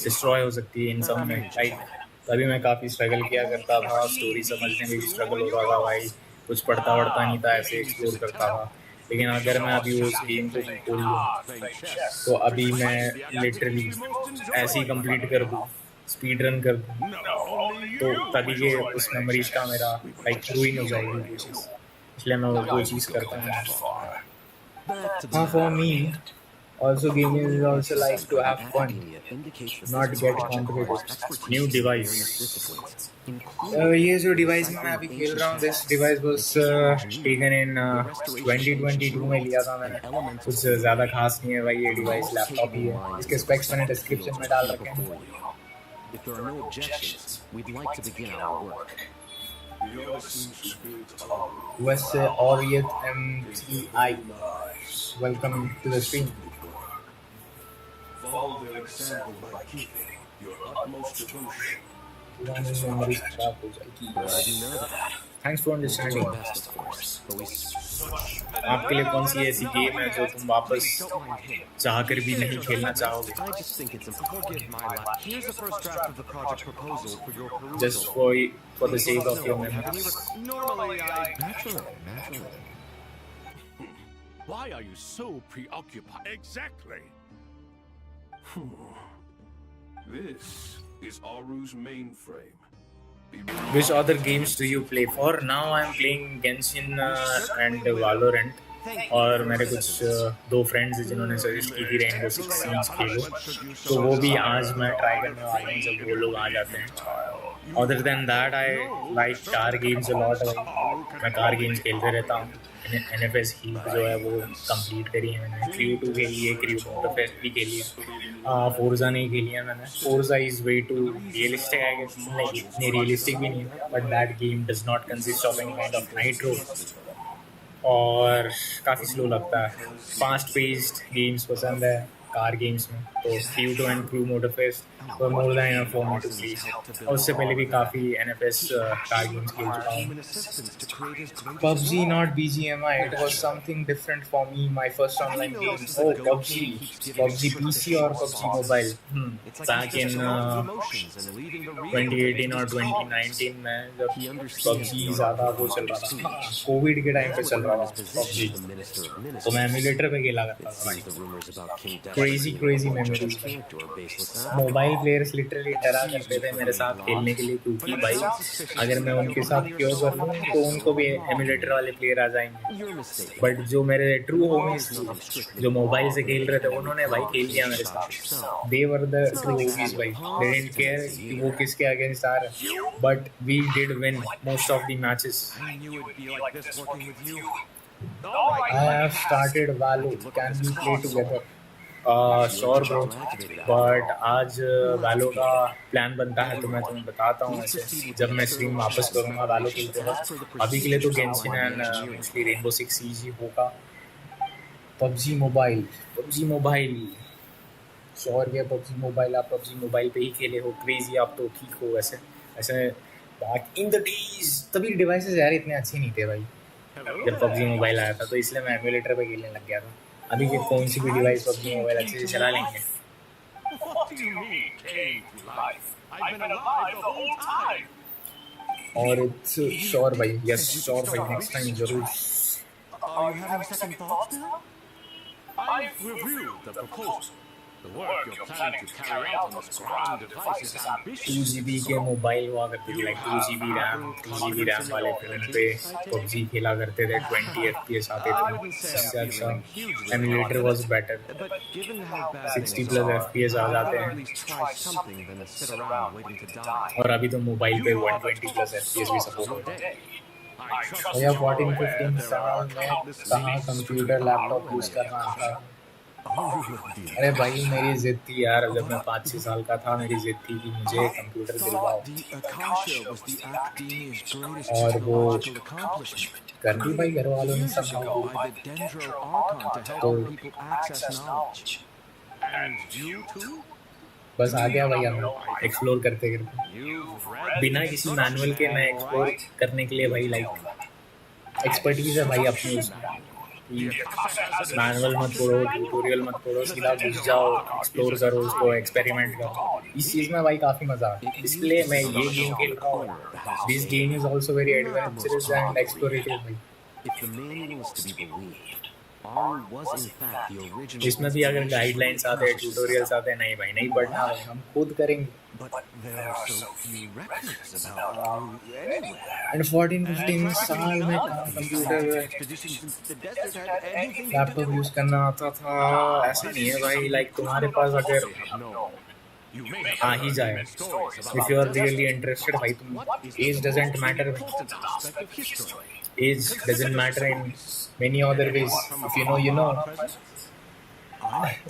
डिस्ट्रॉय हो सकती है इन सब में राइट तभी मैं काफ़ी स्ट्रगल किया करता था स्टोरी समझने में भी स्ट्रगल होता था भाई कुछ पढ़ता नहीं था ऐसे एक्सप्लोर करता था लेकिन अगर मैं अभी उस गेम को खोल लूँ तो अभी मैं लिटरली ऐसे ही कंप्लीट कर दूँ स्पीड रन कर दूँ तो तभी के उस मेमोरीज का मेरा लाइक रूइन हो जाएगी वो चीज़ इसलिए मैं वो चीज़ करता हूँ हाँ for me also gaming is also like to have fun not get competitive new device ये जो डिवाइस मैं अभी खेल रहा हूँ this device was taken in 2022 में लिया था मैंने कुछ ज़्यादा खास नहीं है भाई ये डिवाइस लैपटॉप ही है इसके स्पेक्स मैंने डिस्क्रिप्शन में डाल रखे हैं If there are no objections, we'd like to begin our work. US Orient MTI welcome to the stream Follow their example by keeping your utmost devotion. Thanks for understanding. आपके लिए कौन सी ऐसी game है जो तुम वापस चाहकर भी नहीं खेलना चाहोगे? Just for the sake of your memories. Naturally. Why are you so preoccupied? Exactly. This is Aru's mainframe. Which other games do you play? For now, I'm playing Genshin and Valorant. और मेरे कुछ दो friends जिन्होंने suggest की थी rainbow six seize खेलो तो वो भी आज मैं ट्राई करने वाला हूँ जब वो लोग आ जाते हैं Other than that, I like car games a lot. मैं कार गेम्स खेलते रहता हूँ NFS ही जो है वो कंप्लीट करी है मैंने। क्रू 2 खेली है, क्रू मोटोफेस्ट भी खेली है, फोर्जा नहीं खेली है मैंने। Forza is way too realistic है, नहीं इतनी रियलिस्टिक भी नहीं है, but that game does not consist of any kind of nitro और काफ़ी स्लो लगता है। फास्ट पेस्ड गेम्स पसंद है कार गेम्स में, तो क्रू 2 एंड क्रू मोटोफेस्ट और more than enough for me to play. और उससे पहले भी काफ़ी NFS कार गेम्स खेल चुका हूँ। PUBG not BGMI, it was something different for me. My first online game, oh PUBG PC or PUBG Mobile, back in 2018 और 2019 में जब PUBG ज़्यादा वो चल रहा था, कोविड के टाइम पे चल रहा था PUBG, तो मैं एमुलेटर पे खेला करता था। Crazy memories. Mobile players literally डरा करते थे मेरे साथ खेलने के लिए, क्योंकि भाई अगर मैं उनके साथ क्यों कर लूँ तो उनको भी एमुलेटर वाले प्लेयर आ जाएंगे। बट जो मेरे ट्रू होमीज जो मोबाइल से खेल रहे थे, उन्होंने भाई खेल लिया मेरे साथ। दे वर द ट्रू होमीज भाई, दे डिडंट केयर कि वो किसके अगेंस्ट आ रहे, but we did win most of the matches. I have started Valo. Can we play together? Sure bro, but आज वैलो का प्लान बनता है तो मैं तुम्हें बताता हूँ। ऐसे जब मैं स्ट्रीम वापस करूँगा वैलो खेलते हैं। अभी के लिए तो Genshin and mostly rainbow 6 siege ही होगा। PUBG मोबाइल श्योर है, PUBG मोबाइल आप PUBG मोबाइल पे ही खेले हो। क्रेजी आप तो ठीक हो वैसे बैक इन द डेज। तभी डिवाइसेस यार इतने अच्छे नहीं थे भाई जब PUBG मोबाइल आया था, तो इसलिए मैं एमुलेटर पे खेलने लग गया था। अभी ये कौन सी भी डिवाइस PUBG मोबाइल अच्छे से चला लेंगे। और इट्स श्योर भाई, यस श्योर भाई, नेक्स्ट टाइम जरूर। I've reviewed the proposal. The work you're planning to carry out on this grand device is ambitious. 2GB के मोबाइल हुआ करते थे, लाइक 2GB रैम वाले फिल्म पे PUBG खेला करते थे। 20 FPS आते थे। इससे अच्छा एमुलेटर वाज बेटर। 60+ FPS आ जाते हैं। और अभी तो मोबाइल पे 120+ FPS भी सपोर्ट होता है। भैया 14-15 साल में कहाँ कंप्यूटर लैपटॉप यूज़ करना आता है। अरे भाई मेरी जिद थी यार, जब मैं 5-6 साल का था मेरी जिद थी कि मुझे कंप्यूटर दिलवाओ, और वो कर दी भाई घर वालों ने सब। तो बस आ गया भाई, हम एक्सप्लोर करते बिना किसी मैनुअल के मैं एक्सप्लोर करने के लिए भाई लाइक एक्सपर्टीज है भाई अपनी उसमें। मैनुअल मत पढ़ो, ट्यूटोरियल मत पढ़ो, सीधा घुस जाओ, एक्सप्लोर करो उसको, एक्सपेरिमेंट करो। इस चीज़ में भाई काफ़ी मज़ा आता है, इसलिए मैं ये गेम खेल रहा हूँ। This game is also very adventurous and explorative भाई। इसमें भी अगर गाइडलाइंस आते हैं, ट्यूटोरियल्स आते हैं, नहीं भाई नहीं पढ़ना भाई, हम खुद करेंगे। एंड 14-15 साल में कंप्यूटर लैपटॉप यूज़ करना आता था, ऐसा नहीं है भाई। लाइक तुम्हारे पास अगर आ ही जाए, if you are really interested भाई, तुम age doesn't matter, age doesn't matter in many other ways. If you know, you know.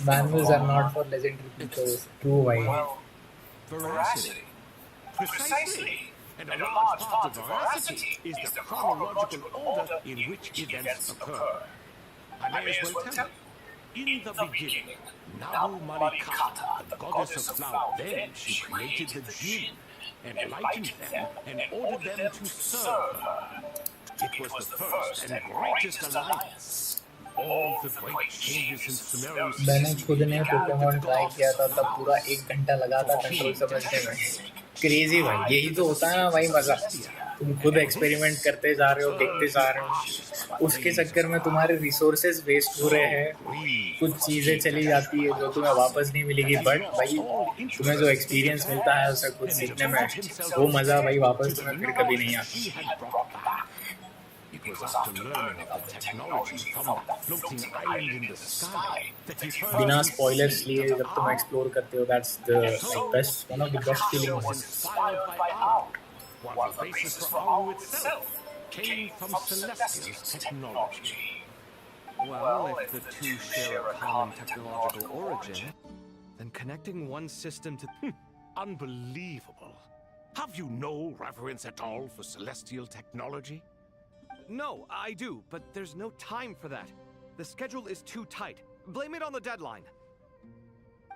Manuals are not for legendary people. True, why? Veracity. Precisely. And a large part of veracity is the chronological order in which events occur. I may as well tell you. In the beginning, Nabu Malikata, the goddess of flower, then she created the jinn, enlightened them, and ordered them to serve her. It was the first and greatest alliance. All the great changes in Sumeru's मैंने खुद ने Pokemon try किया था, तब पूरा 1 घंटा लगा था कंट्रोल समझने में। क्रेजी भाई, यही तो होता है ना भाई मजा। तुम खुद एक्सपेरिमेंट करते जा रहे हो, देखते जा रहे हो, उसके चक्कर में तुम्हारे रिसोर्सेज वेस्ट हो रहे हैं, कुछ चीज़ें चली जाती है जो तुम्हें वापस नहीं मिलेगी, बट भाई तुम्हें जो एक्सपीरियंस मिलता है उसे खुद सीखने में, वो मज़ा भाई वापस तुम्हें फिर कभी नहीं आता। It was after learning of the technology from that floating island in the sky that he first बिना स्पॉयलर्स लिए जब तुम एक्सप्लोर करते हो, that's the best, one of the best feelings. inspired by Aru, was the basis for Aru itself. came from Celestia's technology. Well, if the two share a common technological origin, then connecting one system to... Unbelievable. Have you no reverence at all for celestial technology? No, I do, but there's no time for that. The schedule is too tight. Blame it on the deadline.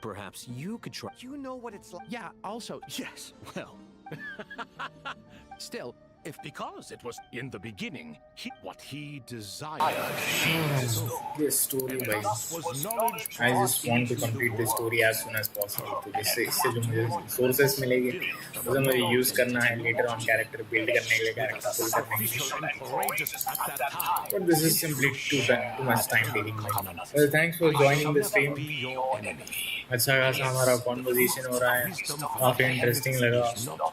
Perhaps you could try. You know what it's like. Yeah, also, yes, well. Still, if because it was in the beginning, what he desired. This story, भाई. I just want to complete this story as soon as possible. तो जिससे इससे जो मुझे sources मिलेंगे, उसे मुझे use करना है later on character build करने के लिए, character build करने के लिए. But this is simply too much time taking. Well, thanks for joining the stream. अच्छा खासा हमारा conversation हो रहा है, काफी interesting लगा,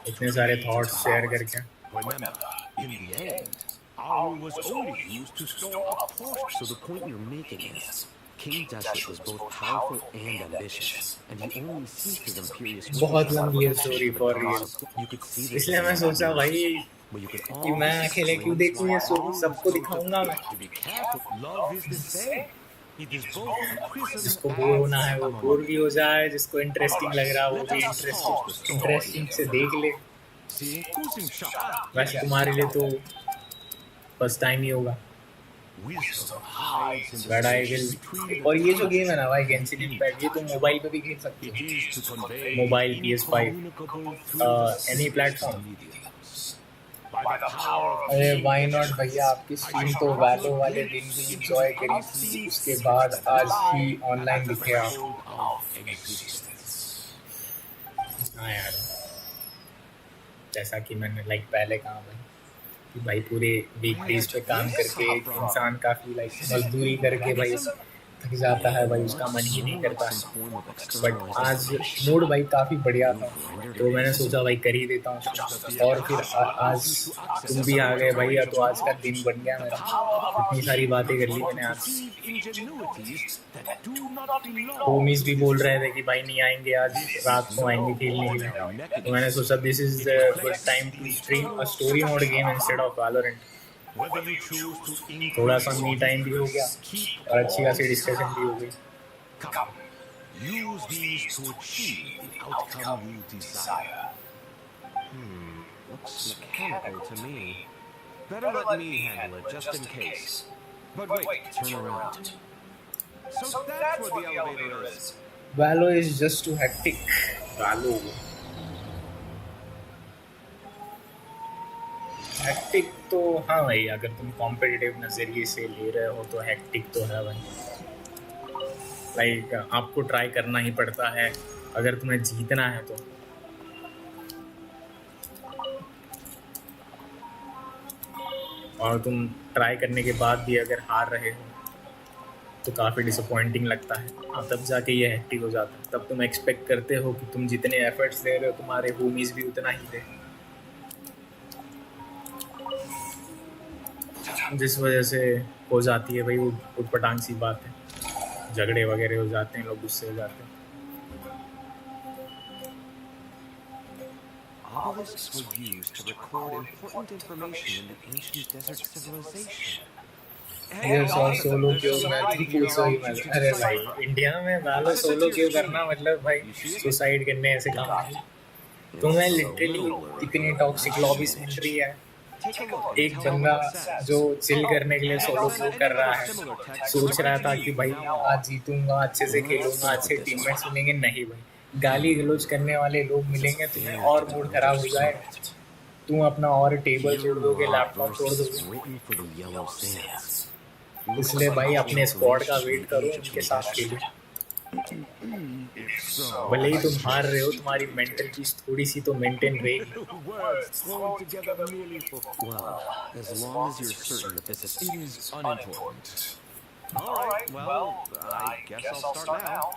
इतने सारे thoughts share करके. Remember, in the end, our was only used to store a portion. So the point you're making is, King Desolate was both powerful and ambitious, and he only ceased his imperious ways. बहुत लंबी है story for real. इसलिए मैं सोचा भाई कि मैं अकेले क्यों देखूं ये story, सबको दिखाऊंगा मैं. जिसको बोर होना है वो बोर भी हो जाए, जिसको इंटरेस्टिंग लग रहा है वो भी इंटरेस्टिंग से देख ले. वैसे तुम्हारे लिए तो फर्स्ट टाइम ही होगा. But I will. और ये जो गेम है ना भाई, Genshin Impact, ये तो मोबाइल पे भी खेल सकते हो. Mobile, PS5, any platform. अरे व्हाई नॉट भैया, आपकी स्ट्रीम तो वैलो वाले दिन भी एंजॉय करी थी, उसके बाद आज ही ऑनलाइन दिखे आप. हाँ यार, जैसा कि मैंने पहले कहा भाई कि भाई पूरे वीकडेज पे काम करके इंसान काफ़ी मजदूरी करके भाई थक जाता है भाई, उसका मन ही नहीं करता है. बट आज मूड भाई काफ़ी बढ़िया था, तो मैंने सोचा भाई कर ही देता हूँ. और फिर आज तुम भी आ गए भैया, तो आज का दिन बन गया मेरा. इतनी सारी बातें कर ली मैंने आज. होमीज भी बोल रहे थे कि भाई नहीं आएंगे आज, रात को आएंगे खेलने के लिए. तो मैंने सोचा this is the good time to stream a story mode game instead of Valorant. थोड़ा सा मी टाइम भी हो गया और अच्छी खासी डिस्कशन भी हो गई. Use these to achieve the outcome you desire. Looks mechanical to me. Better let me handle it, just in case. But wait, turn around. So that's where the elevator is. Valo is just too hectic. Valo. Hectic तो हाँ भाई, अगर तुम competitive नज़रिए से ले रहे हो तो हेक्टिक तो है भाई. लाइक आपको ट्राई करना ही पड़ता है अगर तुम्हें जीतना है तो. और तुम ट्राई करने के बाद भी अगर हार रहे हो तो काफ़ी डिसअपॉइंटिंग लगता है. तब जाके ये हेक्टिक हो जाता है. तब तुम एक्सपेक्ट करते हो कि तुम जितने एफर्ट्स दे रहे हो तुम्हारे होमीज भी उतना ही दे, जिस वजह से हो जाती है भाई वो उटपटांग सी बात है. झगड़े वगैरह हो जाते हैं, लोग गुस्से हो जाते हैं. Obelisks were used to record important information in the ancient desert civilization. ये सोलो क्यों मैं अरे भाई इंडिया में वालो सोलो क्यों करना, मतलब भाई सुसाइड करने ऐसे काम. तुम्हें लिटरली इतनी टॉक्सिक लॉबीज मिल रही है. एक बंदा जो चिल करने के लिए सोलो क्यों कर रहा है, सोच रहा था कि भाई आज जीतूंगा, अच्छे से खेलूंगा, अच्छे टीममेट्स मिलेंगे. नहीं भाई, गाली गलौज करने वाले लोग मिलेंगे, तुम्हें और मूड खराब हो जाएगा. तुम अपना और टेबल छोड़ दोगे, लैपटॉप छोड़ दोगे. इसलिए भाई अपने स्क्वाड का वेट करो, उनके साथ खेलो. भले ही तुम हार रहे हो, तुम्हारी मेंटल पीस थोड़ी सी तो मेंटेन रहेगी. Well, as long as you're certain that this is unimportant. All right, well, I guess I'll start now.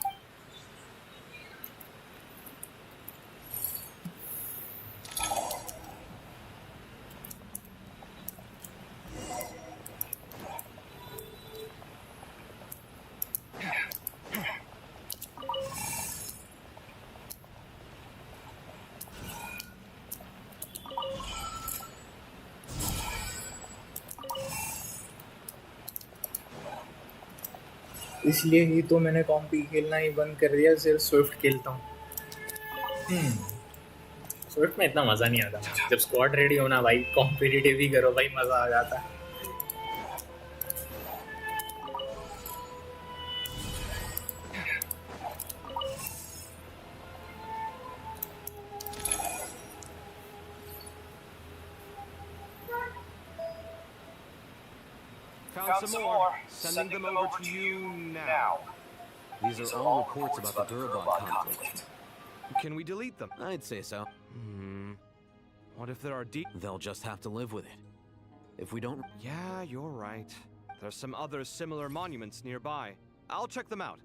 इसलिए ही तो मैंने कॉम्पी खेलना ही बंद कर दिया, सिर्फ स्विफ्ट खेलता हूँ। स्विफ्ट में इतना मज़ा नहीं आता। जब स्क्वाड रेडी होना भाई, कॉम्पिटिटिव ही करो भाई, मज़ा आ जाता है। Found some more. Sending them over to you now. These are all reports about the Gurabon conflict. Can we delete them? I'd say so. What if there are They'll just have to live with it. If we don't... Yeah, you're right. There's some other similar monuments nearby. I'll check them out.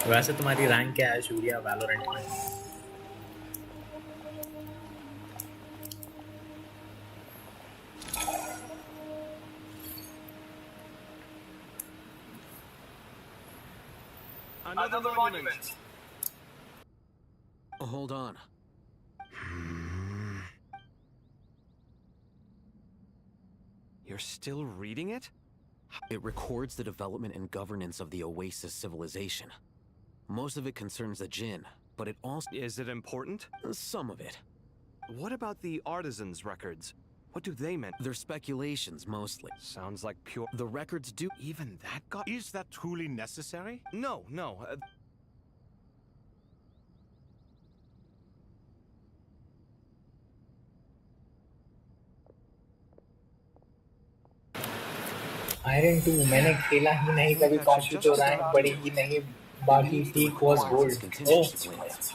वैसे तुम्हारी rank क्या है Surya Valorant में? Another monument. Hold on. You're still reading it? It records the development and governance of the Oasis civilization. Most of it concerns the Jinn, but it also... Is it important? Some of it. What about the artisans' records? What do they mean? They're speculations, mostly. Sounds like pure... The records do... Even that got... Is that truly necessary? No. Iron 2 मैंने खेला ही नहीं कभी, कॉम्पी तो rank बड़ी ही नहीं, बाकी ठीक was gold. Oh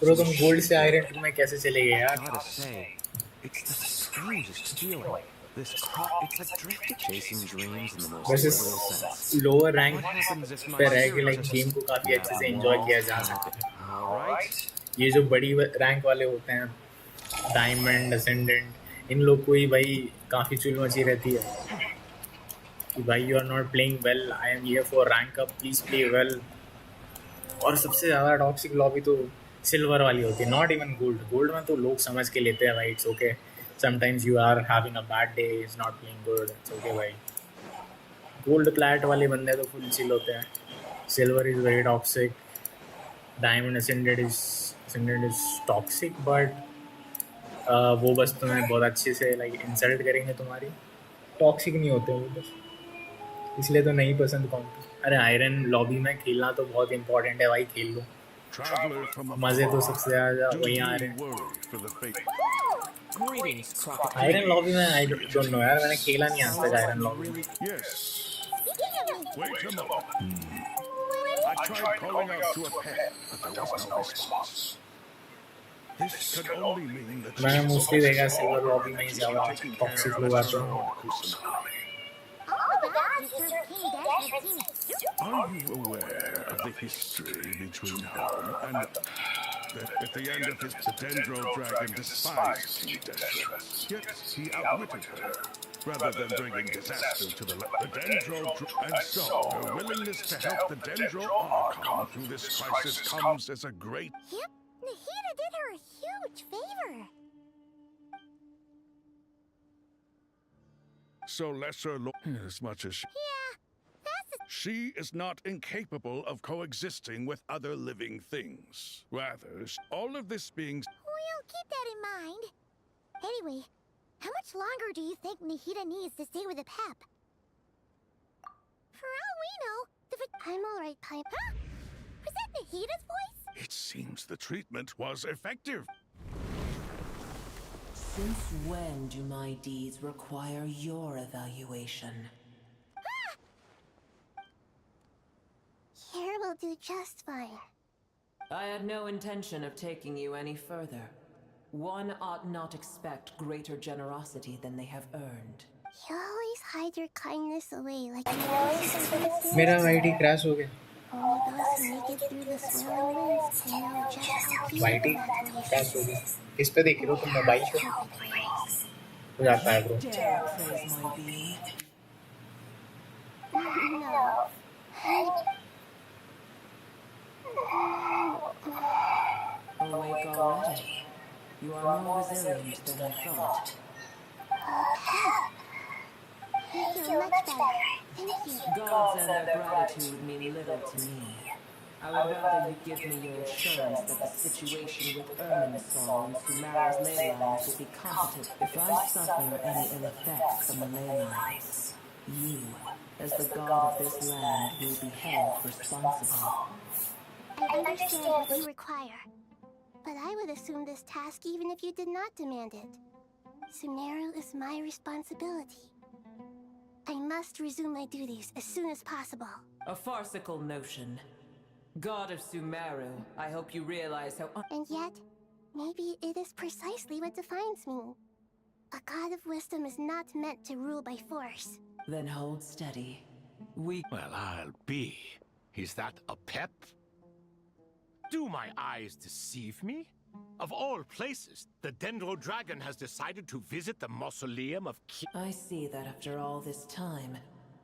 bro, तुम गोल्ड से आयरन 2 में कैसे चले गए यार? वैसे लोअर रैंक पे रह के लाइक गेम को काफ़ी अच्छे से एंजॉय किया जा सकता है। ये जो बड़ी रैंक वाले होते हैं, डायमंड, असेंडेंट, इन लोग को ही भाई काफ़ी चुल मची रहती है कि भाई you are not playing well, I am here for rank up, please play well. और सबसे ज़्यादा टॉक्सिक लॉबी तो सिल्वर वाली होती है, नॉट इवन गोल्ड। गोल्ड में तो लोग समझ के लेते हैं भाई, it's okay, sometimes you are having a bad day, is not playing good, it's okay भाई। गोल्ड प्लैट वाले बंदे तो फुल चिल होते हैं। Silver is very toxic, diamond ascended is toxic, but वो बस तुम्हें बहुत अच्छे से लाइक इंसल्ट करेंगे, तुम्हारी टॉक्सिक नहीं होते वो बस, इसलिए तो नहीं पसंद कॉम्पी। अरे आयरन लॉबी में खेलना तो बहुत इम्पोर्टेंट है भाई, खेल लो, मज़े तो सबसे ज़्यादा वहीं आ रहे हैं। आयरन लॉबी में आई डोंट नो यार, मैंने खेला नहीं आज तक आयरन लॉबी में। मैंने मोस्टली देखा सिल्वर लॉबी में ही ज़्यादा टॉक्सिक लोग आते हैं। Are you aware of the history between home and at the end of his Dendro dragon despised King Deshret, yet he outwitted her, rather than bringing disaster to the Dendro, and so her willingness to help the Dendro Archon through this crisis comes as a great... Yep, Nahida did her a huge favor. So lesser as much as she is not incapable of coexisting with other living things. Rather, all of this being... We'll keep that in mind. Anyway, how much longer do you think Nahida needs to stay with the Pep? For all we know, I'm alright, Pipe. Huh? Was that Nahida's voice? It seems the treatment was effective. Since when do my deeds require your evaluation? Here will do just fine. I had no intention of taking you any further. One ought not expect greater generosity than they have earned. You always hide your kindness away like मेरा ID crash हो गया। Only those who make it through the swirling winds can know just how वाइटी peaceful that क्या place story is. किस पे देख रहे हो तुम मोबाइल पे हो जाता है bro Dare praise my being. No. Awake already. You are more resilient than I thought. I feel much better. Thank you. Gods and their gratitude mean little to me. I would rather you give me your assurance that the situation with Irminsul and Sumeru's ley lines will be competent. If I suffer any ill effects from the ley lines, you, as the god of this land, will be held responsible. I understand what you require, but I would assume this task even if you did not demand it. Sumeru is my responsibility. I must resume my duties as soon as possible. A farcical notion. God of Sumeru, I hope you realize how And yet, maybe it is precisely what defines me. A god of wisdom is not meant to rule by force. Then hold steady. Well, I'll be. Is that a pep? Do my eyes deceive me? Of all places, the Dendro Dragon has decided to visit the mausoleum of I see that after all this time,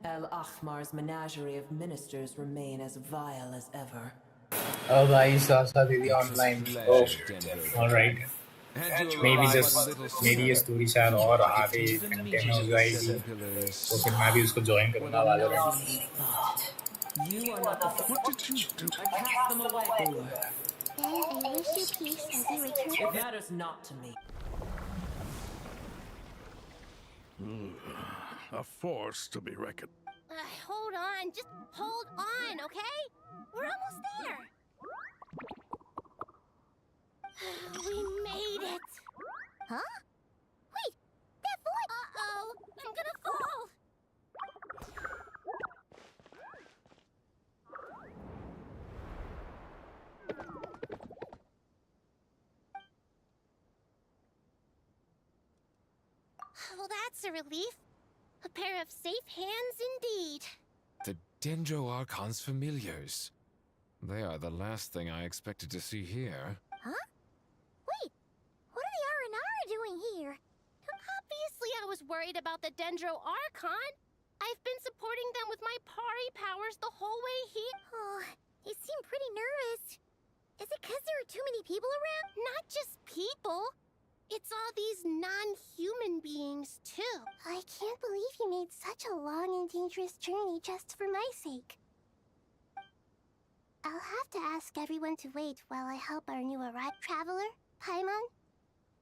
El Ahmar's menagerie of ministers remain as vile as ever. Oh, भाई सासा दीदी online. Oh, all right. maybe ये story शायद और आगे continue हो जाएगी तो फिर मैं भी उसको join करूँगा Valorant. You are not the What did you do? I cast them away. Then I wish you peace as you return. It matters not to me. A force to be reckoned. Hold on, just hold on, okay? We're almost there. We made it. Huh? Wait, that voice. Uh-oh, I'm gonna fall. Well, that's a relief. A pair of safe hands indeed. The Dendro Archon's familiars. They are the last thing I expected to see here. Huh? Wait, what are the Aranara doing here? Obviously I was worried about the Dendro Archon. I've been supporting them with my Pari powers the whole way here. Oh, you seem pretty nervous. Is it because there are too many people around? Not just people. It's all these non-human beings, too. I can't believe you made such a long and dangerous journey just for my sake. I'll have to ask everyone to wait while I help our new arrived traveler, Paimon.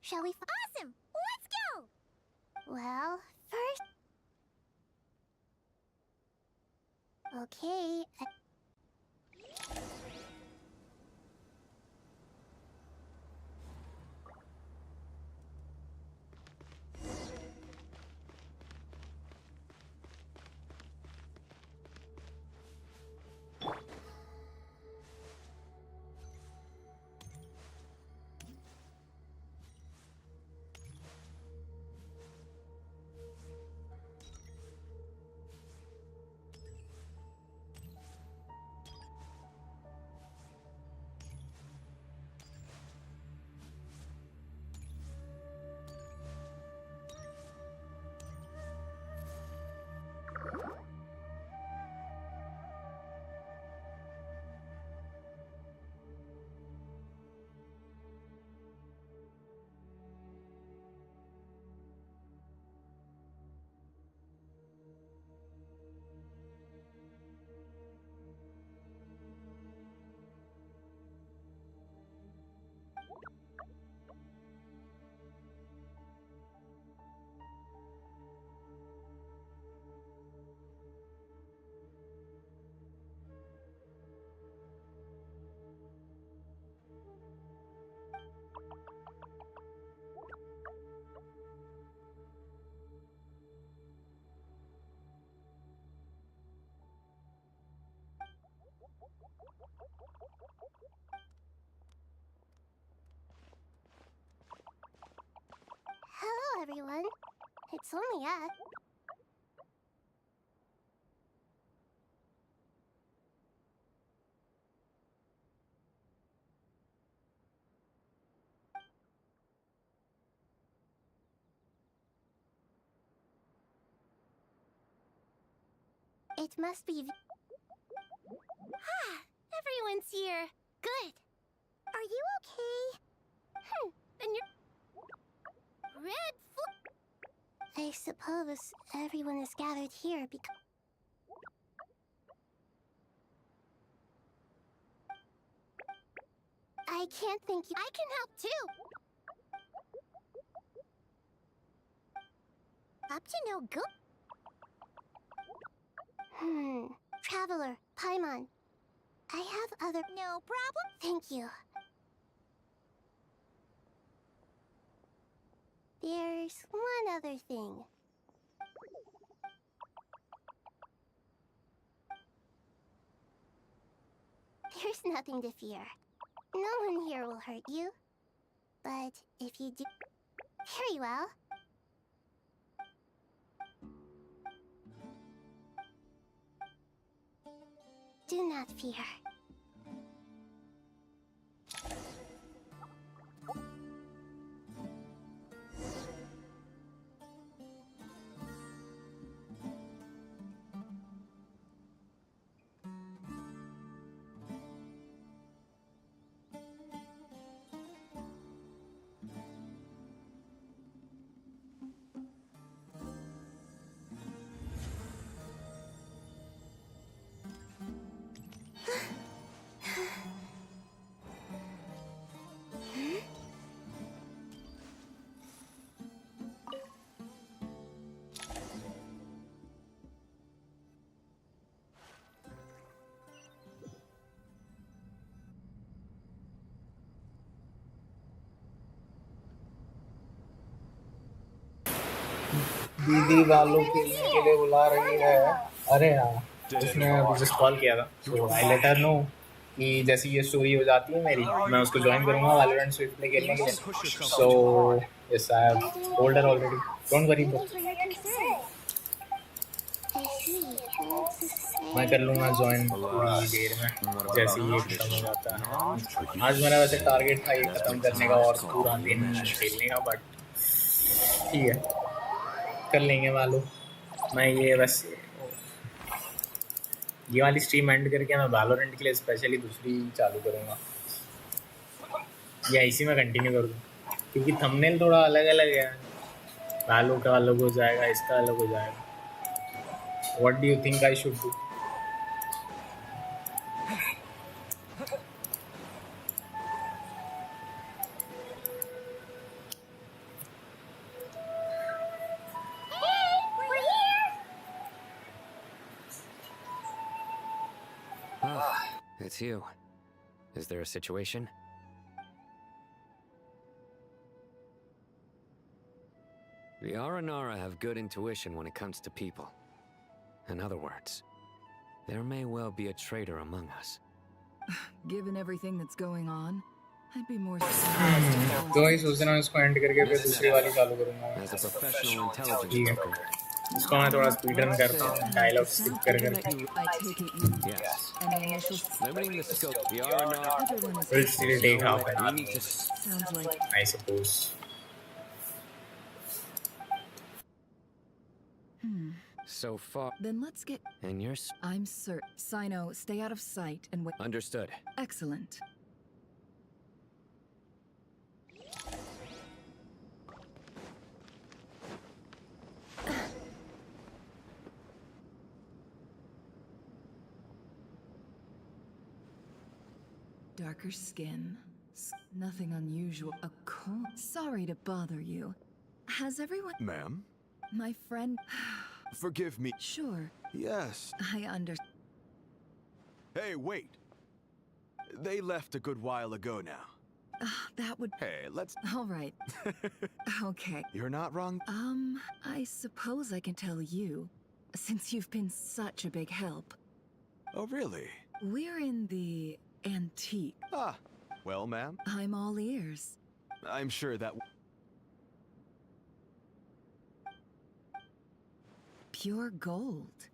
Shall we? Awesome! Let's go! Well, first... Okay. Hello, everyone. It's only us. It must be... Ah, everyone's here. Good. Are you okay? Then you're... Red I suppose everyone is gathered here because... I can't think you... I can help too! Up to no good? Traveler, Paimon. I have other... No problem? Thank you. There's one other thing. There's nothing to fear. No one here will hurt you. But if you do... Very well. Do not fear. दीदी वालों खेलने के लिए बुला रही है। अरे यार उसने अभी जस्ट कॉल किया था, सो आई लेट हर नो कि जैसी ये स्टोरी हो जाती है मेरी, मैं उसको ज्वाइन करूंगा वैलोरेंट स्विफ्ट में खेलने के लिए। So yes I have told her already, don't worry bro, मैं कर लूँगा ज्वाइन थोड़ी देर में जैसे ही ये खत्म हो जाता है। आज मेरा वैसे टारगेट था ये खत्म करने का और पूरा दिन खेलने का, बट ठीक है कर लेंगे वालों। मैं ये बस ये वाली स्ट्रीम एंड करके मैं वैलोरेंट के लिए स्पेशली दूसरी चालू करूँगा या इसी में कंटिन्यू कर दूँ, क्योंकि थंबनेल थोड़ा अलग अलग है। वालों का अलग हो जाएगा, इसका अलग हो जाएगा। What do you think I should do? It's you. Is there a situation? The Aranara have good intuition when it comes to people. In other words, there may well be a traitor among us. Given everything that's going on, I'd be more तो ही सोच रहा हूँ इसको and करके फिर दूसरी वाली चालू करूँगा। As a professional intelligence broker, इसको मैं थोड़ा स्पीड रन करता हूँ, डायलॉग स्किप कर करके। yes. Limiting the scope, the Aranara will still take half an hour, Sounds like I suppose. So far. Then let's get... And yours? I'm certain. Sino, stay out of sight and wait. Understood. Excellent. Darker skin. Nothing unusual. A cold. Sorry to bother you. Has everyone... Ma'am? My friend... Forgive me. Sure. Yes. I understand. Hey, wait. They left a good while ago now. That would... Hey, let's... All right. Okay. You're not wrong. I suppose I can tell you, since you've been such a big help. Oh, really? We're in the antique. Ah, well, ma'am. I'm all ears. I'm sure that... Pure gold.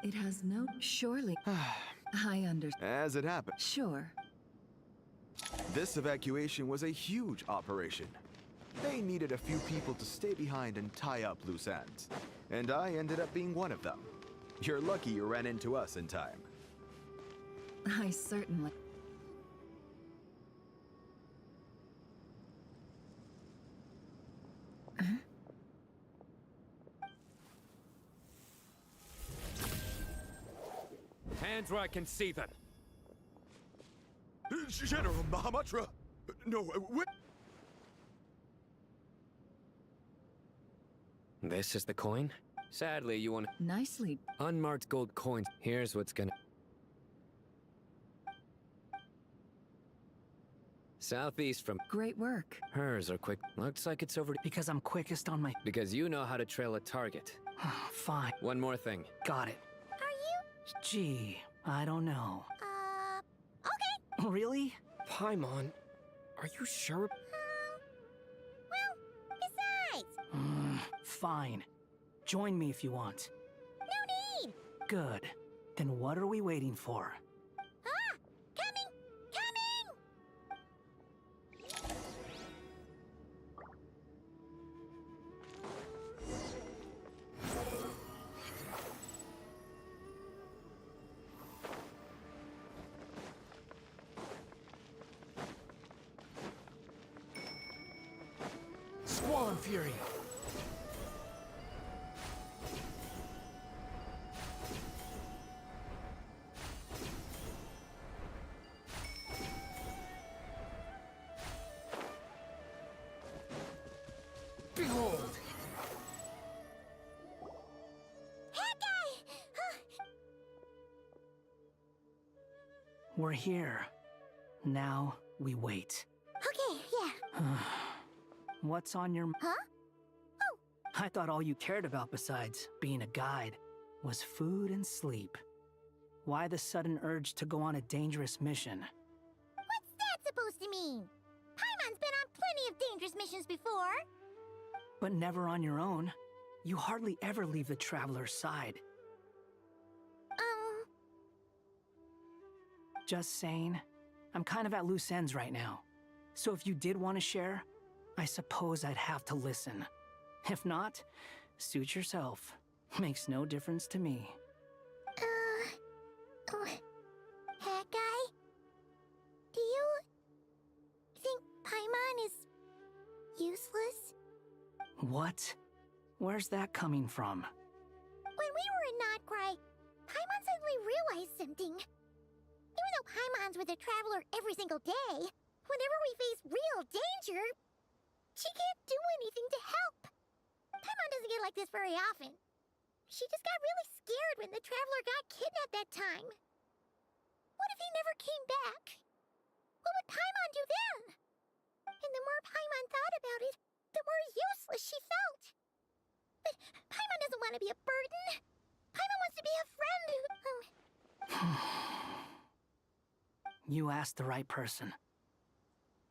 It has no... Surely... I understand. As it happened. Sure. This evacuation was a huge operation. They needed a few people to stay behind and tie up loose ends. And I ended up being one of them. You're lucky you ran into us in time. I certainly... Hands where I can see them. General Mahamatra! No, wait! This is the coin? Sadly, you want nicely unmarked gold coins. Here's what's gonna... Southeast from... Great work. Hers are quick. Looks like it's over... Because I'm quickest on my... Because you know how to trail a target. Fine. One more thing. Got it. Are you? Gee, I don't know. Okay. Really? Paimon, are you sure? Well, besides. Fine. Join me if you want. No need. Good. Then what are we waiting for? Coming! Squall and Fury. Behold! We're here. Now we wait. Okay, yeah. What's on your... Huh? Oh. I thought all you cared about besides being a guide was food and sleep. Why the sudden urge to go on a dangerous mission? What's that supposed to mean? Paimon's been on plenty of dangerous missions before. But never on your own. You hardly ever leave the traveler's side. Just saying. I'm kind of at loose ends right now. So if you did want to share, I suppose I'd have to listen. If not, suit yourself. Makes no difference to me. Hat guy? Do you think Paimon is useless? What? Where's that coming from? When we were in Notcry, Paimon suddenly realized something. Even though Paimon's with a traveler every single day, whenever we face real danger, she can't do anything to help. Paimon doesn't get like this very often. She just got really scared when the traveler got kidnapped that time. What if he never came back? What would Paimon do then? And the more Paimon thought about it, the more useless she felt. But Paimon doesn't want to be a burden. Paimon wants to be a friend. You asked the right person.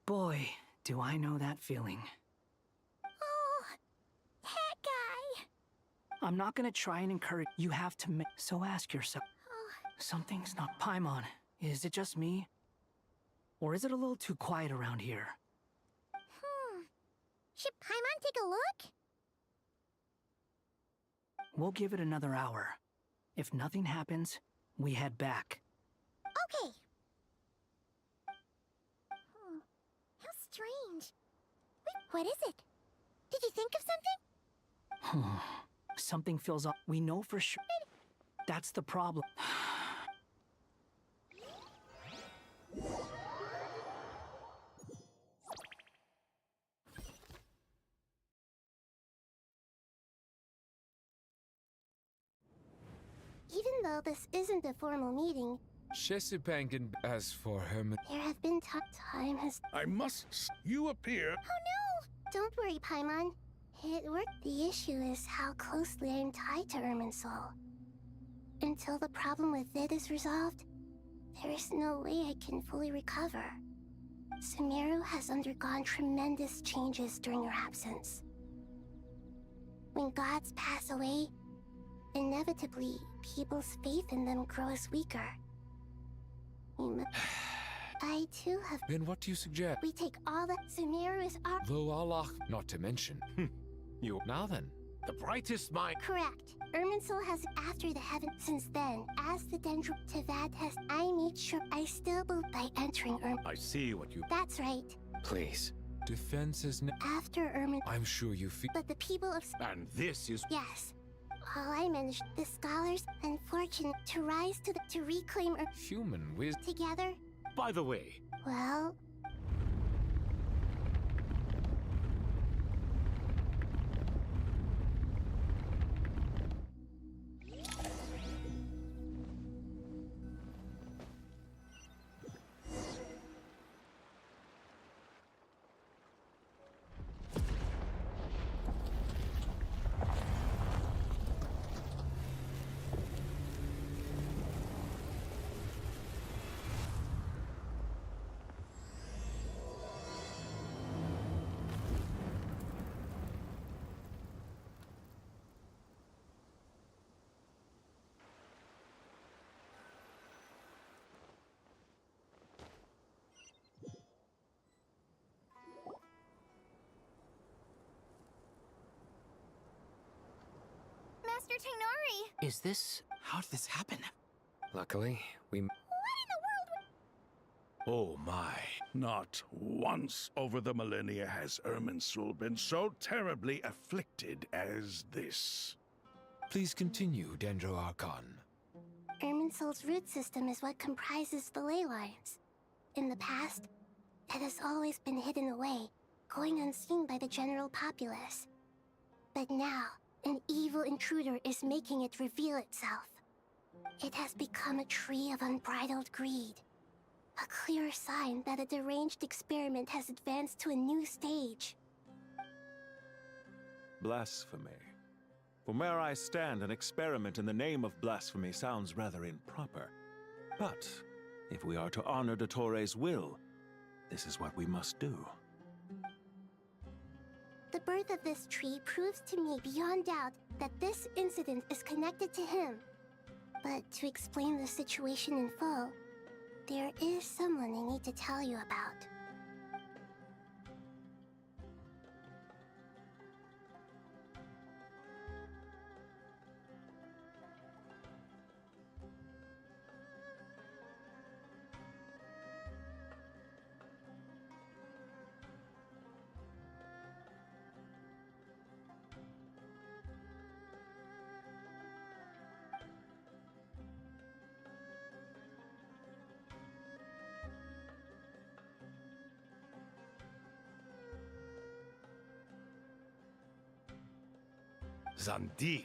Boy, do I know that feeling. Oh, hat guy. I'm not gonna try and encourage you have to make... So ask yourself. Something's not... Paimon, is it just me? Or is it a little too quiet around here? Should Paimon take a look? We'll give it another hour. If nothing happens, we head back. Okay. How strange. Wait, what is it? Did you think of something? Something feels off. We know for sure. That's the problem. Even though this isn't a formal meeting, Shesipangan, as for her... there have been time has... I must... You appear... Oh no! Don't worry, Paimon. It worked. The issue is how closely I'm tied to Irminsul. Until the problem with it is resolved, there is no way I can fully recover. Sumeru has undergone tremendous changes during your absence. When gods pass away, inevitably, people's faith in them grows weaker. I too have... Then what do you suggest? We take all that Sumeru is our... Though Allah, not to mention. You... Now then, The brightest mind. Correct. Irminsul has after the heaven. Since then, as the Dendro to that has, I made sure I still moved by entering I see what you. That's right. Please. Defense is After Irmin. I'm sure you feel. But the people of. And this is. Yes. All I managed, the scholars, unfortunate to rise to reclaim human wisdom. Together. By the way. Well. Master Tainari! Is this... How did this happen? Luckily, we... What in the world? Oh my. Not once over the millennia has Irminsul been so terribly afflicted as this. Please continue, Dendro Archon. Irminsul's root system is what comprises the ley lines. In the past, it has always been hidden away, going unseen by the general populace. But now, an evil intruder is making it reveal itself. It has become a tree of unbridled greed. A clear sign that a deranged experiment has advanced to a new stage. Blasphemy. From where I stand, an experiment in the name of blasphemy sounds rather improper. But if we are to honor Dottoro's will, this is what we must do. The birth of this tree proves to me beyond doubt that this incident is connected to him. But to explain the situation in full, there is someone I need to tell you about. Zandik.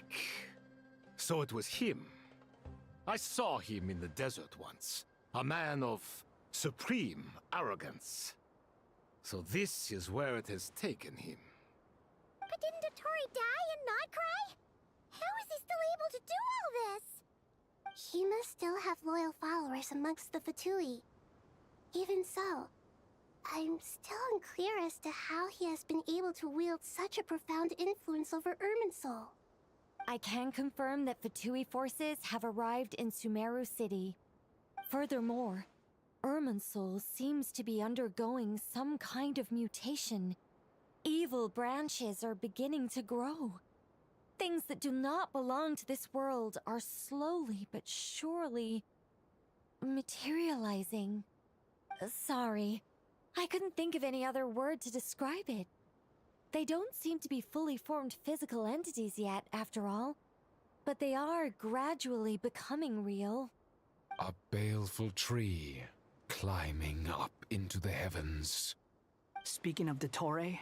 So it was him. I saw him in the desert once. A man of supreme arrogance. So this is where it has taken him. But didn't Dottori die and not cry? How is he still able to do all this? He must still have loyal followers amongst the Fatui. Even so, I'm still unclear as to how he has been able to wield such a profound influence over Irminsul. I can confirm that Fatui forces have arrived in Sumeru City. Furthermore, Irminsul seems to be undergoing some kind of mutation. Evil branches are beginning to grow. Things that do not belong to this world are slowly but surely materializing. Sorry, I couldn't think of any other word to describe it. They don't seem to be fully formed physical entities yet, after all. But they are gradually becoming real. A baleful tree, climbing up into the heavens. Speaking of Dottore,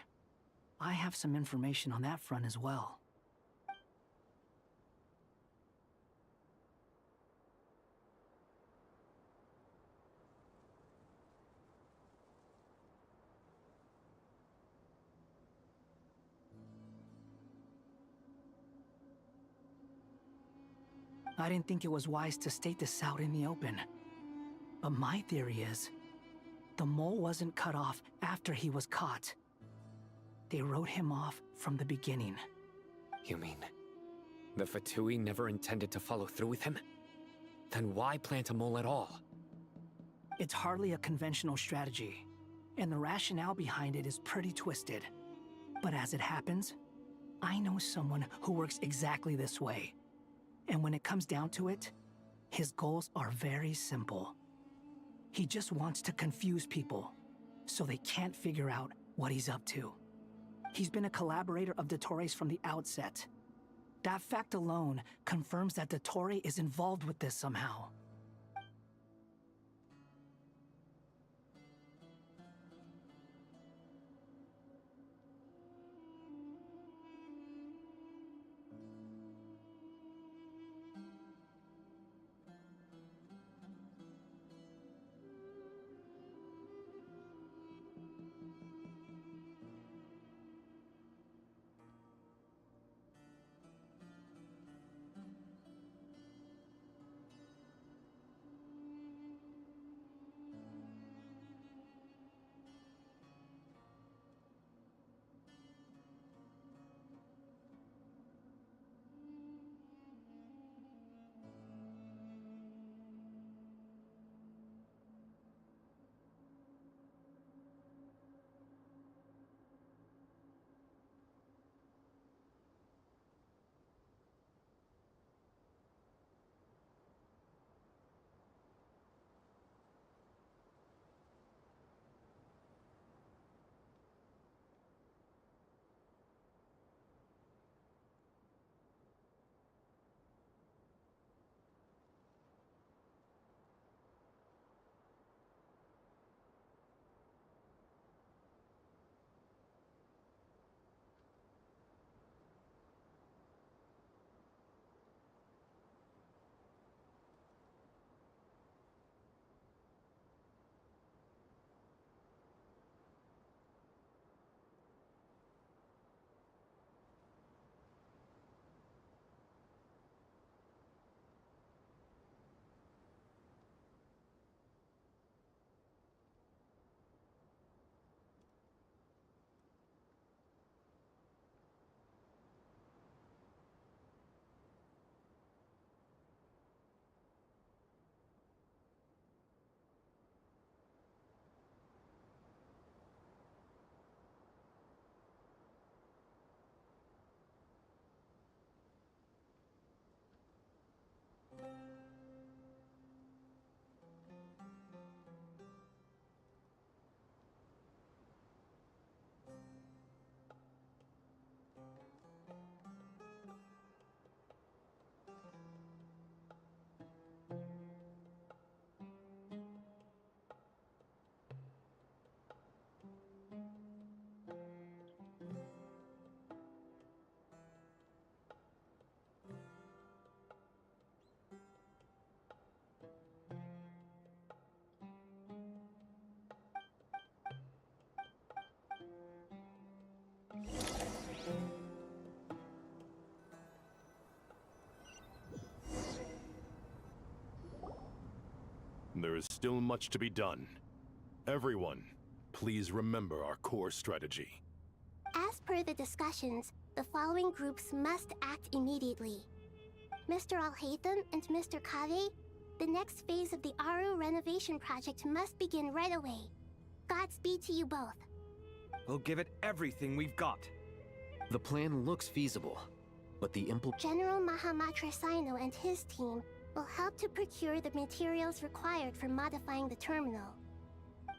I have some information on that front as well. I didn't think it was wise to state this out in the open. But my theory is, the mole wasn't cut off after he was caught. They wrote him off from the beginning. You mean, the Fatui never intended to follow through with him? Then why plant a mole at all? It's hardly a conventional strategy, and the rationale behind it is pretty twisted. But as it happens, I know someone who works exactly this way. And when it comes down to it, his goals are very simple. He just wants to confuse people, so they can't figure out what he's up to. He's been a collaborator of Dottore from the outset. That fact alone confirms that Dottore is involved with this somehow. There is still much to be done. Everyone, please remember our core strategy. As per the discussions, the following groups must act immediately. Mr. Alhaitham and Mr. Kave, the next phase of the Aru renovation project must begin right away. Godspeed to you both. We'll give it everything we've got. The plan looks feasible, but the General Mahamatra Sino and his team will help to procure the materials required for modifying the terminal.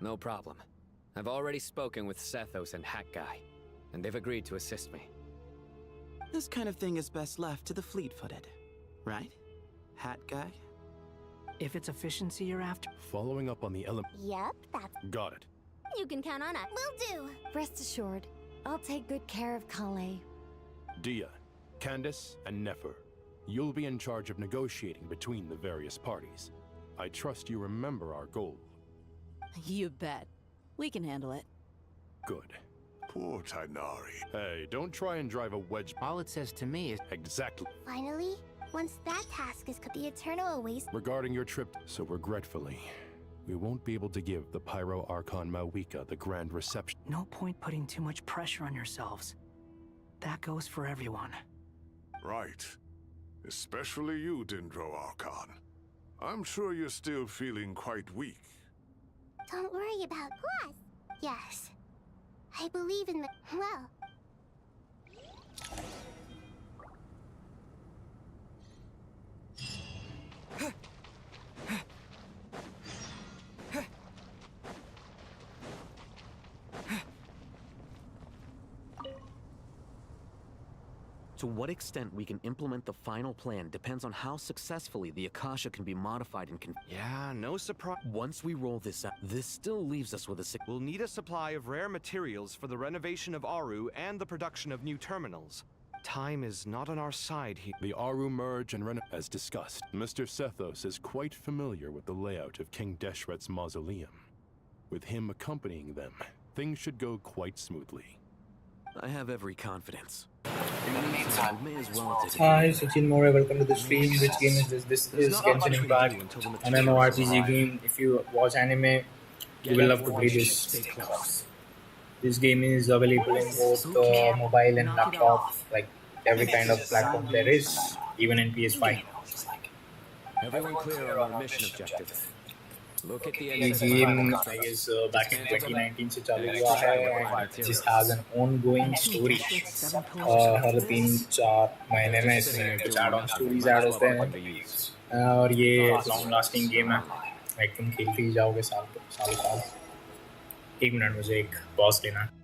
No problem. I've already spoken with Sethos and Hat Guy, and they've agreed to assist me. This kind of thing is best left to the fleet-footed, right? Hat Guy? If it's efficiency you're after... Following up on the Yep, that's... Got it. You can count on us. Will do! Rest assured, I'll take good care of Kale. Dia, Candace, and Nefer, you'll be in charge of negotiating between the various parties. I trust you remember our goal. You bet. We can handle it. Good. Poor Tainari. Hey, don't try and drive a wedge. All it says to me is... Exactly. Finally, once that task is the eternal waste... Regarding your trip, so regretfully, we won't be able to give the Pyro Archon Mawika the grand reception. No point putting too much pressure on yourselves. That goes for everyone. Right. Especially you, Dendro Archon. I'm sure you're still feeling quite weak. Don't worry about us. Yes. I believe in the... well... To what extent we can implement the final plan depends on how successfully the Akasha can be modified and Yeah, no surprise. Once we roll this out, this still leaves us with a We'll need a supply of rare materials for the renovation of Aru and the production of new terminals. Time is not on our side here. The Aru merge and as discussed. Mr. Sethos is quite familiar with the layout of King Deshret's mausoleum. With him accompanying them, things should go quite smoothly. I have every confidence. In the meantime, we may as well take Hi, Sachin More, welcome to the stream. Which game is this? This is Genshin Impact, MMORPG game. If you watch anime, you will love to play this. This game is available in both mobile and laptop, like every kind of platform there is, even in PS5. Everyone clear on our mission objective. Look at the The game is back in 2019 से चालू हुआ है and this has an ongoing story. हर 3-4 महीने में इसमें कुछ add-on stories add होते हैं और ये long lasting game है. like तुम खेलते ही जाओगे साल. एक मिनट मुझे एक pause लेना है.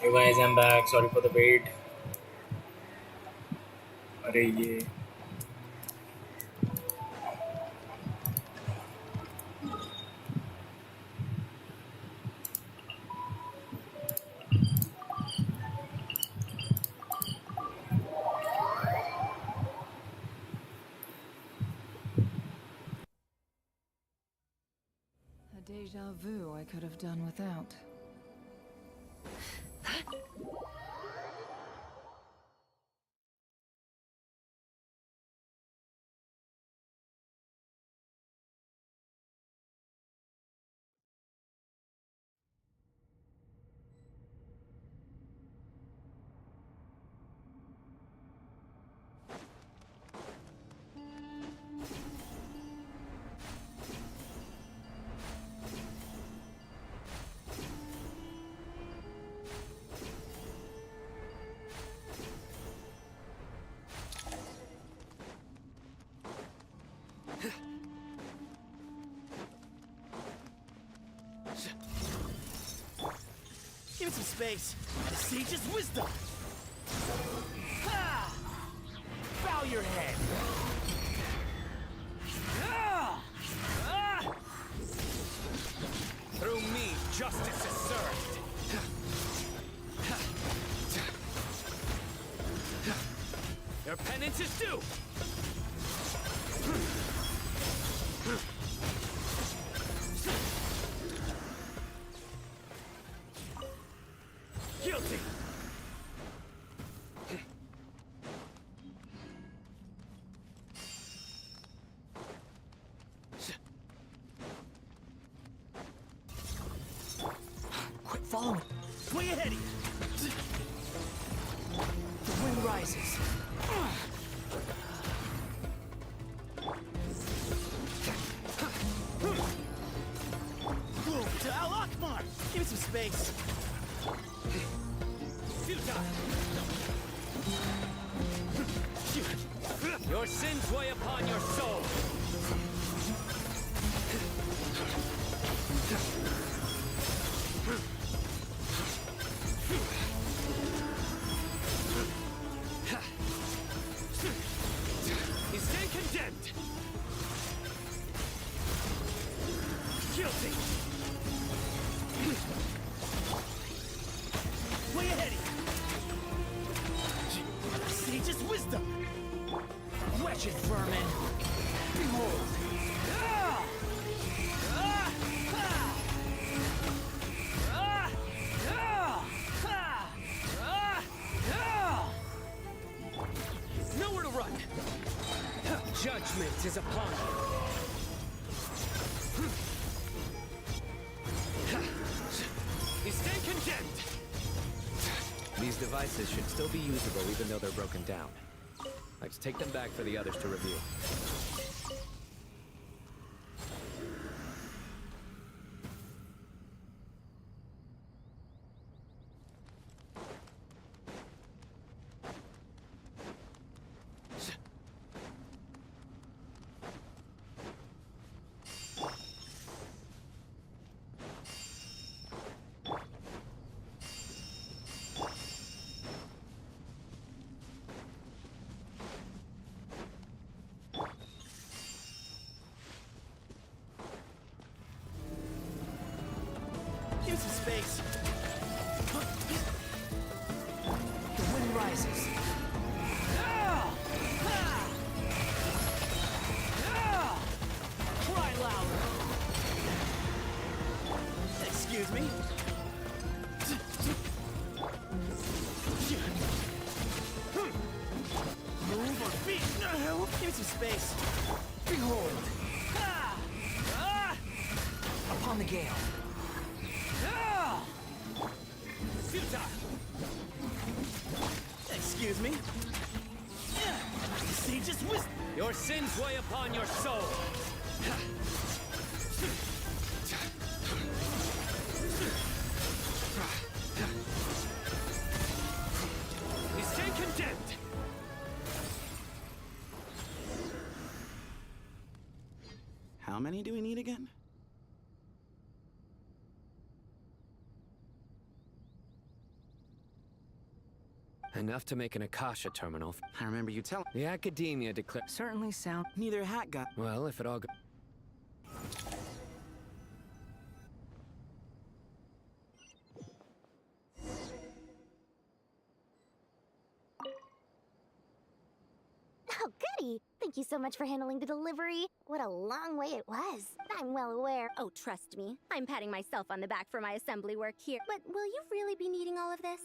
Hey guys, I'm back. Sorry for the wait. अरे ये A deja vu I could have done without. Give me some space. The sage's wisdom. Ha! Bow your head. Ah! Ah! Through me, justice is served. Your penance is due. Guilty. Quit following. Way ahead of you. The wind rises. To Al Akbar! Give me some space. Your sins weigh upon your soul. You stand condemned. Guilty. Way ahead of you. Sage's wisdom. Wretched vermin. Behold. Ah! Ah! Ah! Ah! Ah! Ah! Ah! Ah! Nowhere to run. Judgment is upon you. You stand condemned. These devices should still be usable even though they're broken down. Let's take them back for the others to review. Give me some space. The wind rises. Ah! Ah! Ah! Cry louder. Excuse me. Move or be. No. Give me some space. Behold. Ah! Ah! Upon the gale. Excuse me. Sage's wisdom. Your sins weigh upon your soul. You stand condemned. How many do we need again? Enough to make an Akasha terminal. I remember you telling. The academia declared. Certainly sound. Neither hat got. Well, if it all. Oh, goody! Thank you so much for handling the delivery. What a long way it was. I'm well aware. Oh, trust me. I'm patting myself on the back for my assembly work here. But will you really be needing all of this?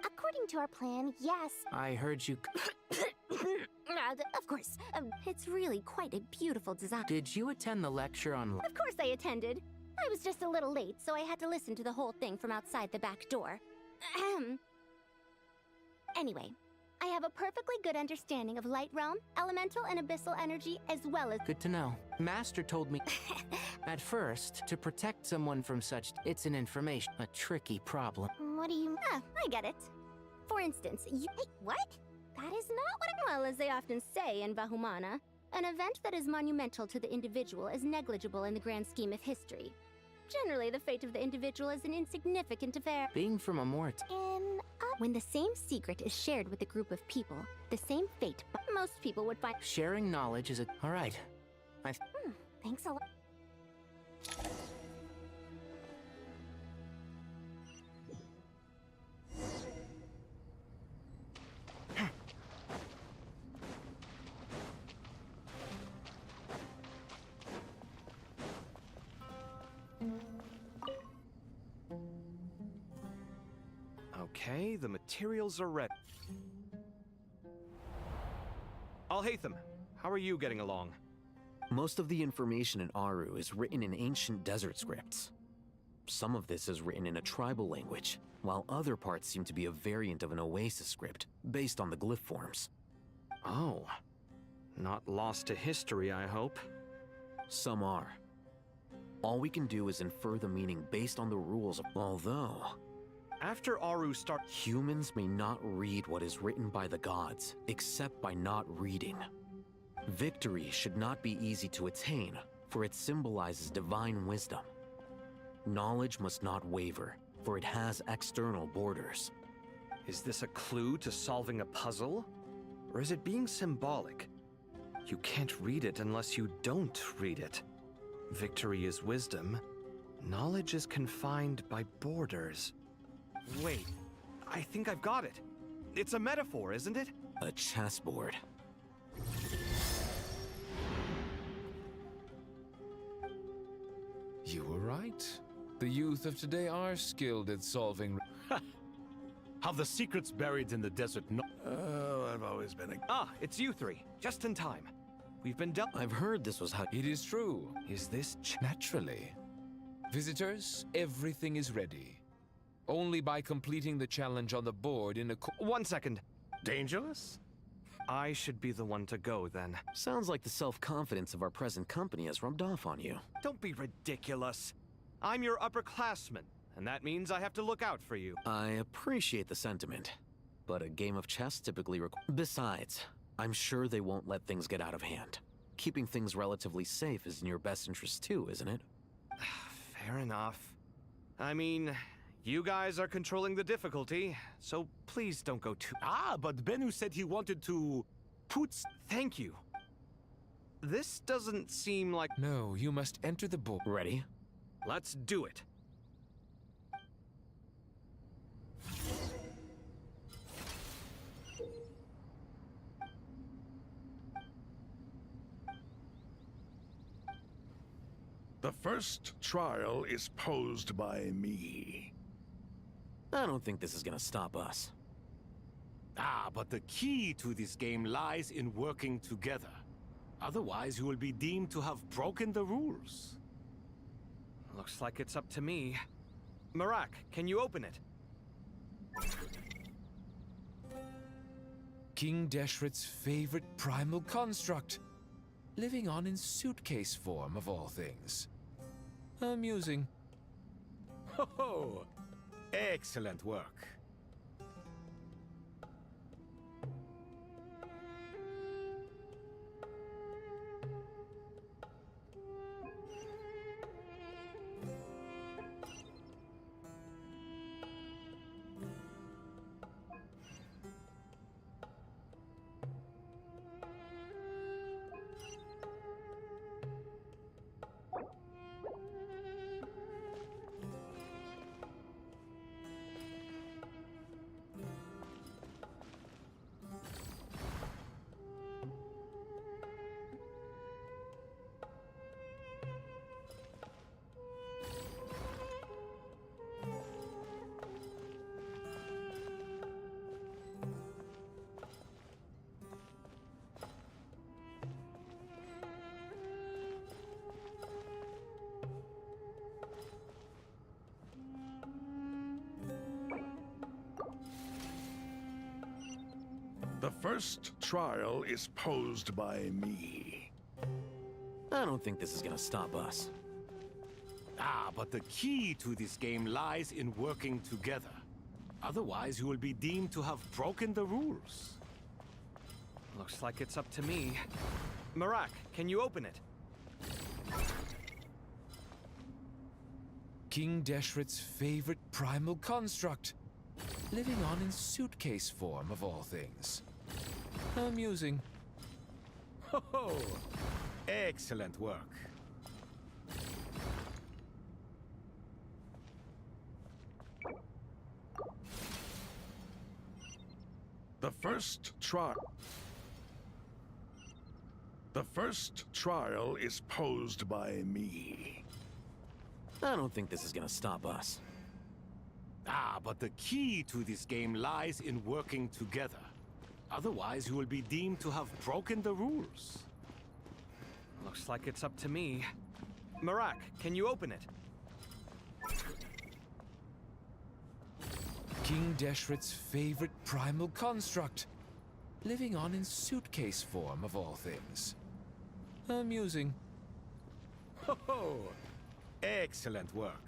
According to our plan, yes. I heard you. Of course. It's really quite a beautiful design. Did you attend the lecture on... Of course I attended. I was just a little late, so I had to listen to the whole thing from outside the back door. Anyway, I have a perfectly good understanding of light realm, elemental and abyssal energy, as well as... Good to know. Master told me... At first, to protect someone from such... It's an information... A tricky problem. What do you... I get it. For instance, you... Hey, what? That is not what I... Well, as they often say in Bahumana, an event that is monumental to the individual is negligible in the grand scheme of history. Generally, the fate of the individual is an insignificant affair. Being from a mort... When the same secret is shared with a group of people, the same fate most people would find... Sharing knowledge is a... All right. Thanks a lot. Okay, the materials are ready. Alhaitham, how are you getting along? Most of the information in Aru is written in ancient desert scripts. Some of this is written in a tribal language, while other parts seem to be a variant of an Oasis script, based on the glyph forms. Oh. Not lost to history, I hope. Some are. All we can do is infer the meaning based on the rules, although... After Aru humans may not read what is written by the gods, except by not reading. Victory should not be easy to attain, for it symbolizes divine wisdom. Knowledge must not waver, for it has external borders. Is this a clue to solving a puzzle? Or is it being symbolic? You can't read it unless you don't read it. Victory is wisdom. Knowledge is confined by borders. Wait, I think I've got it. It's a metaphor, isn't it? A chessboard. You were right. The youth of today are skilled at solving... Have the secrets buried in the desert Oh, I've always been a... Ah, it's you three. Just in time. We've been I've heard this was how... It is true. Is this... Naturally. Visitors, everything is ready. Only by completing the challenge on the board in a... 1 second. Dangerous? I should be the one to go, then. Sounds like the self-confidence of our present company has rubbed off on you. Don't be ridiculous. I'm your upperclassman, and that means I have to look out for you. I appreciate the sentiment, but a game of chess typically Besides, I'm sure they won't let things get out of hand. Keeping things relatively safe is in your best interest too, isn't it? Fair enough. I mean... You guys are controlling the difficulty, so please don't go too... Ah, but Bennu said he wanted to... Thank you. This doesn't seem like... No, you must enter the board. Ready? Let's do it. The first trial is posed by me. I don't think this is gonna stop us. Ah, but the key to this game lies in working together. Otherwise, you will be deemed to have broken the rules. Looks like it's up to me. Marak, can you open it? King Deshret's favorite primal construct. Living on in suitcase form, of all things. Amusing. Ho-ho! Excellent work. The first trial is posed by me. I don't think this is gonna stop us. Ah, but the key to this game lies in working together. Otherwise, you will be deemed to have broken the rules. Looks like it's up to me. Marak, can you open it? King Deshret's favorite primal construct. Living on in suitcase form, of all things. Amusing. Ho ho! Excellent work. The first trial is posed by me. I don't think this is gonna stop us. Ah, but the key to this game lies in working together. Otherwise, you will be deemed to have broken the rules. Looks like it's up to me. Marak, can you open it? King Deshret's favorite primal construct. Living on in suitcase form, of all things. Amusing. Ho ho! Excellent work.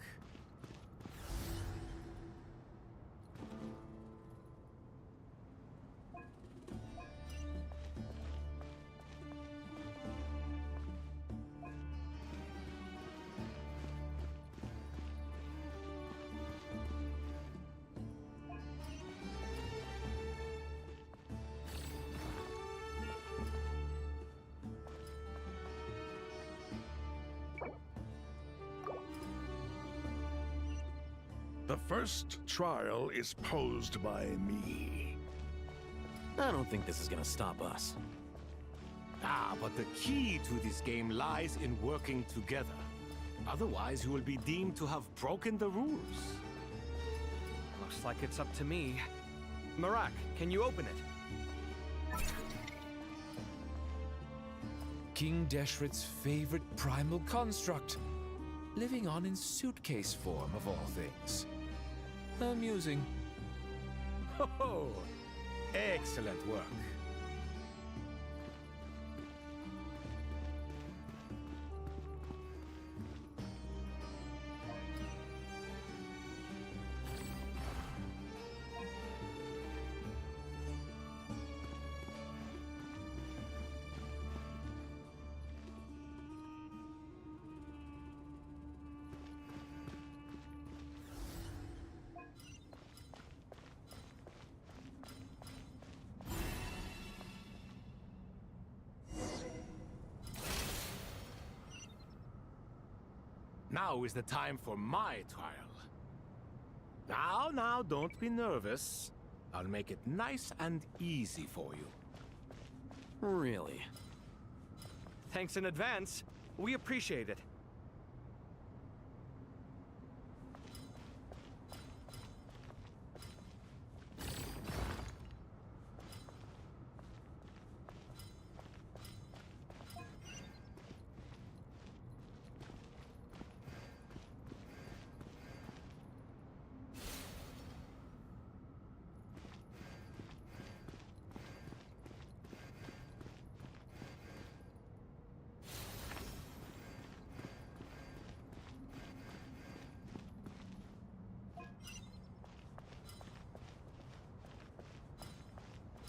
The first trial is posed by me. I don't think this is gonna stop us. Ah, but the key to this game lies in working together. Otherwise, you will be deemed to have broken the rules. Looks like it's up to me. Marak, can you open it? King Deshret's favorite primal construct. Living on in suitcase form, of all things. Amusing. Ho ho! Excellent work. Now is the time for my trial. Now, don't be nervous. I'll make it nice and easy for you. Really? Thanks in advance. We appreciate it.